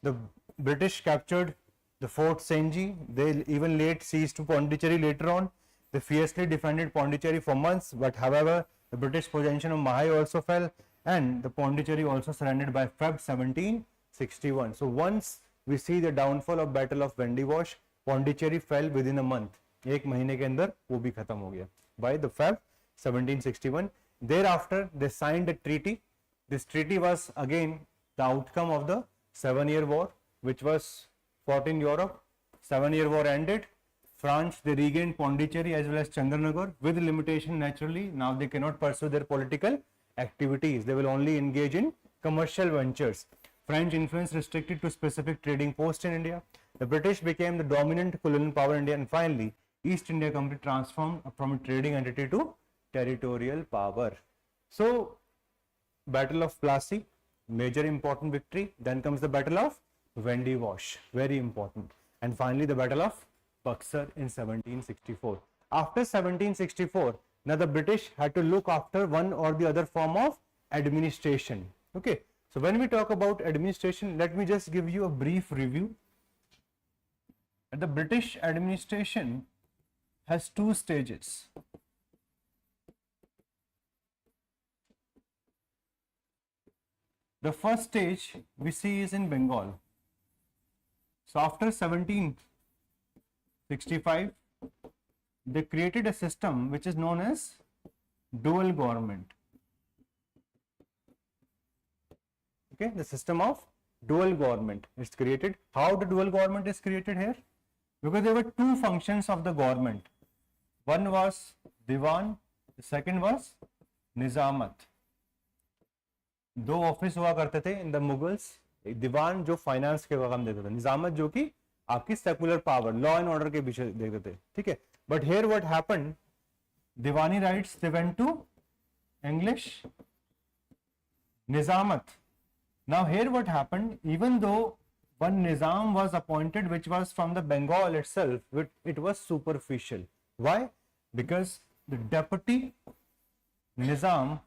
The British captured the Fort Senji. They even laid siege to Pondicherry later on. They fiercely defended Pondicherry for months, but however, the British possession of Mahai also fell, and the Pondicherry also surrendered by Feb 1761. So once we see the downfall of Battle of Vendy Wash, Pondicherry fell within a month. एक महीने के अंदर वो भी खत्म हो गया by the Feb 1761. Thereafter, they signed a treaty. This treaty was again the outcome of the 7-year war, which was fought in Europe. 7-year war ended. France, they regained Pondicherry as well as Chandarnagar with limitation naturally. Now they cannot pursue their political activities. They will only engage in commercial ventures. French influence restricted to specific trading posts in India. The British became the dominant colonial power in India, and finally, East India Company transformed from a trading entity to territorial power. So, Battle of Plassey, major important victory. Then comes the Battle of Vendy Wash, very important. And finally, the Battle of Buxar in 1764. After 1764, now the British had to look after one or the other form of administration. Okay, so when we talk about administration, let me just give you a brief review. The British administration has two stages. The first stage we see is in Bengal. So after 1765, they created a system which is known as dual government. Okay, the system of dual government is created. How the dual government is created here? Because there were two functions of the government. One was Diwan, the second was Nizamat. दो office हुआ करते थे in the Mughals. दीवान जो finance के काम देता था, निजामत जो कि आपकी secular power, law and order के पीछे देखते थे. ठीक है, बट हियर व्हाट हैपेंड, दीवानी rights they went to English. निजामत, now here what happened, even though one nizam was appointed which was from the Bengal itself, it was superficial. Why? Because the deputy nizam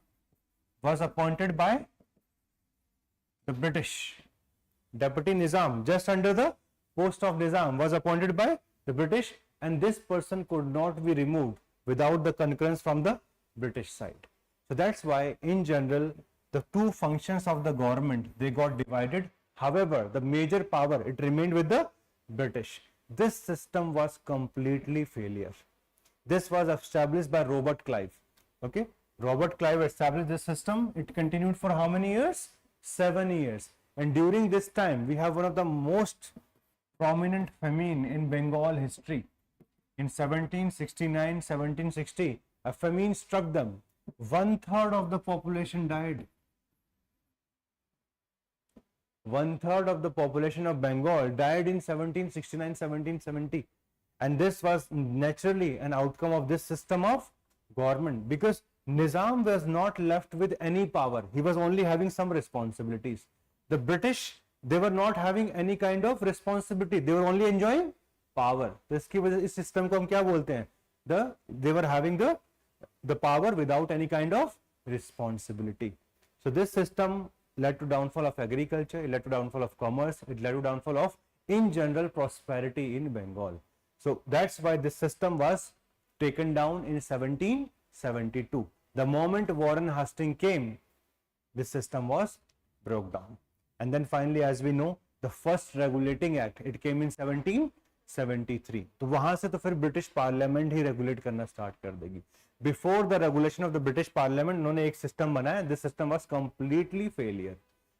was appointed by the British. Deputy nizam, just under the post of nizam, was appointed by the British, and this person could not be removed without the concurrence from the British side. So that's why in general the two functions of the government, they got divided. However, the major power, it remained with the British. This system was completely failure. This was established by Robert Clive. Okay, Robert Clive established this system. It continued for how many years? 7 years. And during this time, we have one of the most prominent famine in Bengal history. In 1769, 1760, a famine struck them. 1/3 of the population died. 1/3 of the population of Bengal died in 1769, 1770. And this was naturally an outcome of this system of government, because Nizam was not left with any power. He was only having some responsibilities. The British, they were not having any kind of responsibility. They were only enjoying power. तो इसकी वजह इस system को हम क्या बोलते हैं? They were having the power without any kind of responsibility. So this system led to downfall of agriculture, it led to downfall of commerce, it led to downfall of in general prosperity in Bengal. So that's why this system was taken down in 1772. The moment Warren Hastings came, this system was broke down. And then finally, as we know, the first regulating act, it came in 1773. तो वहां से तो फिर British parliament ही regulate करना start कर देगी. Before the regulation of the British parliament उन्होंने एक सिस्टम बनाया. This system was completely failure.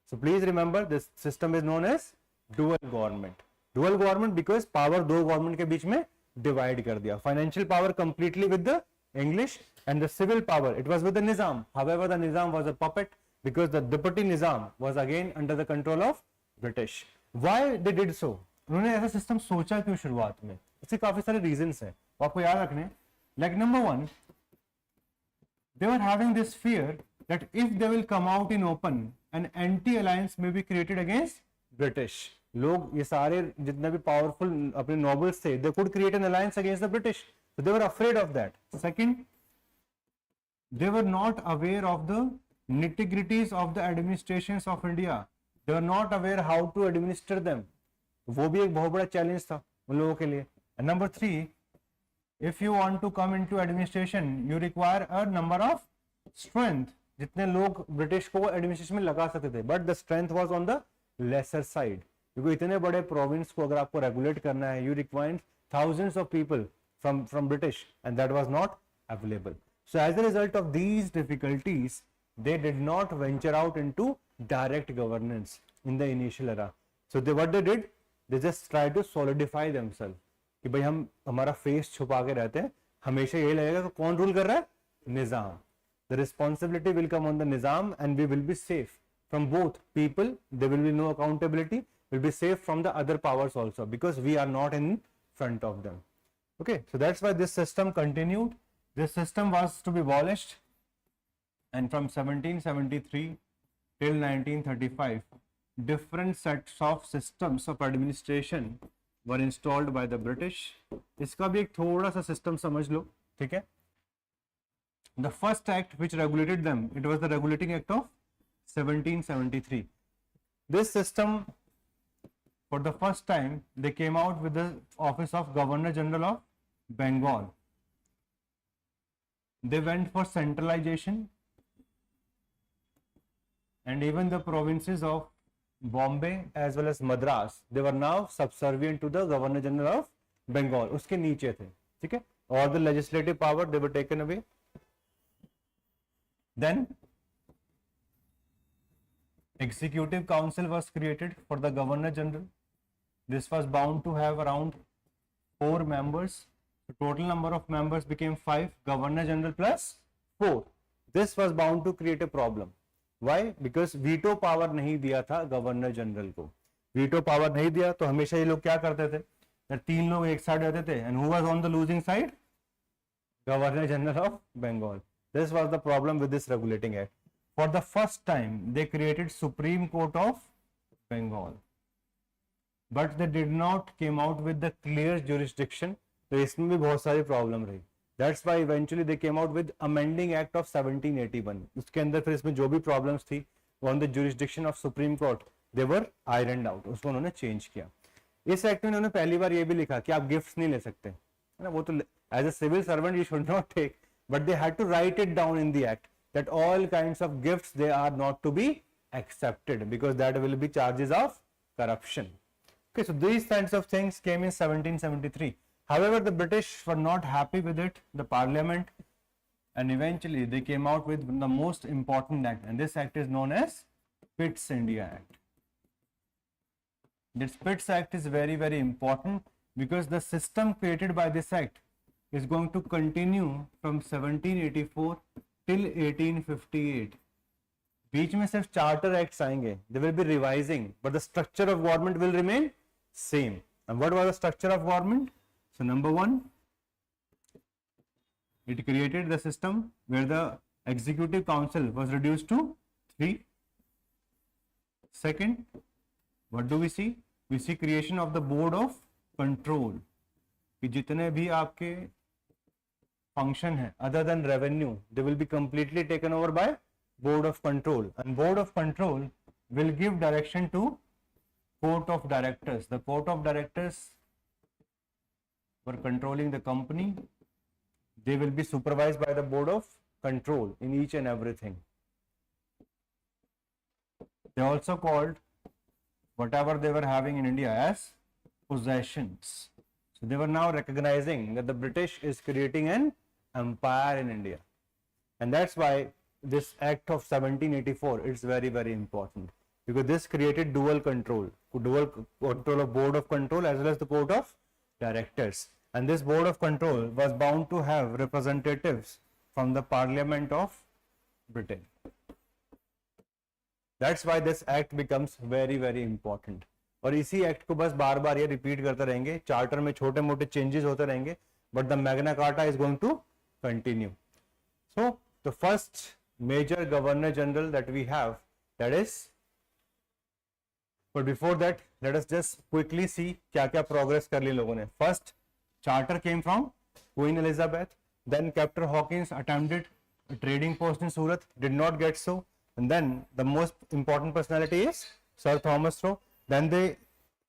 So please remember, this system is known as dual government. Dual government because power दो government के बीच में डिवाइड कर दिया. Financial power completely with the English, and the civil power, it was with the Nizam. However, the Nizam was a puppet because the deputy Nizam was again under the control of British. Why they did so? उन्होंने ऐसा system सोचा क्यों शुरुआत में? इसके काफी सारे reasons हैं, आपको याद रखने. Like number one, they were having this fear that if they will come out in open, an anti-alliance may be created against British. लोग ये सारे जितने भी पावरफुल अपने नॉबल्स थे, they could create an alliance against the British. So they were afraid of that. Second, they were not aware of the nitty-gritties of the administrations of India. They were not aware how to administer them. वो भी एक बहुत बड़ा challenge था उन लोगों के लिए. And number three, if you want to come into administration, you require a number of strength. जितने लोग ब्रिटिश को एडमिनिस्ट्रेशन में लगा सकते थे, but the strength was on the lesser side. क्योंकि इतने बड़े प्रोविंस को अगर आपको रेगुलेट करना है, you require thousands of people from British, and that was not available. So as a result of these difficulties, they did not venture out into direct governance in the initial era. So what they did, they just tried to solidify themselves. कि भाई हम हमारा face छुपा के रहते हैं, हमेशा ये लगेगा कि कौन रूल कर रहा है? निजाम. The responsibility will come on the Nizam and we will be safe. from both people. There will be no accountability. Will be safe from the other powers also, because we are not in front of them. Okay, so that's why this system continued. This system was to be abolished, and from 1773 till 1935, different sets of systems of administration were installed by the British. इसका भी एक थोड़ा सा system समझ लो, ठीक है? The first act which regulated them, it was the Regulating Act of 1773. This system, for the first time, they came out with the office of Governor General of Bengal. They went for centralization, and even the provinces of Bombay as well as Madras, they were now subservient to the Governor General of Bengal. उसके नीचे थे, ठीक है? All the legislative power, they were taken away. Then Executive Council was created for the Governor General. This was bound to have around 4 members. The total number of members became 5, Governor General plus 4. This was bound to create a problem. Why? Because veto power नहीं दिया था Governor General को. Veto power नहीं दिया तो हमेशा ये लोग क्या करते थे? 3 लोग एक साइड रहते थे. And who was on the losing side? Governor General of Bengal. This was the problem with this regulating act. For the first time, they created Supreme Court of Bengal, but they did not came out with the clear jurisdiction. तो इसमें भी बहुत सारी problem रही. That's why eventually they came out with Amending Act of 1781. उसके अंदर फिर इसमें जो भी प्रॉब्लम्स थी, on the jurisdiction of Supreme Court, they were ironed out. उसको उन्होंने चेंज किया. इस एक्ट में उन्होंने पहली बार ये भी लिखा कि आप गिफ्ट्स नहीं ले सकते, है ना? वो तो as a civil servant you should not take, but they had to write it down in the act that all kinds of gifts, they are not to be accepted, because that will be charges of corruption. Okay, so these kinds of things came in 1773. However, the British were not happy with it, the parliament, and eventually they came out with the most important act, and this act is known as Pitt's India Act. This Pitt's Act is very, very important, because the system created by this act is going to continue from 1784 till 1858. बीच में सिर्फ charter acts आएंगे, they will be revising, but the structure of government will remain same. And what was the structure of government? So number 1, it created the system where the executive council was reduced to 3. Second, what do we see? We see creation of the board of control, कि जितने भी आपके function है other than revenue, they will be completely taken over by board of control, and board of control will give direction to court of directors. The court of directors were controlling the company. They will be supervised by the board of control in each and everything. They also called whatever they were having in India as possessions. So they were now recognizing that the British is creating an empire in India, and that's why this Act of 1784 is very, very important, because this created dual control of board of control as well as the court of directors. And this board of control was bound to have representatives from the Parliament of Britain. That's why this act becomes very, very important. और इसी act को बस बार बार ये repeat करते रहेंगे, charter में छोटे मोटे चेंजेस होते रहेंगे, but the Magna Carta is going to continue. So the first major Governor General that we have, that is, but before that let us just quickly see क्या क्या progress कर ली लोगों ने. First charter came from Queen Elizabeth, then Captain Hawkins attempted a trading post in Surat, did not get so, and then the most important personality is Sir Thomas Roe. Then they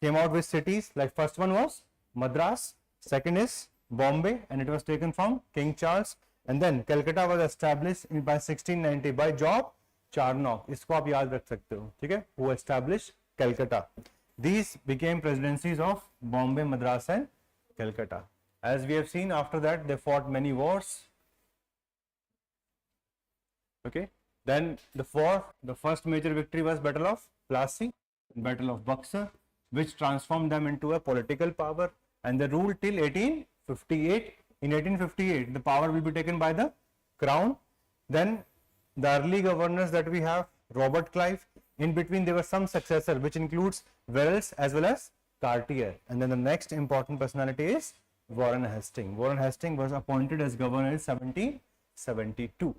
came out with cities, like first one was Madras, second is Bombay, and it was taken from King Charles, and then Calcutta was established by 1690 by Job Charnock. इसको आप याद रख सकते हो, ठीक है? Who established Calcutta. These became presidencies of Bombay, Madras, and Calcutta. As we have seen, after that they fought many wars. Okay. Then the first major victory was Battle of Plassey, Battle of Buxar, which transformed them into a political power, and they ruled till 1858. In 1858, the power will be taken by the crown. Then the early governors that we have, Robert Clive, In between there was some successor which includes Wells as well as Cartier. And then the next important personality is Warren Hastings. Warren Hastings was appointed as governor in 1772.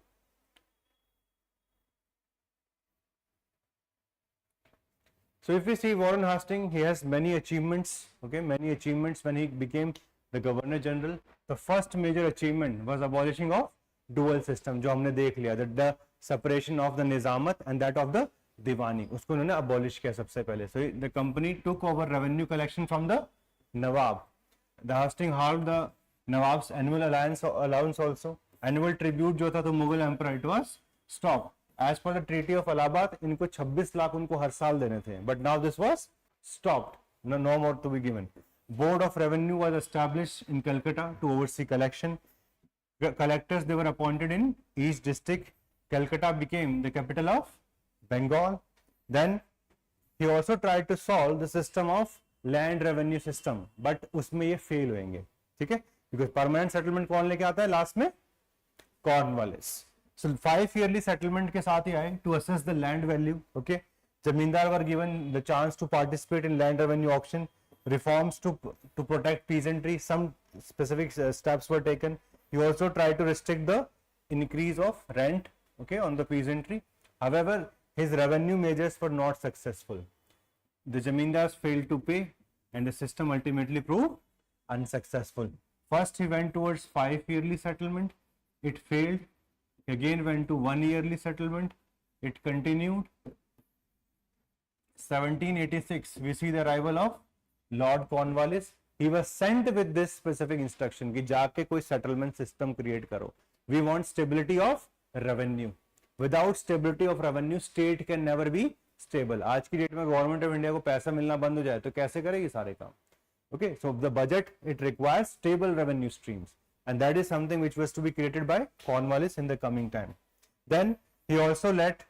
So if we see Warren Hastings, he has many achievements, okay, many achievements when he became the Governor General. The first major achievement was abolishing of dual system, जो हमने देख लिया, that the separation of the Nizamat and that of the Diwani, उसको उन्होंने abolish किया सबसे पहले. So the company took over revenue collection from the Nawab. The Hastings halved the Nawab's annual allowance also. Annual tribute जो था तो Mughal Emperor, it was stopped. As per the Treaty of Allahabad, इनको 26 लाख उनको हर साल देने थे. But now this was stopped. No more to be given. Board of Revenue was established in Calcutta to oversee collection. Collectors, they were appointed in each district. Calcutta became the capital of Bengal. Then he also tried to solve the system of land revenue system, but उसमें ये fail होंगे, ठीक है? Because permanent settlement कौन लेके आता है last में? Cornwallis. So 5 yearly settlement के साथ ही आए to assess the land value. Okay, जमींदार were given the chance to participate in land revenue auction. Reforms to protect peasantry. Some specific steps were taken. He also tried to restrict the increase of rent, okay, on the peasantry. However, his revenue measures were not successful. The zamindars failed to pay, and the system ultimately proved unsuccessful. First, he went towards 5 yearly settlement. It failed. Again went to 1 yearly settlement. It continued. 1786, we see the arrival of Lord Cornwallis. He was sent with this specific instruction कि जाके कोई settlement system create करो. We want stability of revenue. Without stability of revenue, state can never be stable. आज की date में government of India को पैसा मिलना बंद हो जाए तो कैसे करेगी सारे काम? Okay, so the budget, it requires stable revenue streams, and that is something which was to be created by Cornwallis in the coming time. Then he also led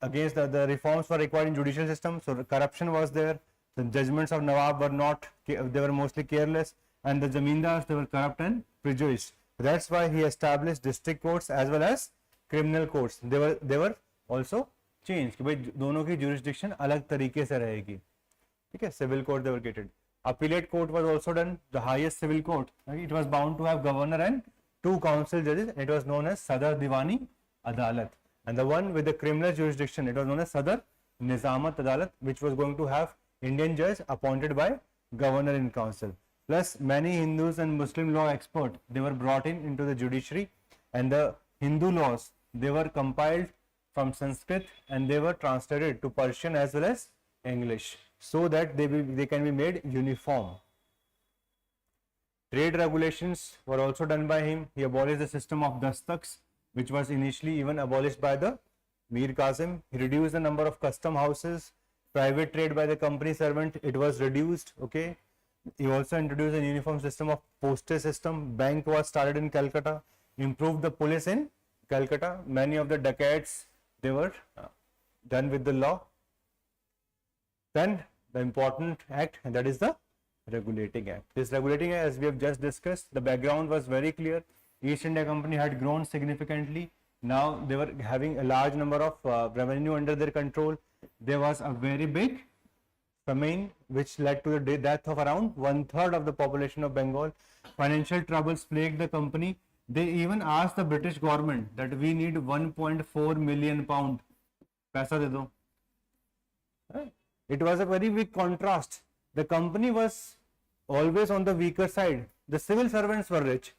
against the reforms were required in judicial system. So corruption was there. The judgments of Nawab were not, they were mostly careless, and the zamindars, they were corrupt and prejudiced. That's why he established district courts as well as criminal courts. They were also changed कि भाई दोनों की jurisdiction अलग तरीके से रहेगी, ठीक है? Civil court they were created. Appellate court was also done. The highest civil court, it was bound to have governor and 2 council judges. It was known as Sadar Diwani Adalat, and the one with the criminal jurisdiction, it was known as Sadar Nizamat Adalat, which was going to have Indian judge appointed by governor in council. Plus many Hindus and Muslim law experts, they were brought into the judiciary, and the Hindu laws, they were compiled from Sanskrit and they were translated to Persian as well as English, so that they can be made uniform. Trade regulations were also done by him. He abolished the system of dastaks, which was initially even abolished by the Mir Qasim. He reduced the number of custom houses. Private trade by the company servant, it was reduced. Okay, he also introduced a uniform system of postage system. Bank was started in Calcutta. Improved the police in Calcutta. Many of the dacoits, they were done with the law. Then the important act, and that is the Regulating Act. This Regulating Act, as we have just discussed, the background was very clear. East India Company had grown significantly. Now they were having a large number of revenue under their control. There was a very big famine which led to the death of around 1/3 of the population of Bengal. Financial troubles plagued the company. They even asked the British government that we need 1.4 million pound. Paisa de do. It was a very big contrast. The company was always on the weaker side. The civil servants were rich.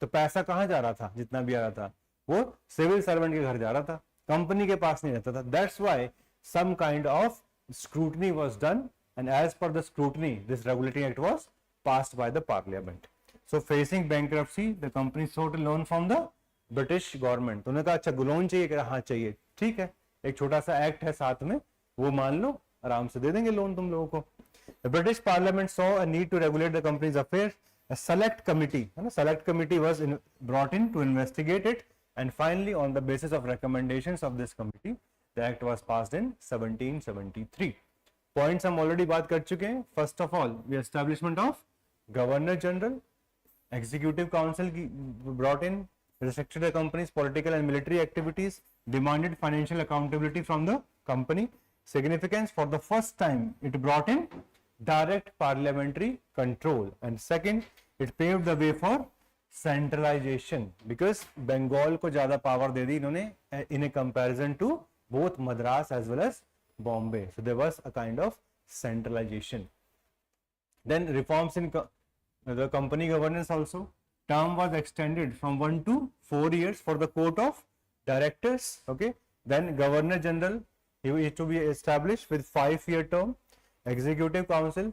तो पैसा कहाँ जा रहा था? जितना भी आ रहा था वो सिविल सर्वेंट के घर जा रहा था, कंपनी के पास नहीं रहता था. That's why some kind of scrutiny was done, and as per the scrutiny, this Regulating Act was passed by the Parliament. So facing bankruptcy, the company sought a loan from the British government. तो उन्होंने कहा अच्छा loan चाहिए, क्या? हाँ चाहिए, ठीक है, एक छोटा सा एक्ट है साथ में, वो मान लो, आराम से दे देंगे लोन तुम लोगों को. The British Parliament saw a need to regulate the company's affairs. A select committee was brought in to investigate it, and finally on the basis of recommendations of this committee, the act was passed in 1773. Points हम already बात कर चुके हैं. First of all, the establishment of Governor General, Executive Council brought in, restricted the company's political and military activities, demanded financial accountability from the company. Significance: for the first time it brought in direct parliamentary control, and second, it paved the way for centralization because Bengal को ज़्यादा power दे दी इन्होंने in a comparison to both Madras as well as Bombay. So there was a kind of centralization. Then reforms in the company governance also. Term was extended from 1 to 4 years for the court of directors. Okay. Then Governor General, he is to be established with 5-year term. Executive Council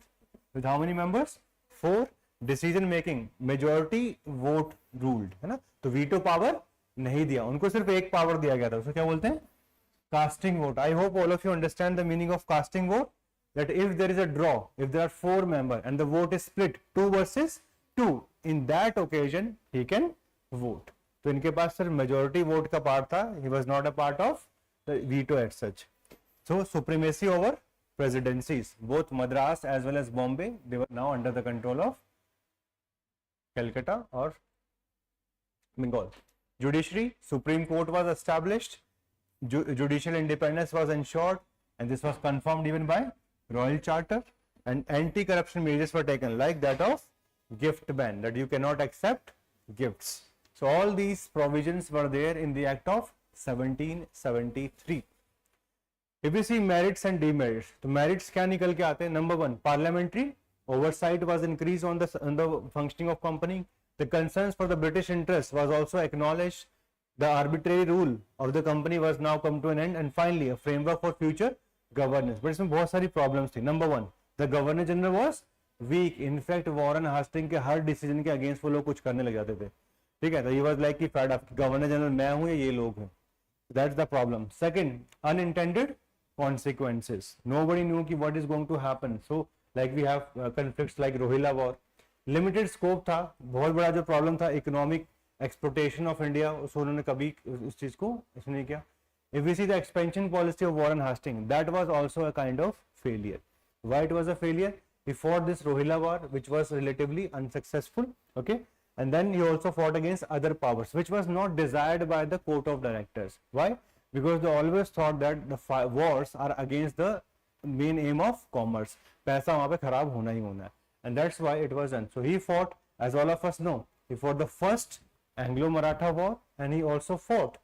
with how many members? 4. Decision making majority vote ruled, है ना. तो veto power नहीं दिया उनको, सिर्फ एक power दिया गया था. उसको क्या बोलते हैं? Casting vote. I hope all of you understand the meaning of casting vote. That if there is a draw, if there are 4 members and the vote is split 2 versus 2, in that occasion he can vote. तो इनके पास सिर्फ majority vote का part था. He was not a part of the veto as such. So supremacy over presidencies, both Madras as well as Bombay, they were now under the control of Calcutta or Bengal. Judiciary, Supreme Court was established, judicial independence was ensured, and this was confirmed even by Royal Charter, and anti-corruption measures were taken, like that of gift ban, that you cannot accept gifts. So all these provisions were there in the Act of 1773. If we see merits and demerits, तो merits क्या निकल के आते हैं? Number 1, parliamentary oversight was increased on the functioning of company. The concerns for the British interest was also acknowledged. The arbitrary rule of the company was now come to an end, and finally a framework for future governance. But इसमें बहुत सारी problems थी. Number 1, the Governor General was weak. In fact, Warren Hastings के हर decision के against वो लोग कुछ करने लग जाते थे. ठीक है, तो he was like कि fed up. Governor General मैं हूँ या ये लोग हैं. That's the problem. Second, unintended consequences. Nobody knew ki what is going to happen. So like we have conflicts like Rohilla war. Limited scope था. बहुत बड़ा जो problem था economic exploitation of India, उसको उन्होंने कभी उस चीज को इसने नहीं किया. If we see the expansion policy of Warren Hastings, that was also a kind of failure. Why it was a failure? He fought this Rohilla war, which was relatively unsuccessful. Okay, and then he also fought against other powers, which was not desired by the court of directors. Why? Because they always thought that the wars are against the main aim of commerce. पैसा वहाँ पे खराब होना ही होना है, and that's why it was done. So he fought, as all of us know, he fought the first Anglo-Maratha war, and he also fought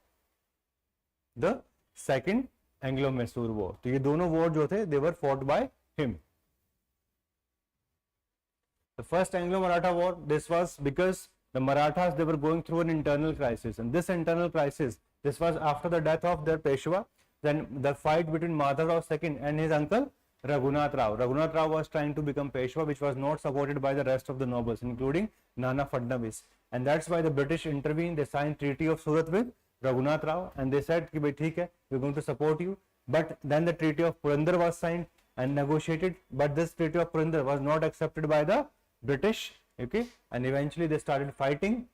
the second Anglo-Mysore war. तो ये दोनों war जो थे, they were fought by him. The first Anglo-Maratha war, this was because the Marathas, they were going through an internal crisis, and this internal crisis, this was after the death of their Peshwa. Then the fight between Madhavrao II and his uncle Raghunath Rao. Raghunath Rao was trying to become Peshwa, which was not supported by the rest of the nobles, including Nana Fadnavis, and that's why the British intervened. They signed Treaty of Surat with Raghunath Rao, and they said कि भाई ठीक है, we're going to support you. But then the Treaty of Purandar was signed and negotiated, but this Treaty of Purandar was not accepted by the British. Okay, and eventually they started fighting,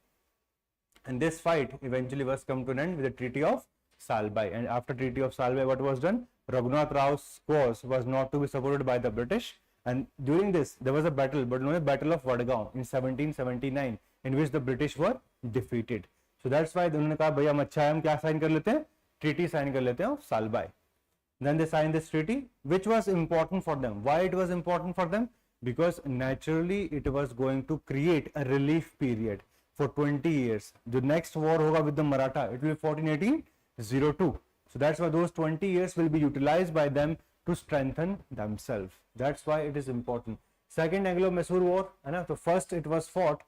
and this fight eventually was come to an end with the Treaty of Salbai. And after Treaty of Salbai, what was done? Raghunath Rao's cause was not to be supported by the British, and during this there was a battle, but known as Battle of Vadgaon in 1779, in which the British were defeated. So that's why उन्होंने कहा भैया हम अच्छा है, हम क्या sign कर लेते हैं? Treaty sign कर लेते हैं of Salbai. Then they signed this treaty, which was important for them. Why it was important for them? Because naturally it was going to create a relief period for 20 years. The next war होगा with the Maratha, it will be fought in 1802. So that's why those 20 years will be utilized by them to strengthen themselves. That's why it is important. Second Anglo-Mysore war, so first it was fought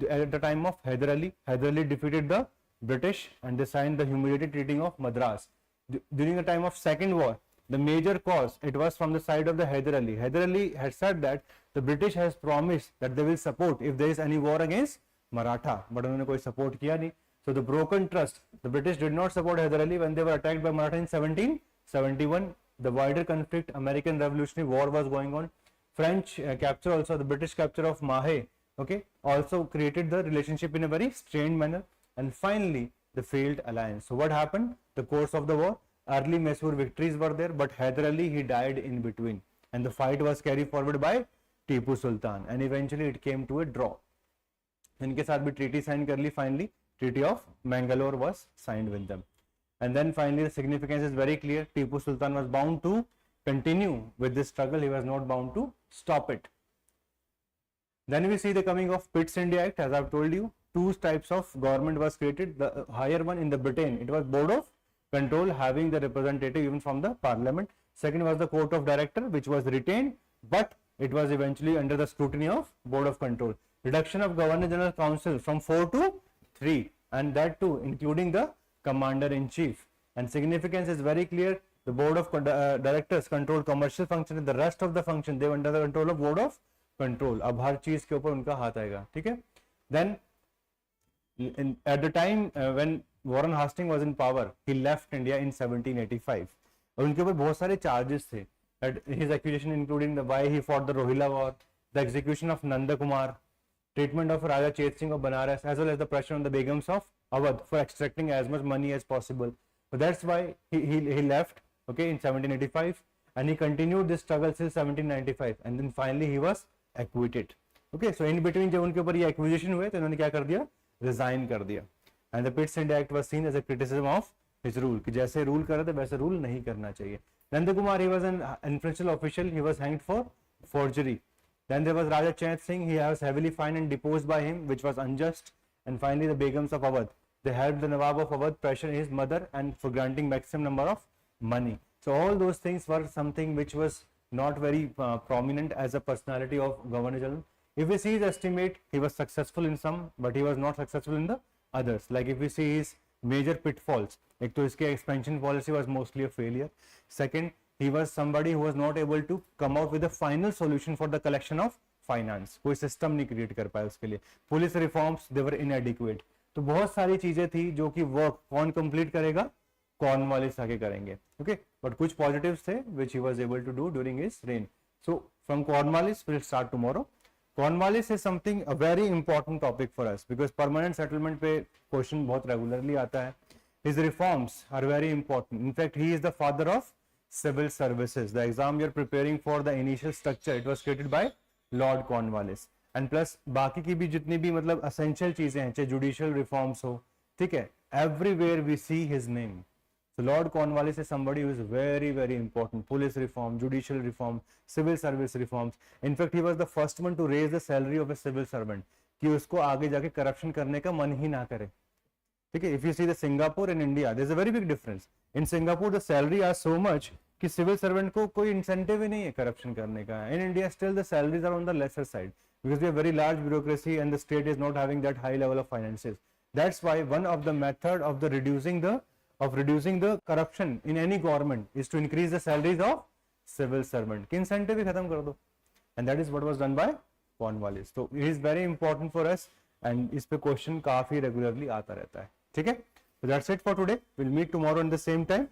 at the time of Hyder Ali. Hyder Ali defeated the British and they signed the humiliating Treaty of Madras. During the time of second war, the major cause, it was from the side of the Hyder Ali. Hyder Ali had said that the British has promised that they will support if there is any war against Maratha, but उन्होंने कोई support किया नहीं. So the broken trust, the British did not support Hyder Ali when they were attacked by Maratha in 1771. The wider conflict, American Revolutionary War was going on. French capture also, the British capture of Mahe, okay, also created the relationship in a very strained manner. And finally, the failed alliance. So what happened? The course of the war, early Mysore victories were there, but Hyder Ali, he died in between, and the fight was carried forward by Tipu Sultan, and eventually it came to a draw. इनके साथ भी treaty sign कर ली. Finally Treaty of Mangalore was signed with them. And then finally the significance is very clear. Tipu Sultan was bound to continue with this struggle. He was not bound to stop it. Then we see the coming of Pitt's India Act. As I've told you, two types of government was created. The higher one in the Britain, it was Board of Control, having the representative even from the Parliament. Second was the Court of Director, which was retained, but it was eventually under the scrutiny of Board of Control. Reduction of Governor General Council from 4 to 3, and that too including the Commander-in-Chief. And significance is very clear. The Board of Directors control commercial function, and the rest of the function they were under the control of Board of Control. अब हर चीज के ऊपर उनका हाथ आएगा, ठीक है. Then at the time when Warren Hastings was in power, he left India in 1785. और उनके ऊपर बहुत सारे charges थे. His accusation including the why he fought the Rohilla War, the execution of Nanda Kumar, treatment of Raja Chet Singh of Banaras, as well as the pressure on the Begums of Awadh for extracting as much money as possible. So that's why he left, okay, in 1785, and he continued this struggle till 1795, and then finally he was acquitted. Okay, so in between जब उनके ऊपर ये accusation हुए तो इन्होंने क्या कर दिया, resign कर दिया. And the Pitt's India Act was seen as a criticism of his rule, कि जैसे rule कर रहे थे वैसे rule नहीं करना चाहिए. Nanda Kumar, he was an influential official, he was hanged for forgery. Then there was Raja Chet Singh, he was heavily fined and deposed by him, which was unjust. And finally the Begums of Awadh, they helped the Nawab of Awadh pressure his mother and for granting maximum number of money. So all those things were something which was not very prominent as a personality of Governor General. If we see his estimate, he was successful in some, but he was not successful in the others. Like if we see his major pitfalls, एक तो इसके expansion policy was mostly a failure. Second, he was somebody who was not able to come out with a final solution for the collection of finance. कोई system नहीं create कर पाया उसके लिए. Police reforms, they were inadequate. तो बहुत सारी चीजें थी जो कि work कौन complete करेगा, Cornwallis आगे करेंगे. Okay, but कुछ positives थे which he was able to do during his reign. So from Cornwallis we'll start tomorrow. Cornwallis is something a very important topic for us because permanent settlement पे question बहुत regularly आता है. His reforms are very important. In fact, he is the father of civil services. The exam you are preparing for, the initial structure, it was created by Lord Cornwallis. And plus बाकी की भी जितनी भी मतलब essential चीजें हैं, चाहे judicial reforms हो, ठीक है, everywhere we see his name. So Lord Cornwallis is somebody who is very, very important. Police reform, judicial reform, civil service reforms. In fact, he was the first one to raise the salary of a civil servant, कि उसको आगे जाके corruption करने का मन ही ना करे. ठीक है, if you see the Singapore and India, there is a very big difference. In Singapore, the salary are so much कि civil servant को कोई incentive ही नहीं है corruption करने का. In India, still the salaries are on the lesser side because we have very large bureaucracy and the state is not having that high level of finances. That's why one of the method of the reducing the corruption in any government is to increase the salaries of civil servant. कि incentive ही खत्म कर दो. And that is what was done by Cornwallis. So it is very important for us and इस पे question काफी regularly आता रहता है. ठीक है? So that's it for today. We'll meet tomorrow in the same time.